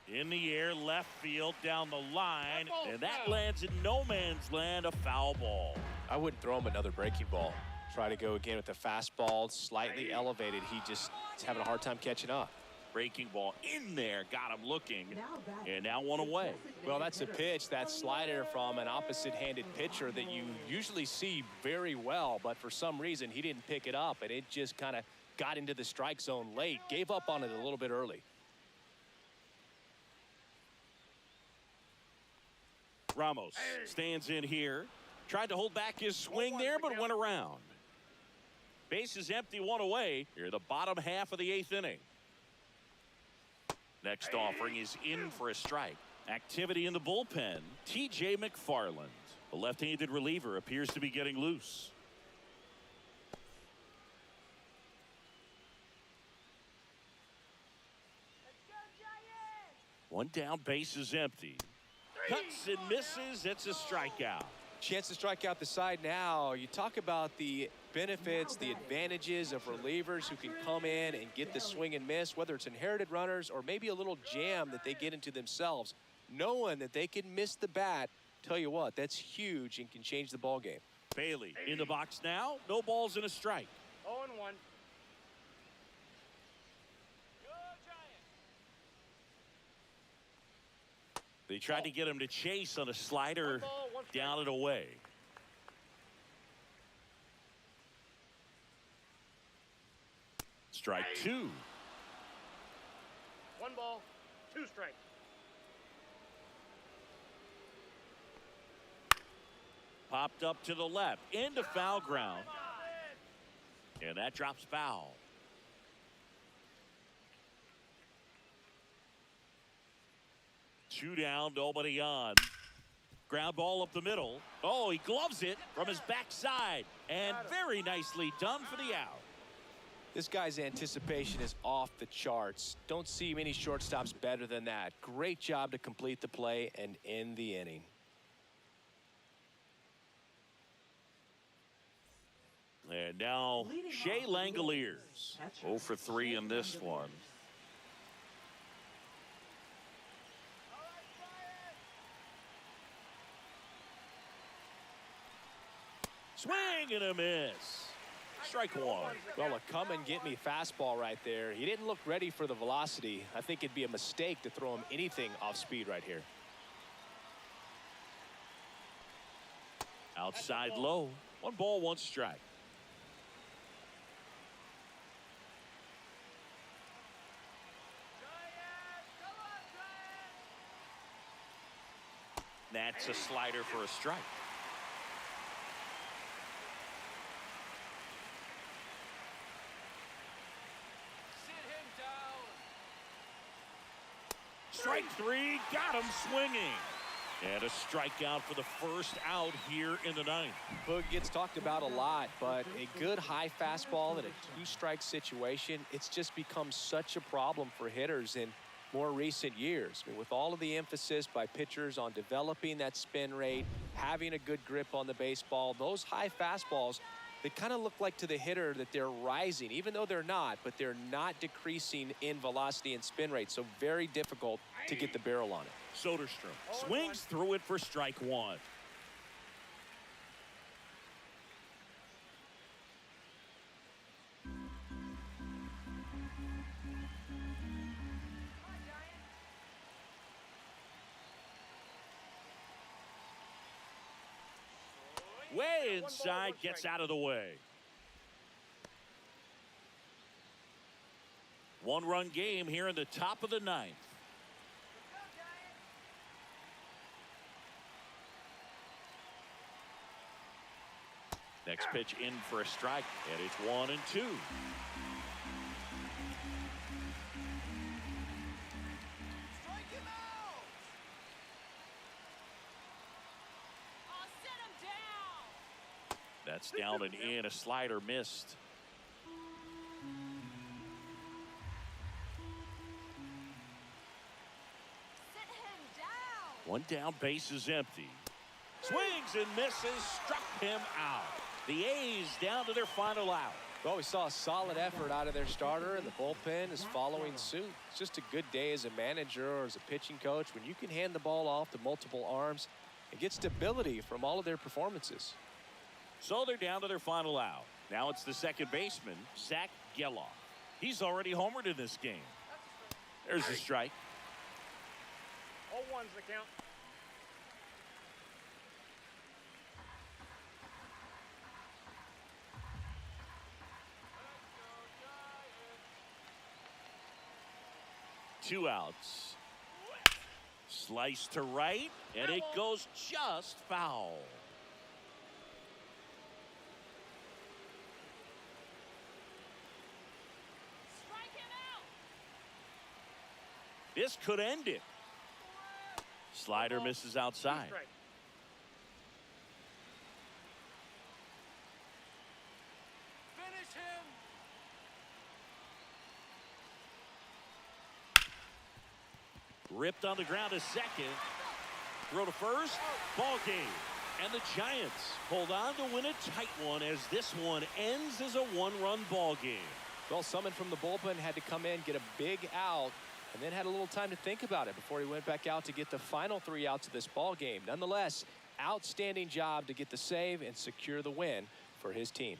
In the air, left field, down the line, and that lands in no man's land, a foul ball. I wouldn't throw him another breaking ball. Try to go again with the fastball, slightly elevated. He just is having a hard time catching up. Breaking ball in there, got him looking, Now batting, and now 1 away. Well, that's a pitch, that slider from an opposite-handed pitcher that you usually see very well, but for some reason he didn't pick it up, and it just kind of got into the strike zone late, gave up on it a little bit early. Ramos stands in here, tried to hold back his swing there, but went around. Base is empty, 1 away. Here, the bottom half of the 8th inning. Next offering is in for a strike. Activity in the bullpen. T.J. McFarland, the left-handed reliever, appears to be getting loose. Let's go, Giants. 1 down, base is empty. Cuts and misses. It's a strikeout. Chance to strike out the side now. You talk about the benefits, the advantages of relievers who can come in and get the swing and miss, whether it's inherited runners or maybe a little jam that they get into themselves. Knowing that they can miss the bat, tell you what, that's huge and can change the ball game. Bailey in the box now. No balls and a strike. 0-1. They tried to get him to chase on a slider down and away. Strike two. 1 ball, 2 strikes. Popped up to the left into foul ground. And that drops foul. Two down, nobody on. Ground ball up the middle. Oh, he gloves it from his backside. And very nicely done for the out. This guy's anticipation is off the charts. Don't see many shortstops better than that. Great job to complete the play and end the inning. And now Shea Langoliers, 0 for 3 in this one. Swing and a miss. Strike one. Well, a come and get me fastball right there. He didn't look ready for the velocity. I think it'd be a mistake to throw him anything off speed right here. Outside low. 1 ball, 1 strike. That's a slider for a strike. Strike 3, got him swinging. And a strikeout for the first out here in the 9th. Boog gets talked about a lot, but a good high fastball in a 2-strike situation, it's just become such a problem for hitters in more recent years. I mean, with all of the emphasis by pitchers on developing that spin rate, having a good grip on the baseball, those high fastballs, they kind of look like to the hitter that they're rising, even though they're not, but they're not decreasing in velocity and spin rate. So very difficult to get the barrel on it. Soderstrom swings through it for strike 1. Way inside, gets out of the way. 1-run game here in the top of the 9th. Next pitch in for a strike, and it's 1-2. That's down and in. A slider missed. Sit him down. 1 down, base is empty. Swings and misses, struck him out. The A's down to their final out. Well, we saw a solid effort out of their starter, and the bullpen is following suit. It's just a good day as a manager or as a pitching coach when you can hand the ball off to multiple arms and get stability from all of their performances. So they're down to their final out. Now it's the second baseman, Zach Geloff. He's already homered in this game. There's a strike. 0-1's the count. Two outs. Slice to right, and it goes just foul. Strike him out. This could end it. Slider misses outside. Strike. Finish him. Ripped on the ground to second. Throw to first. Ball game. And the Giants hold on to win a tight one as this one ends as a one-run ball game. Well, someone from the bullpen had to come in, get a big out, and then had a little time to think about it before he went back out to get the final 3 outs of this ball game. Nonetheless, outstanding job to get the save and secure the win for his team.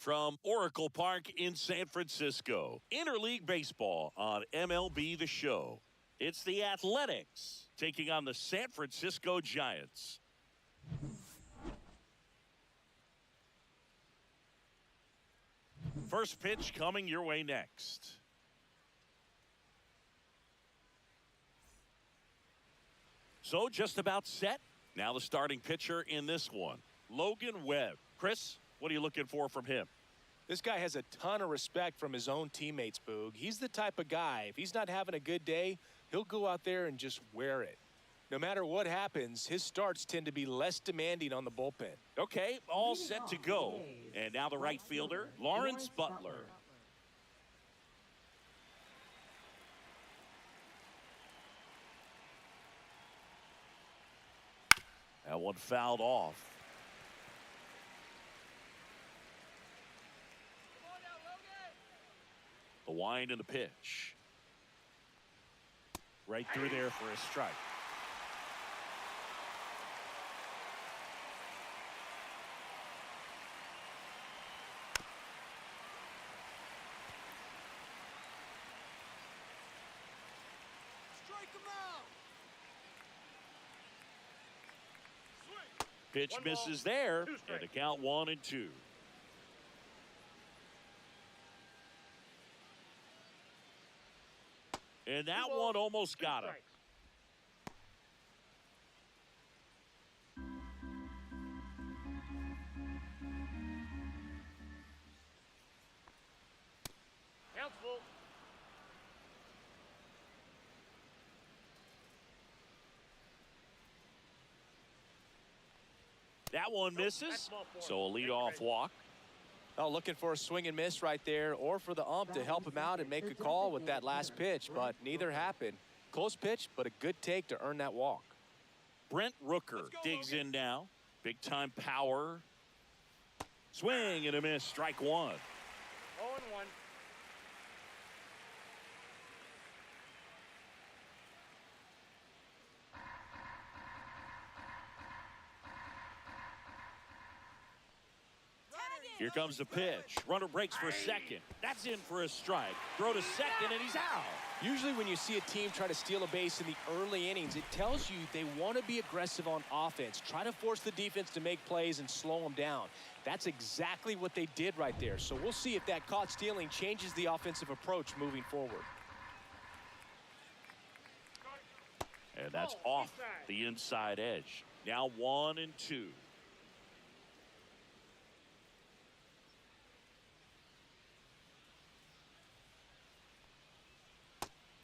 From Oracle Park in San Francisco, interleague baseball on MLB The Show. It's the Athletics taking on the San Francisco Giants. First pitch coming your way next. So just about set. Now the starting pitcher in this one, Logan Webb. Chris, what are you looking for from him? This guy has a ton of respect from his own teammates, Boog. He's the type of guy, if he's not having a good day, he'll go out there and just wear it. No matter what happens, his starts tend to be less demanding on the bullpen. Okay, all set to go. And now the right fielder, Lawrence Butler. That one fouled off. The wind and the pitch. Right through there for a strike. Strike him out. Pitch One ball, misses there, two and strikes. the count 1-2. And that Two balls, one almost two got him. strikes. Count's full. That one That's misses, ball four. so a leadoff Great. walk. Oh, looking for a swing and miss right there, or for the ump to help him out and make a call with that last pitch, but neither happened. Close pitch, but a good take to earn that walk. Brent Rooker digs in now. Big time power. Swing and a miss, strike one. 0-1. Here comes the pitch. Runner breaks for second. That's in for a strike. Throw to second, and he's out. Usually when you see a team try to steal a base in the early innings, it tells you they want to be aggressive on offense. Try to force the defense to make plays and slow them down. That's exactly what they did right there. So we'll see if that caught stealing changes the offensive approach moving forward. And that's off the inside edge. Now 1-2.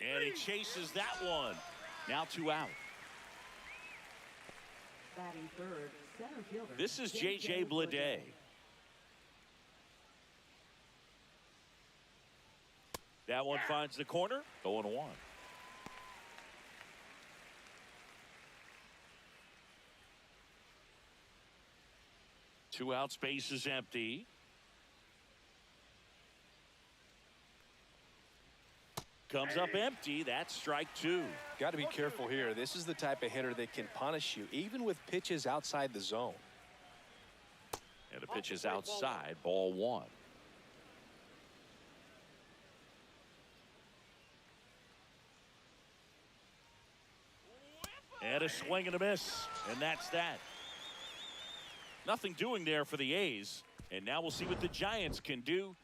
And he chases that one. Now 2 out. Batting third, center fielder. This is J.J. Bleday. That one finds the corner. 0-1. Two out, space is empty. Comes up empty. That's strike two. Got to be careful here. This is the type of hitter that can punish you, even with pitches outside the zone. And the pitch is outside. Ball one. And a swing and a miss. And that's that. Nothing doing there for the A's. And now we'll see what the Giants can do.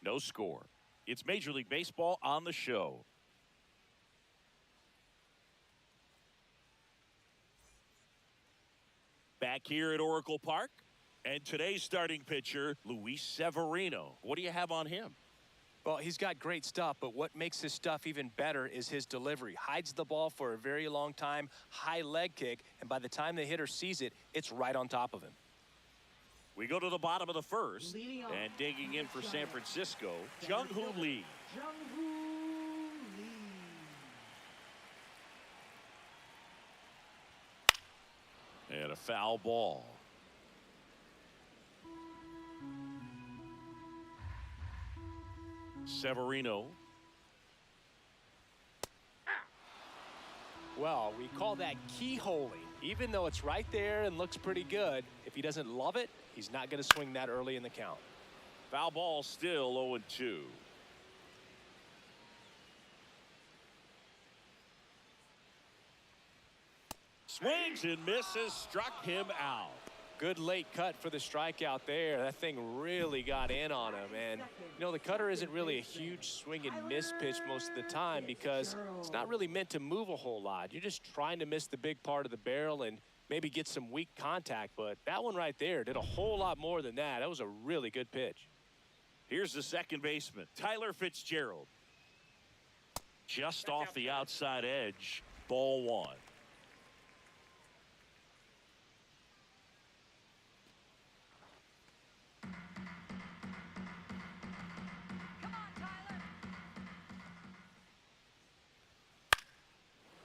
No score. It's Major League Baseball on the show. Back here at Oracle Park. And today's starting pitcher, Luis Severino. What do you have on him? Well, he's got great stuff, but what makes his stuff even better is his delivery. Hides the ball for a very long time, high leg kick, and by the time the hitter sees it, it's right on top of him. We go to the bottom of the first, Leading off and digging in for San Francisco, Jung-Hoo Lee. Jung-Hoo Lee. And a foul ball. Severino. Well, we call that keyholing. Even though it's right there and looks pretty good, if he doesn't love it, he's not going to swing that early in the count. Foul ball, still 0-2. Swings and misses, struck him out. Good late cut for the strikeout there. That thing really got in on him. And, you know, the cutter isn't really a huge swing and miss pitch most of the time because it's not really meant to move a whole lot. You're just trying to miss the big part of the barrel and maybe get some weak contact. But that one right there did a whole lot more than that. That was a really good pitch. Here's the second baseman, Tyler Fitzgerald. Just off the outside edge, ball one.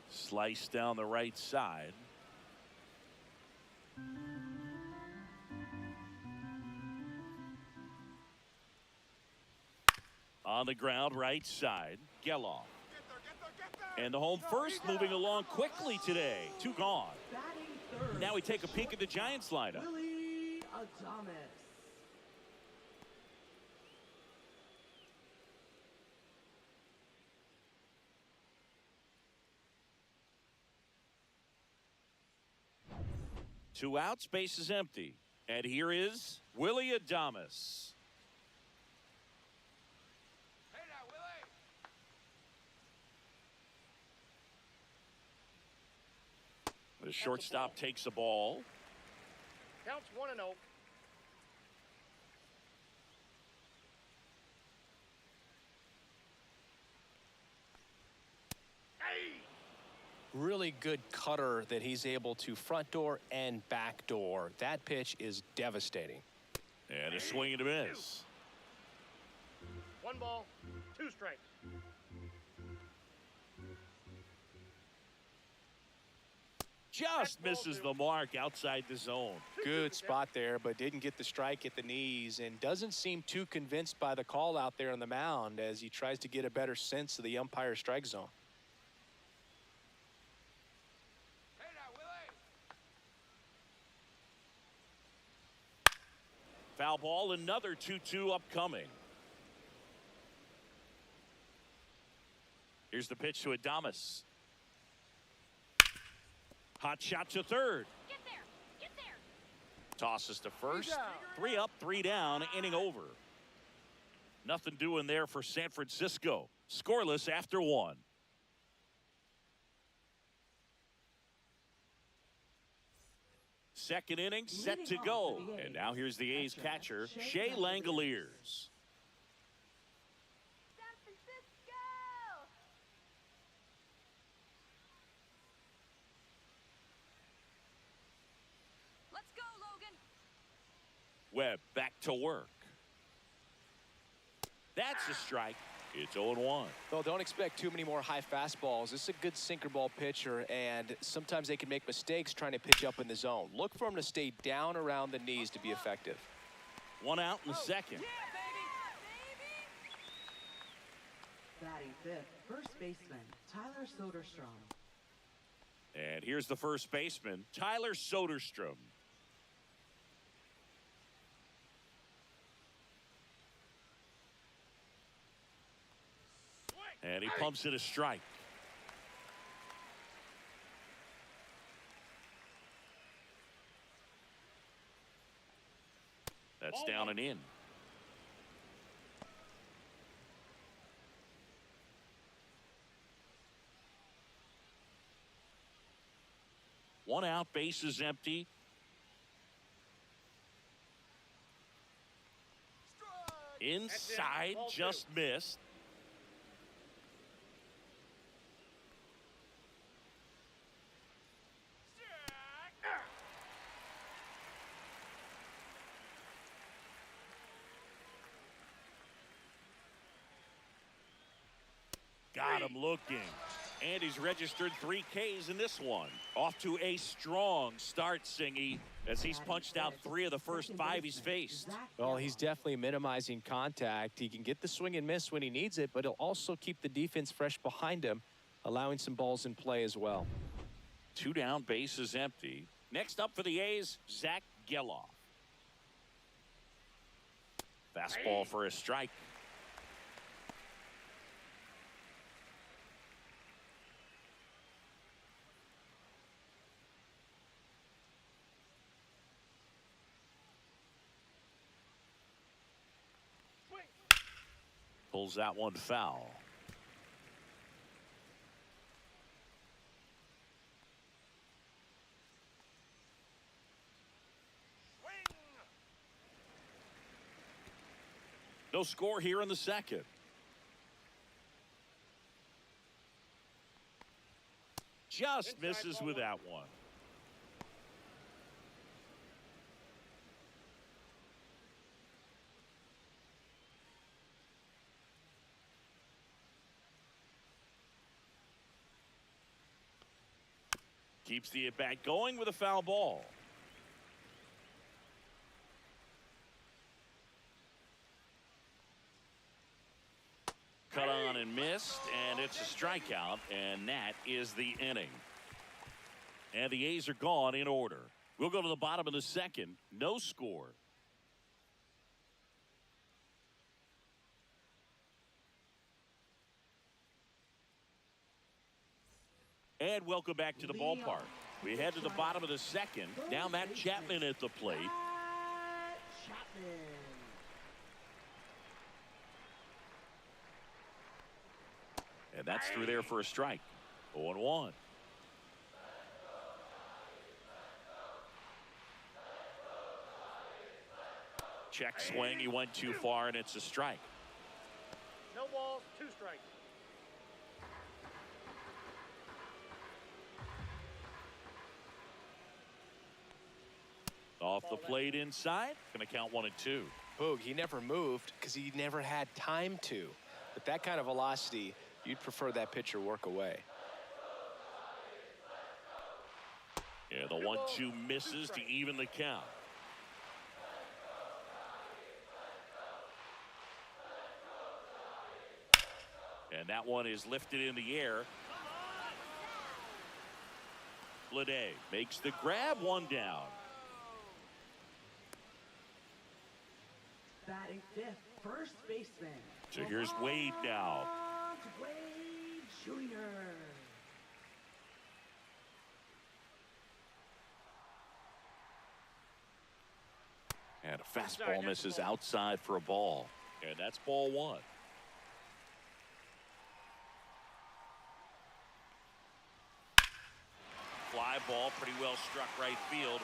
Slice down the right side. On the ground, right side, Geloff. And the home first moving along quickly today. Two gone. Now we take a peek at the Giants lineup. Willie Adames. Two outs, base is empty. And here is Willie Adames. Hey now, Willie. The shortstop takes the ball. Counts 1-0. Really good cutter that he's able to front door and back door. That pitch is devastating. And a swing and a miss. 1 ball, 2 strikes. Just misses the mark outside the zone. Good spot there, but didn't get the strike at the knees and doesn't seem too convinced by the call out there on the mound as he tries to get a better sense of the umpire's strike zone. Hey now, Willie. Foul ball, another 2-2 upcoming. Here's the pitch to Adames. Hot shot to third. Get there! Get there! Tosses to first. 3 up, 3 down, inning over. Nothing doing there for San Francisco. Scoreless after 1. Second inning set to go. And now here's the A's catcher, Shea Langoliers. San Francisco! Let's go, Logan! Webb back to work. That's a strike. It's 0-1. Well, don't expect too many more high fastballs. This is a good sinker ball pitcher, and sometimes they can make mistakes trying to pitch up in the zone. Look for him to stay down around the knees to be effective. 1 out in the second. Batting fifth, first baseman, Tyler Soderstrom. And here's the first baseman, Tyler Soderstrom. And he pumps it a strike. That's down and in. One out, base is empty. Inside, just missed. Got him looking. And he's registered 3 Ks in this one. Off to a strong start, Singy, as he's punched out 3 of the first 5 he's faced. Well, he's definitely minimizing contact. He can get the swing and miss when he needs it, but he'll also keep the defense fresh behind him, allowing some balls in play as well. 2 down, base is empty. Next up for the A's, Zach Geloff. Fastball for a strike. Swing. Pulls that one foul. No score here in the second. Just misses with that one. Keeps the at-bat going with a foul ball. Cut on and missed, and it's a strikeout, and that is the inning. And the A's are gone in order. We'll go to the bottom of the second. No score. And welcome back to the ballpark. We head to the bottom of the second. Now Matt Chapman at the plate. Matt Chapman. And that's through there for a strike. 0-1. Check swing. He went too far, and it's a strike. No balls, 2 strikes. Off the plate inside. Going to count 1 and 2. Boog, he never moved because he never had time to. With that kind of velocity, you'd prefer that pitcher work away. Yeah, the 1-2 misses to even the count. And that one is lifted in the air. Lede makes the grab, 1 down. Batting 5th, first baseman. So here's Wade now. Wade Jr. And a fastball misses outside for a ball. And that's ball 1. Fly ball, pretty well struck right field.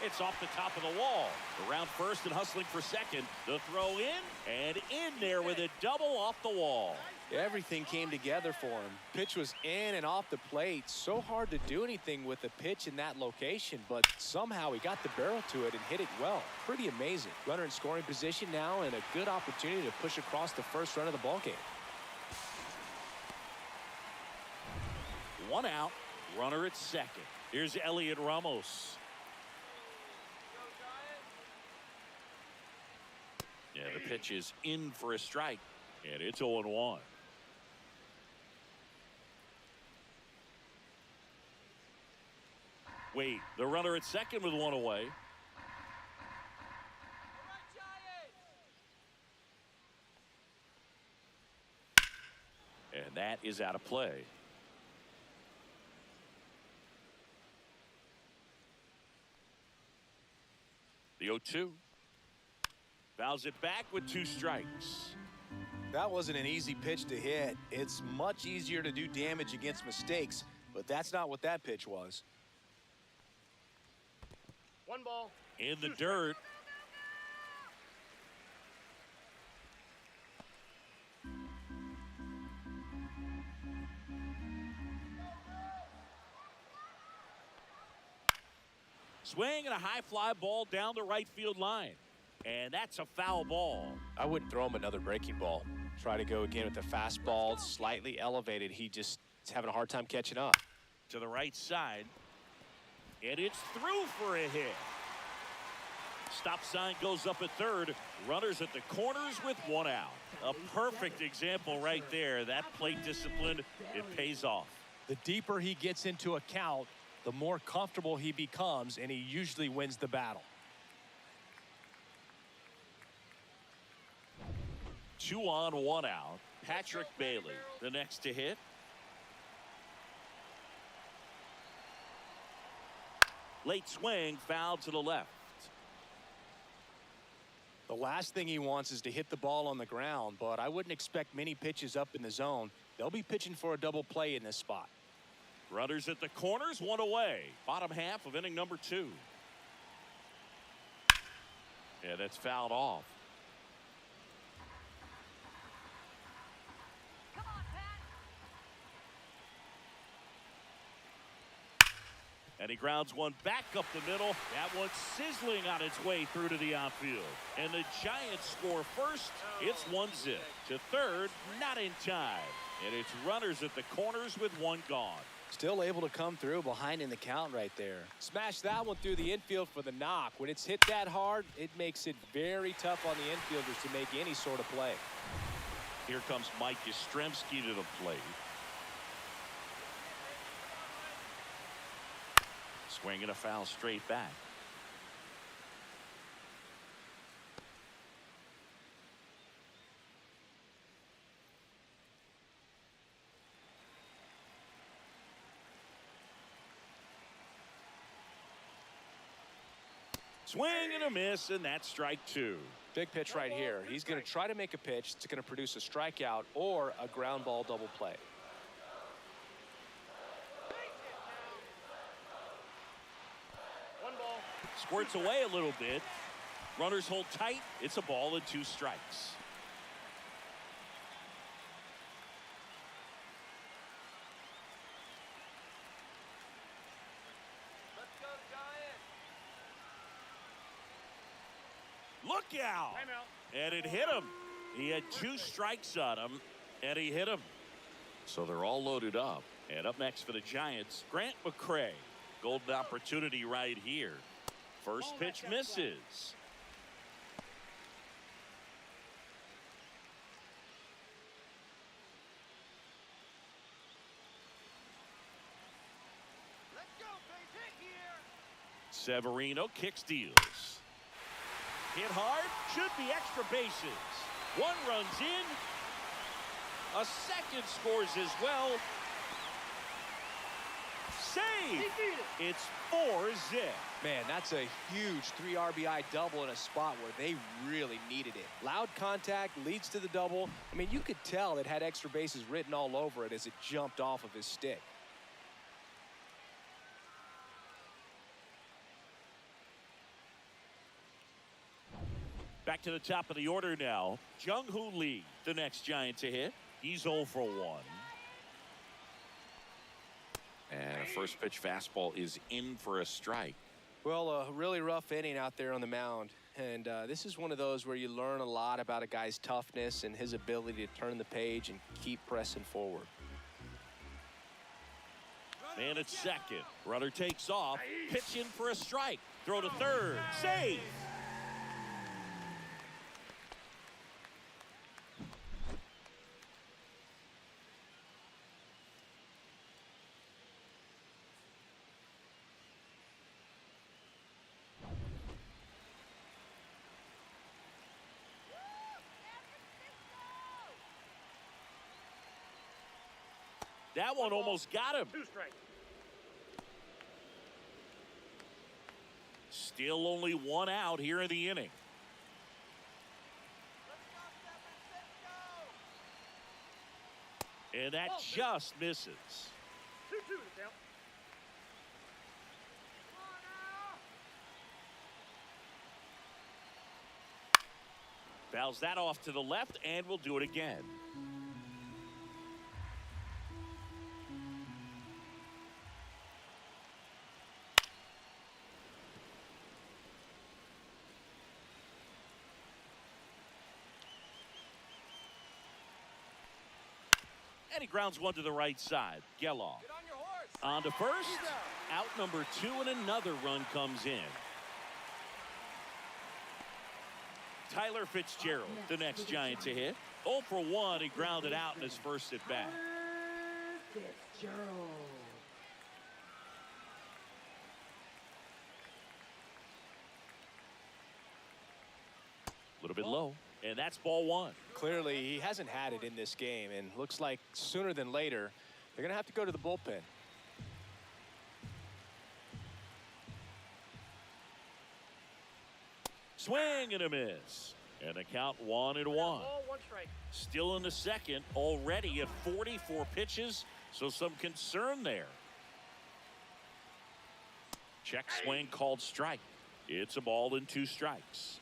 It's off the top of the wall. Around first and hustling for second. The throw in and in there with a double off the wall. Everything came together for him. Pitch was in and off the plate. So hard to do anything with a pitch in that location, but somehow he got the barrel to it and hit it well. Pretty amazing. Runner in scoring position now and a good opportunity to push across the first run of the ballgame. 1 out. Runner at second. Here's Elliot Ramos. Yeah, the pitch is in for a strike, and it's 0-1. Wade, the runner at second with 1 away. And that is out of play. The 0-2. Fouls it back with 2 strikes. That wasn't an easy pitch to hit. It's much easier to do damage against mistakes, but that's not what that pitch was. 1 ball. In the 2 dirt. Swing and a high fly ball down the right field line. And that's a foul ball. I wouldn't throw him another breaking ball. Try to go again with a fastball, slightly elevated. He just is having a hard time catching up. To the right side. And it's through for a hit. Stop sign goes up at third. Runners at the corners with 1 out. A perfect example right there. That plate discipline, it pays off. The deeper he gets into a count, the more comfortable he becomes, and he usually wins the battle. 2 on, 1 out. Patrick Bailey, the next to hit. Late swing, foul to the left. The last thing he wants is to hit the ball on the ground, but I wouldn't expect many pitches up in the zone. They'll be pitching for a double play in this spot. Runners at the corners, 1 away. Bottom half of inning number 2. Yeah, that's fouled off. Come on, Pat. And he grounds one back up the middle. That one's sizzling on its way through to the outfield. And the Giants score first. It's 1-0. To third, not in time. And it's runners at the corners with 1 gone. Still able to come through behind in the count right there. Smash that one through the infield for the knock. When it's hit that hard, it makes it very tough on the infielders to make any sort of play. Here comes Mike Yastrzemski to the plate. Swing and a foul straight back. Swing and a miss, and that's strike 2. Big pitch right here. He's going to try to make a pitch that's going to produce a strikeout or a ground ball double play. One ball. Squirts away a little bit. Runners hold tight. It's a ball and 2 strikes. Let's go, Giants. Look out! Timeout. And it hit him. He had 2 strikes on him, and he hit him. So they're all loaded up. And up next for the Giants, Grant McCray. Golden opportunity right here. First pitch misses. Let's go, baby. Here. Severino kicks, deals. Hit hard, should be extra bases. 1 runs in. A second scores as well. Save! It's 4-zip. Man, that's a huge 3 RBI double in a spot where they really needed it. Loud contact leads to the double. I mean, you could tell it had extra bases written all over it as it jumped off of his stick. Back to the top of the order now. Jung-Hoo Lee, the next Giant to hit. He's 0 for 1. And a first pitch fastball is in for a strike. Well, a really rough inning out there on the mound. And this is one of those where you learn a lot about a guy's toughness and his ability to turn the page and keep pressing forward. Man at second. Runner takes off. Pitch in for a strike. Throw to third. Save. That one almost got him. 2 strikes. Still only 1 out here in the inning. And that just misses. 2-2 to count. Fouls that off to the left, and we'll do it again. And he grounds one to the right side. Geloff. Get on your horse. On to first. Out number 2, and another run comes in. Tyler Fitzgerald, the next Giant to hit. 0 for 1. He grounded out in his first at bat. Fitzgerald. A little bit low. And that's ball one. Clearly, he hasn't had it in this game, and looks like sooner than later, they're going to have to go to the bullpen. Swing and a miss. And the count 1-1. Ball, one strike. Still in the second, already at 44 pitches, so some concern there. Check swing called strike. It's a ball and 2 strikes.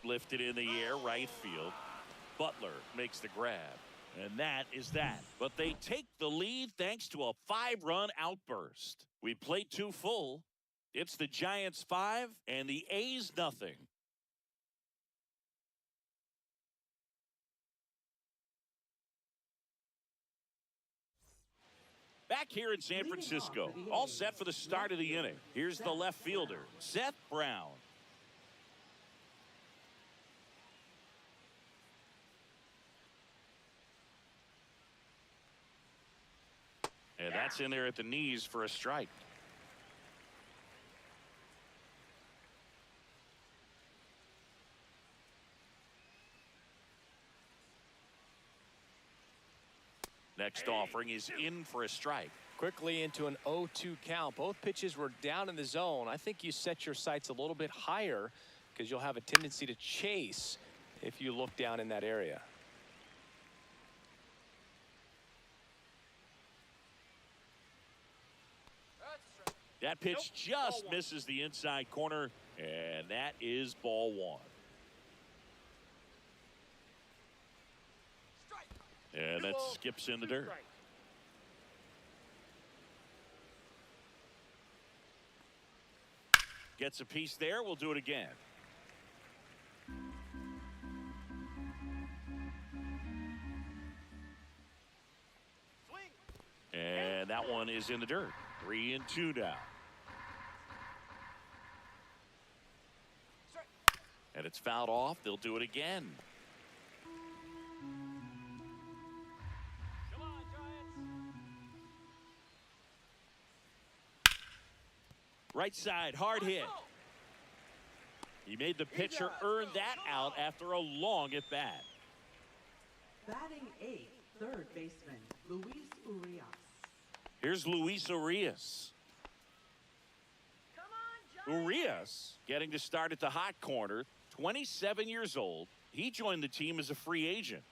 Lifted in the air, right field. Butler makes the grab. And that is that. But they take the lead thanks to a 5-run outburst. We played 2 full. It's the Giants 5 and the A's nothing. Back here in San Francisco, all set for the start of the inning. Here's the left fielder, Seth Brown. And that's in there at the knees for a strike. Next offering is in for a strike. Quickly into an 0-2 count. Both pitches were down in the zone. I think you set your sights a little bit higher because you'll have a tendency to chase if you look down in that area. That pitch just misses the inside corner, and that is ball one. And that skips in the dirt. Gets a piece there. We'll do it again. And that one is in the dirt. 3-2 now. And it's fouled off. They'll do it again. Come on, Giants. Right side, hard hit. He made the pitcher earn that out after a long at bat. Batting eighth, third baseman, Luis Urias. Here's Luis Urias. Come on, Giants. Urias getting to start at the hot corner, 27 years old. He joined the team as a free agent.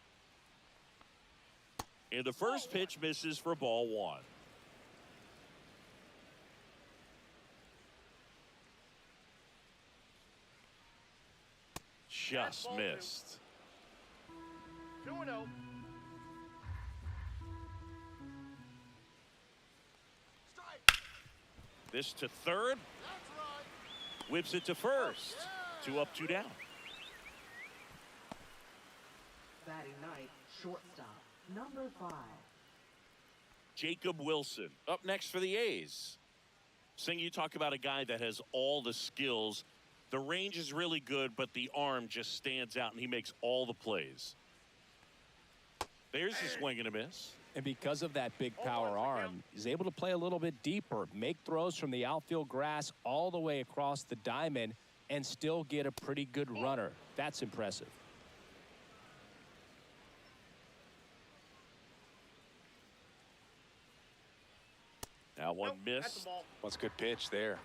And the first pitch misses for ball one. Just missed. 2-0. This to third. Whips it to first. 2 up, 2 down. Batting ninth, shortstop, number 5. Jacob Wilson up next for the A's. Sing, you talk about a guy that has all the skills. The range is really good, but the arm just stands out, and he makes all the plays. There's a swing and a miss. And because of that big power arm, he's able to play a little bit deeper, make throws from the outfield grass all the way across the diamond, and still get a pretty good runner. That's impressive. Now one That's miss. the ball. That's a good pitch there.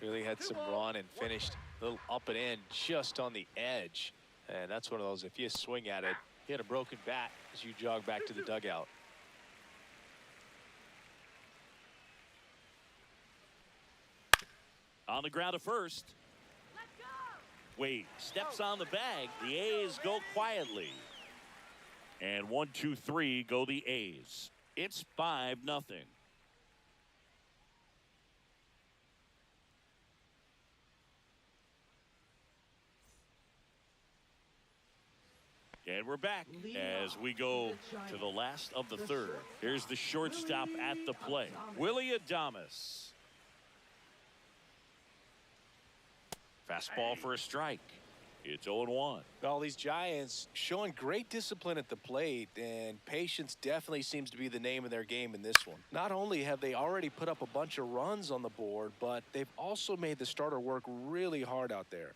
Really had some run and finished a little up and in just on the edge. And that's one of those, if you swing at it, hit a broken bat as you jog back to the dugout. On the ground at first. Let's go. Wade steps on the bag. The A's go quietly. And 1, 2, 3 go the A's. It's 5-0. And we're back as we go to the last of the third. Here's the shortstop at the play, Willie Adames. Fastball for a strike. It's 0-1. Well, these Giants showing great discipline at the plate, and patience definitely seems to be the name of their game in this one. Not only have they already put up a bunch of runs on the board, but they've also made the starter work really hard out there.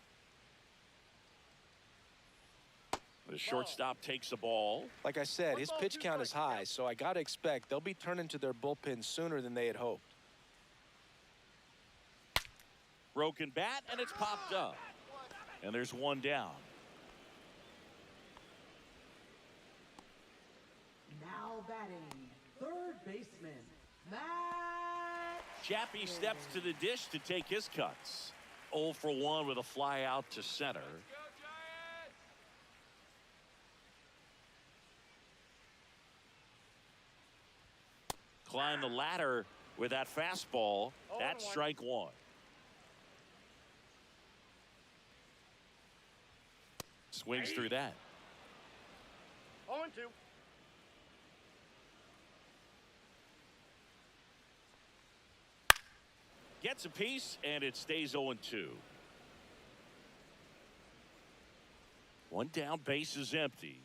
The shortstop takes the ball. Like I said, his pitch count is high, so I got to expect they'll be turning to their bullpen sooner than they had hoped. Broken bat, and it's popped up. And there's one down. Now batting, third baseman, Matt. Chappie steps to the dish to take his cuts. 0 for 1 with a fly out to center. Climb the ladder with that fastball. That's strike one. Swings through that. 0-2. Gets a piece, and it stays 0-2. One down, base is empty.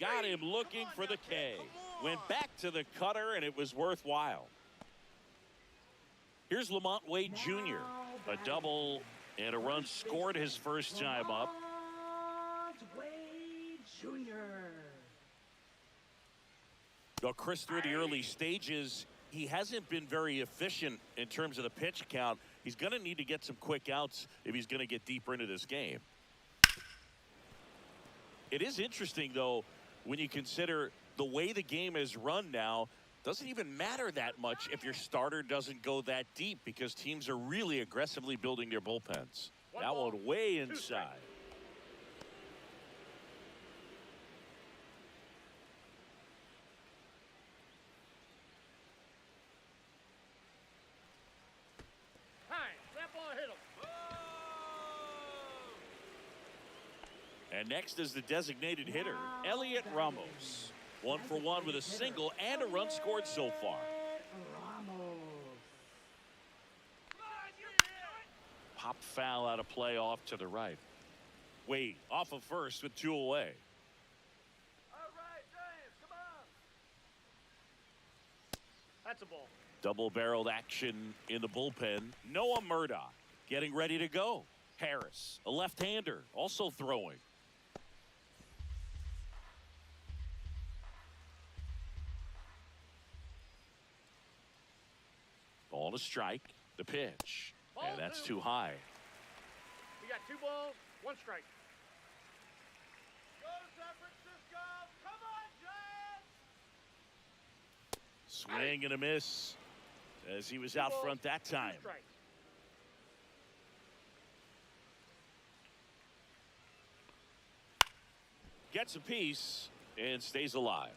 Got him looking for the K. Went back to the cutter, and it was worthwhile. Here's Lamont Wade Jr. A double and a run scored his first time up. Wade Jr. Well, Chris, through the early stages, he hasn't been very efficient in terms of the pitch count. He's going to need to get some quick outs if he's going to get deeper into this game. It is interesting, though, when you consider the way the game is run now. Doesn't even matter that much if your starter doesn't go that deep, because teams are really aggressively building their bullpens. That one way inside. That ball hit him. And next is the designated hitter, Elliot Ramos. 1 for 1 with a single and a run scored so far. Pop foul out of play off to the right. Wade off of first with 2 away. All right, James, come on. That's a ball. Double-barreled action in the bullpen. Noah Murdoch getting ready to go. Harris, a left-hander, also throwing. Ball to strike. The pitch. And that's too high. You got 2 balls, 1 strike. Go San Francisco! Come on, Giants! Swing and a miss as he was out front that time. Gets a piece and stays alive.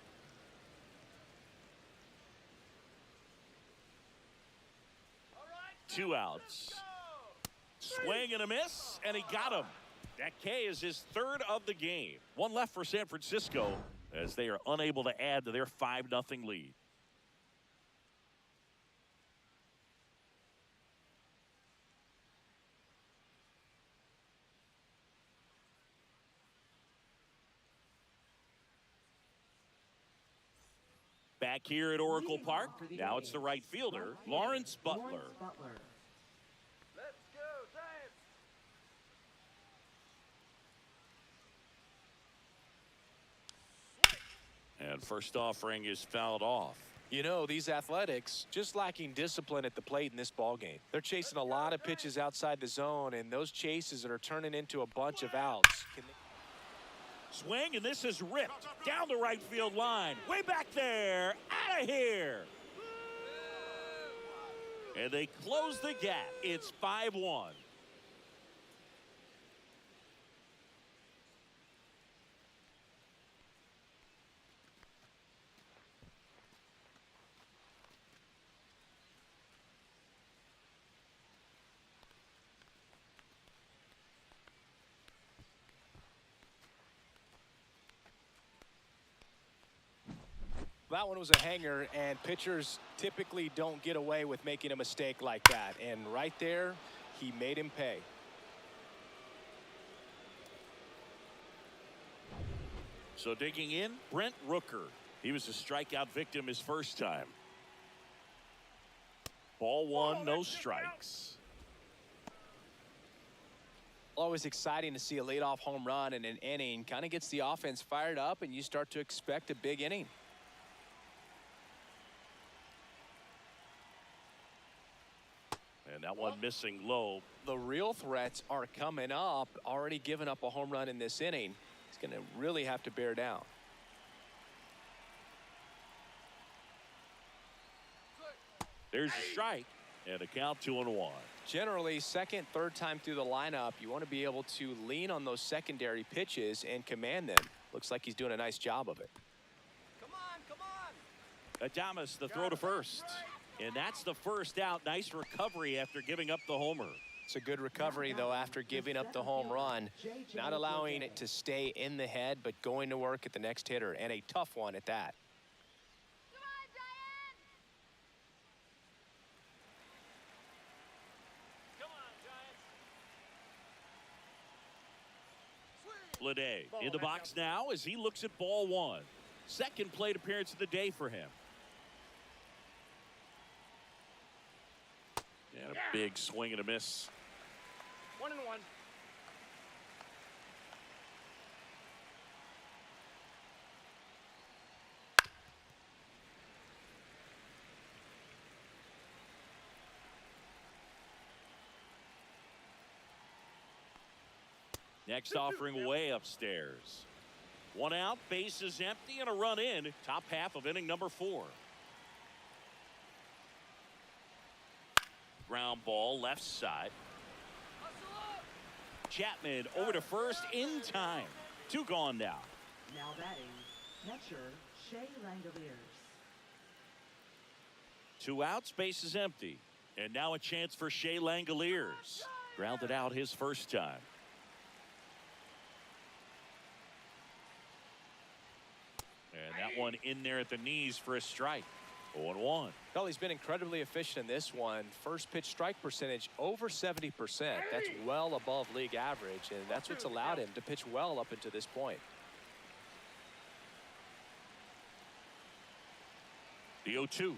Two outs. Swing and a miss, and he got him. That K is his 3rd of the game. 1 left for San Francisco as they are unable to add to their 5-0 lead. Back here at Oracle Park, now it's the right fielder, Lawrence Butler. Let's go, Giants! And first offering is fouled off. You know, these Athletics just lacking discipline at the plate in this ball game. They're chasing a lot of pitches outside the zone, and those chases that are turning into a bunch of outs. Swing, and this is ripped down the right field line. Way back there, out of here. And they close the gap. It's 5-1. That one was a hanger, and pitchers typically don't get away with making a mistake like that. And right there, he made him pay. So digging in, Brent Rooker. He was a strikeout victim his first time. Ball one, no strikes. Always exciting to see a leadoff home run in an inning. Kind of gets the offense fired up, and you start to expect a big inning. And that one missing low. The real threats are coming up. Already given up a home run in this inning. He's going to really have to bear down. There's a strike and a count 2-1. Generally, second, third time through the lineup, you want to be able to lean on those secondary pitches and command them. Looks like he's doing a nice job of it. Come on. Adames, the throw to first. And that's the first out. Nice recovery after giving up the homer. It's a good recovery, though, after giving up the home run. Not allowing it to stay in the head, but going to work at the next hitter, and a tough one at that. Come on, Giants! Come on, Giants. Lede in the box now as he looks at ball one. Second plate appearance of the day for him. And a big swing and a miss. 1-1. Next offering way upstairs. One out, bases empty, and a run in. Top half of inning number 4. Ground ball left side. Chapman over to first in time. 2 gone now. Now batting, catcher Shea Langoliers. 2 outs, bases empty. And now a chance for Shea Langoliers. Grounded out his first time. And that one in there at the knees for a strike. 0-1. Well, he's been incredibly efficient in this one. First pitch strike percentage over 70%. That's well above league average, and that's what's allowed him to pitch well up until this point. The 0-2.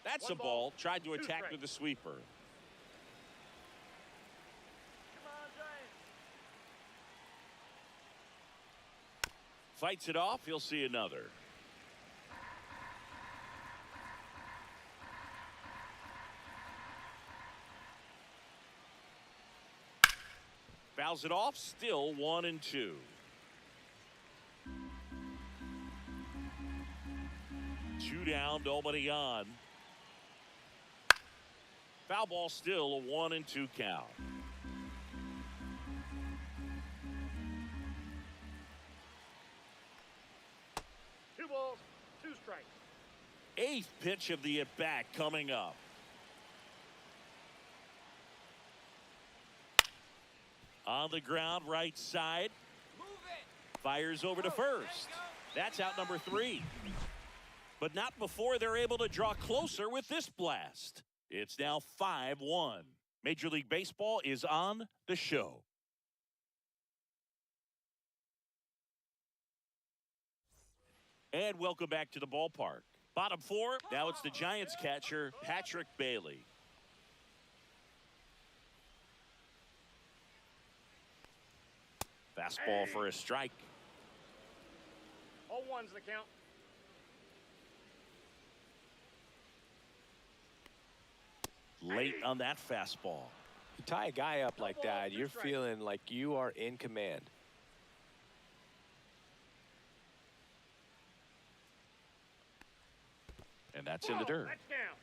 That's a ball. Tried to attack with the sweeper. Fights it off. He'll see another. Fouls it off. Still 1-2. Two down. Nobody on. Foul ball. Still a 1-2 count. Balls, 2 strikes. 8th pitch of the at-bat coming up. On the ground, right side. Move it. Fires over to first. That's out number 3. But not before they're able to draw closer with this blast. It's now 5-1. Major League Baseball is on the show. And welcome back to the ballpark. Bottom 4, now it's the Giants catcher, Patrick Bailey. Fastball for a strike. All ones the count. Late on that fastball. You tie a guy up like that, you're feeling like you are in command. And that's in the dirt. That's down.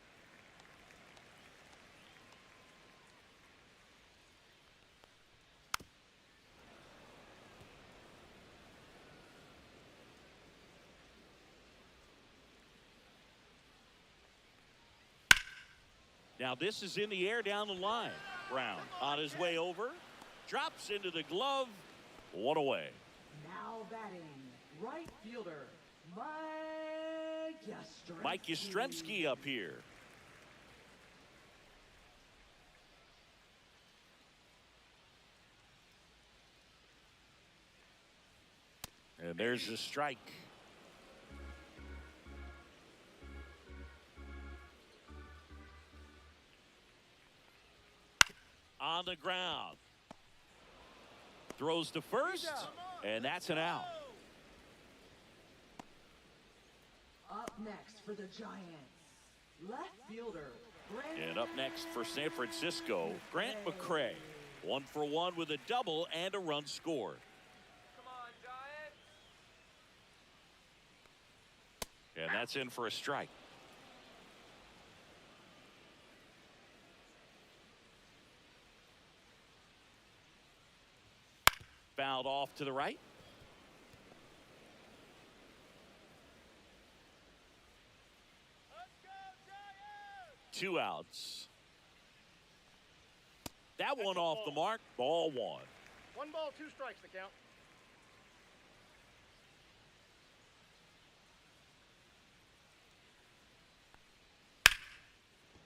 Now this is in the air down the line. Brown on his way over. Drops into the glove. 1 away. Now batting, right fielder, Mike Yastrzemski up here. And there's a strike. On the ground. Throws to first, and that's an out. Up next for the Giants, left fielder, Grant. And up next for San Francisco, Grant McCray. 1 for 1 with a double and a run scored. Come on, Giants. And that's in for a strike. Fouled off to the right. Let's go, Giants! 2 outs. That one off the mark. Ball 1. 1 ball, 2 strikes to count.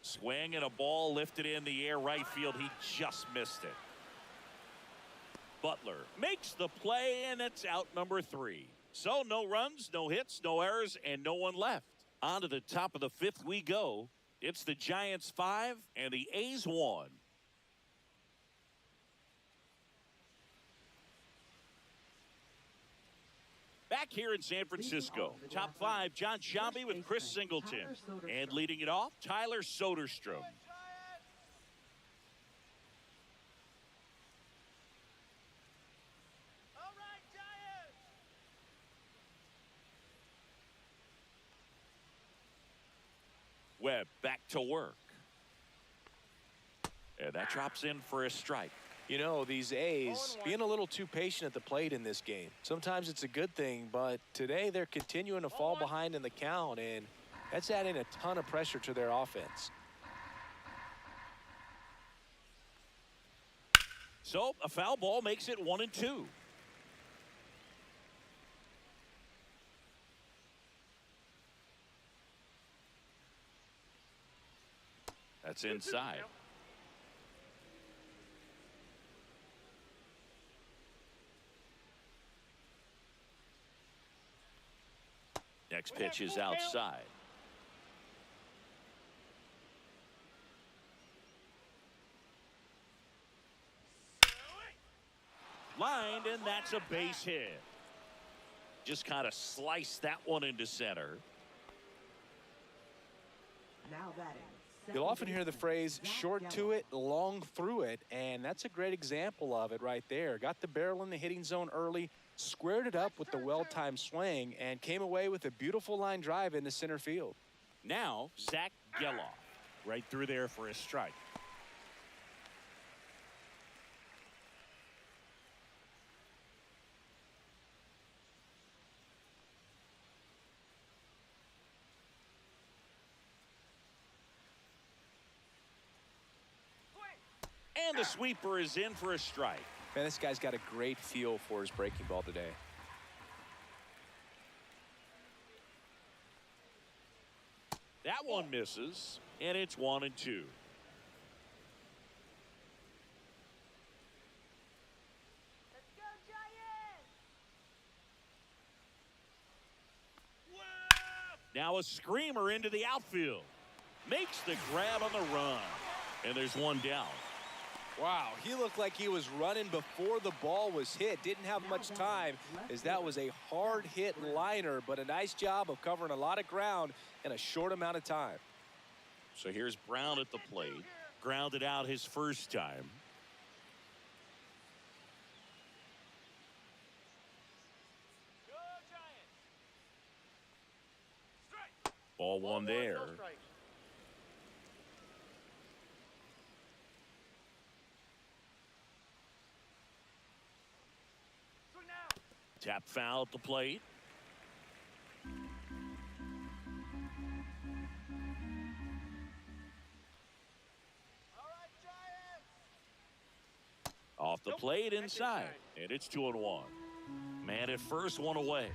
Swing and a ball lifted in the air right field. He just missed it. Butler makes the play, and it's out number 3. So no runs, no hits, no errors, and no one left. On to the top of the 5th we go. It's the Giants 5 and the A's 1. Back here in San Francisco, top 5, John Sciambi with Chris Singleton. And leading it off, Tyler Soderstrom. All right, Giants! Webb back to work. And that drops in for a strike. You know, these A's being a little too patient at the plate in this game. Sometimes it's a good thing, but today they're continuing to fall behind in the count, and that's adding a ton of pressure to their offense. So a foul ball makes it 1-2. That's inside. Next pitch is outside. Lined, and that's a base hit. Just kind of sliced that one into center. Now batting. You'll often hear the phrase short to it, long through it, and that's a great example of it right there. Got the barrel in the hitting zone early, squared it up with the well-timed swing, and came away with a beautiful line drive into center field. Now, Zach Geloff right through there for a strike. And the sweeper is in for a strike. Man, this guy's got a great feel for his breaking ball today. That one misses, and it's 1-2. Let's go, Giants! Now a screamer into the outfield. Makes the grab on the run. And there's one down. Wow, he looked like he was running before the ball was hit. Didn't have much time, as that was a hard hit liner, but a nice job of covering a lot of ground in a short amount of time. So here's Brown at the plate. Grounded out his first time. Go, Giants. Strike. Ball 1 there. No strikes. Swing now. Tap foul at the plate. All right, Giants! Off the Nope, plate that's inside. And it's 2-1. Man at first, one away.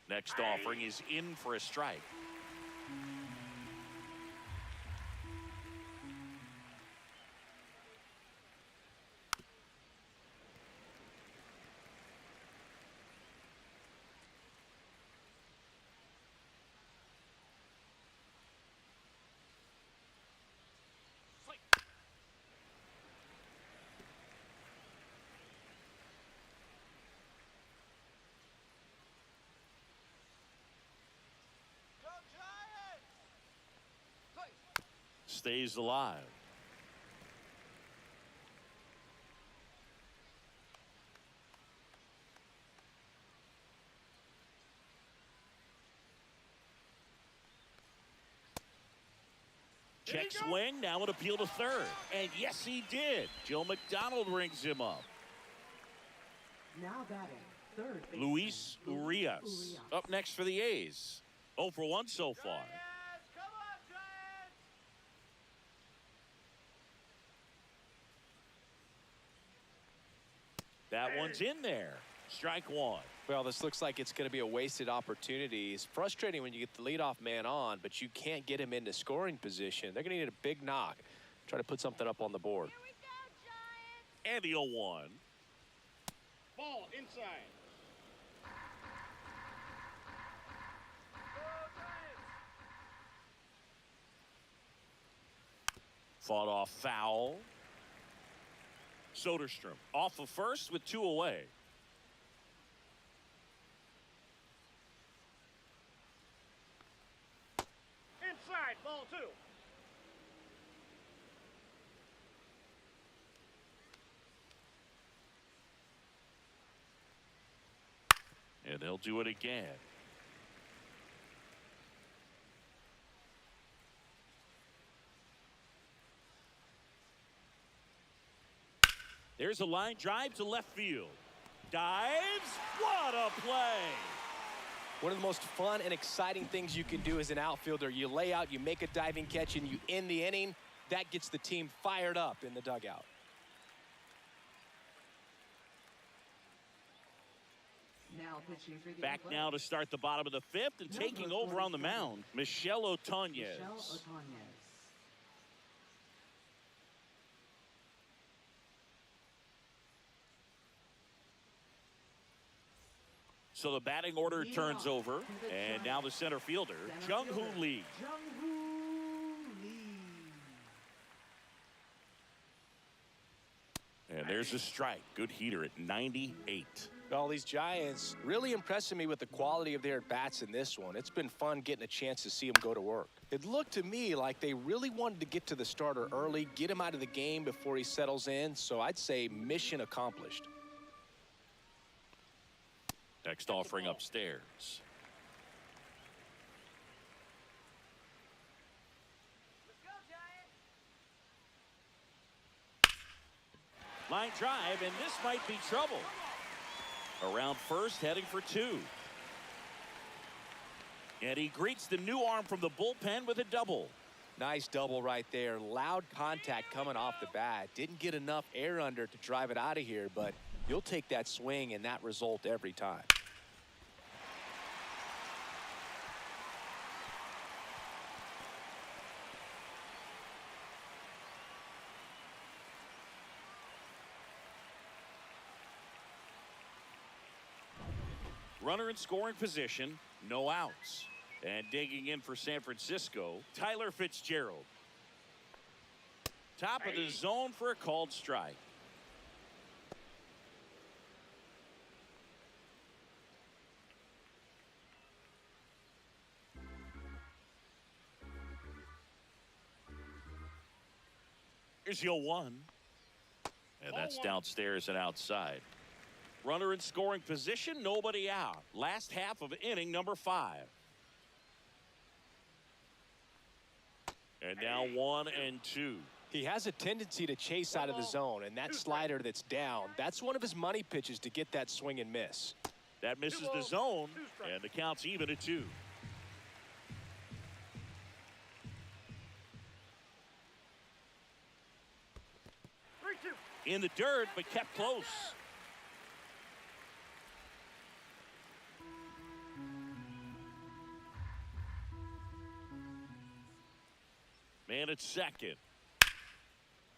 Next offering is in for a strike. stays alive. Check swing, now an appeal to third. And yes, he did. Joe McDonald rings him up. Now batting, third baseman, Luis Urias up next for the A's. 0 for 1 so far. That one's in there. Strike one. Well, this looks like it's going to be a wasted opportunity. It's frustrating when you get the leadoff man on, but you can't get him into scoring position. They're going to need a big knock. Try to put something up on the board. Here we go, Giants. And the 0-1. Ball inside. Fought off foul. Soderstrom off of first with 2 away. Inside, ball 2. And they'll do it again. There's a line drive to left field. Dives. What a play. One of the most fun and exciting things you can do as an outfielder, you lay out, you make a diving catch, and you end the inning. That gets the team fired up in the dugout. Now pitching for the Back Athletics, now to start the bottom of the 5th and taking over on the mound, Michelle Otonez. Michelle Otonez. So the batting order turns over, and now the center fielder, Jung-Hoo Lee. Jung-Hoo Lee. And there's a strike. Good heater at 98. Well, these Giants really impressing me with the quality of their at-bats in this one. It's been fun getting a chance to see them go to work. It looked to me like they really wanted to get to the starter early, get him out of the game before he settles in, so I'd say mission accomplished. Next offering upstairs. Let's go, Giants. Line drive, and this might be trouble. Around first, heading for 2. And he greets the new arm from the bullpen with a double. Nice double right there. Loud contact coming off the bat. Didn't get enough air under to drive it out of here, but you'll take that swing and that result every time. Runner in scoring position, no outs. And digging in for San Francisco, Tyler Fitzgerald. Top of the zone for a called strike. Here's the 0-1. And that's downstairs and outside. Runner in scoring position, nobody out. Last half of inning number 5. And now 1 and 2. He has a tendency to chase out of the zone, and that slider that's down, that's one of his money pitches to get that swing and miss. That misses the zone, and the count's even at 2. In the dirt, but kept close. Man at second.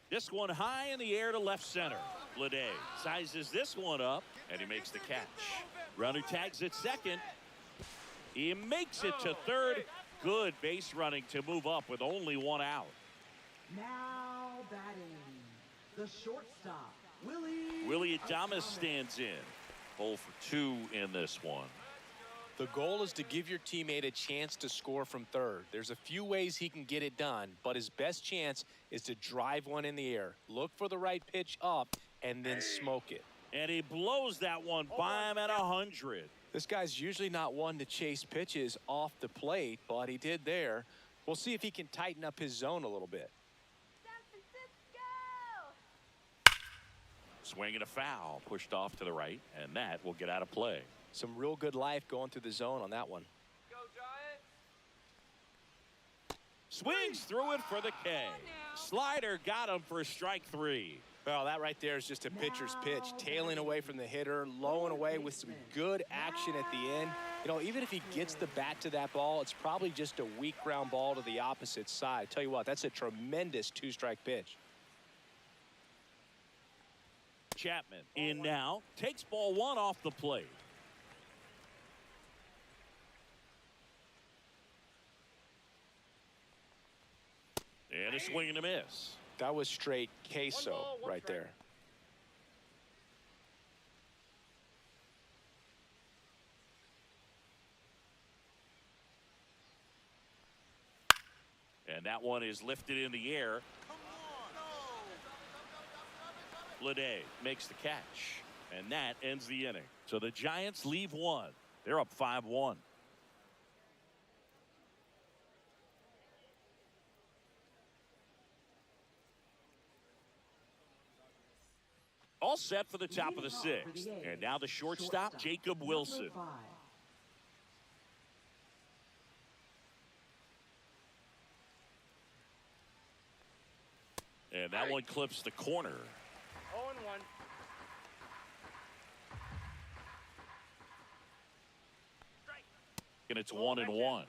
This one high in the air to left center. Blade sizes this one up, and he makes the catch. Runner tags at second. He makes it to third. Good base running to move up with only 1 out. Now batting, the shortstop, Willie Willie Adames stands in. 0 for 2 in this one. The goal is to give your teammate a chance to score from third. There's a few ways he can get it done, but his best chance is to drive one in the air. Look for the right pitch up and then smoke it. And he blows that one by him at 100. This guy's usually not one to chase pitches off the plate, but he did there. We'll see if he can tighten up his zone a little bit. San Francisco! Swing and a foul, pushed off to the right, and that will get out of play. Some real good life going through the zone on that one. Go, Giants. Swings through it for the K. Slider got him for strike 3. Well, that right there is just a pitcher's pitch, tailing away from the hitter, low and away with some good action at the end. You know, even if he gets the bat to that ball, it's probably just a weak ground ball to the opposite side. Tell you what, that's a tremendous two-strike pitch. Chapman in now, takes ball 1 off the plate. And a swing and a miss. That was straight queso right there. And that one is lifted in the air. Lede makes the catch. And that ends the inning. So the Giants leave 1. They're up 5-1. All set for the top of the 6th. And now the shortstop, Jacob Wilson. And that one clips the corner. 0-1. And it's 1-1.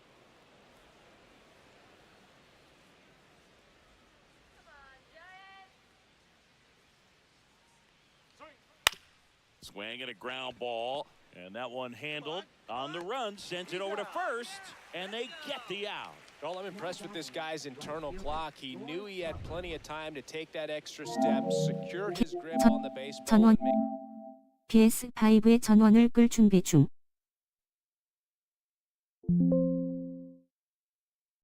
Swing and a ground ball, and that one handled on the run, sent it over to first, and they get the out. Well, I'm impressed with this guy's internal clock. He knew he had plenty of time to take that extra step, secure his grip on the baseball. 전원 PS5의 전원을 끌 준비 중.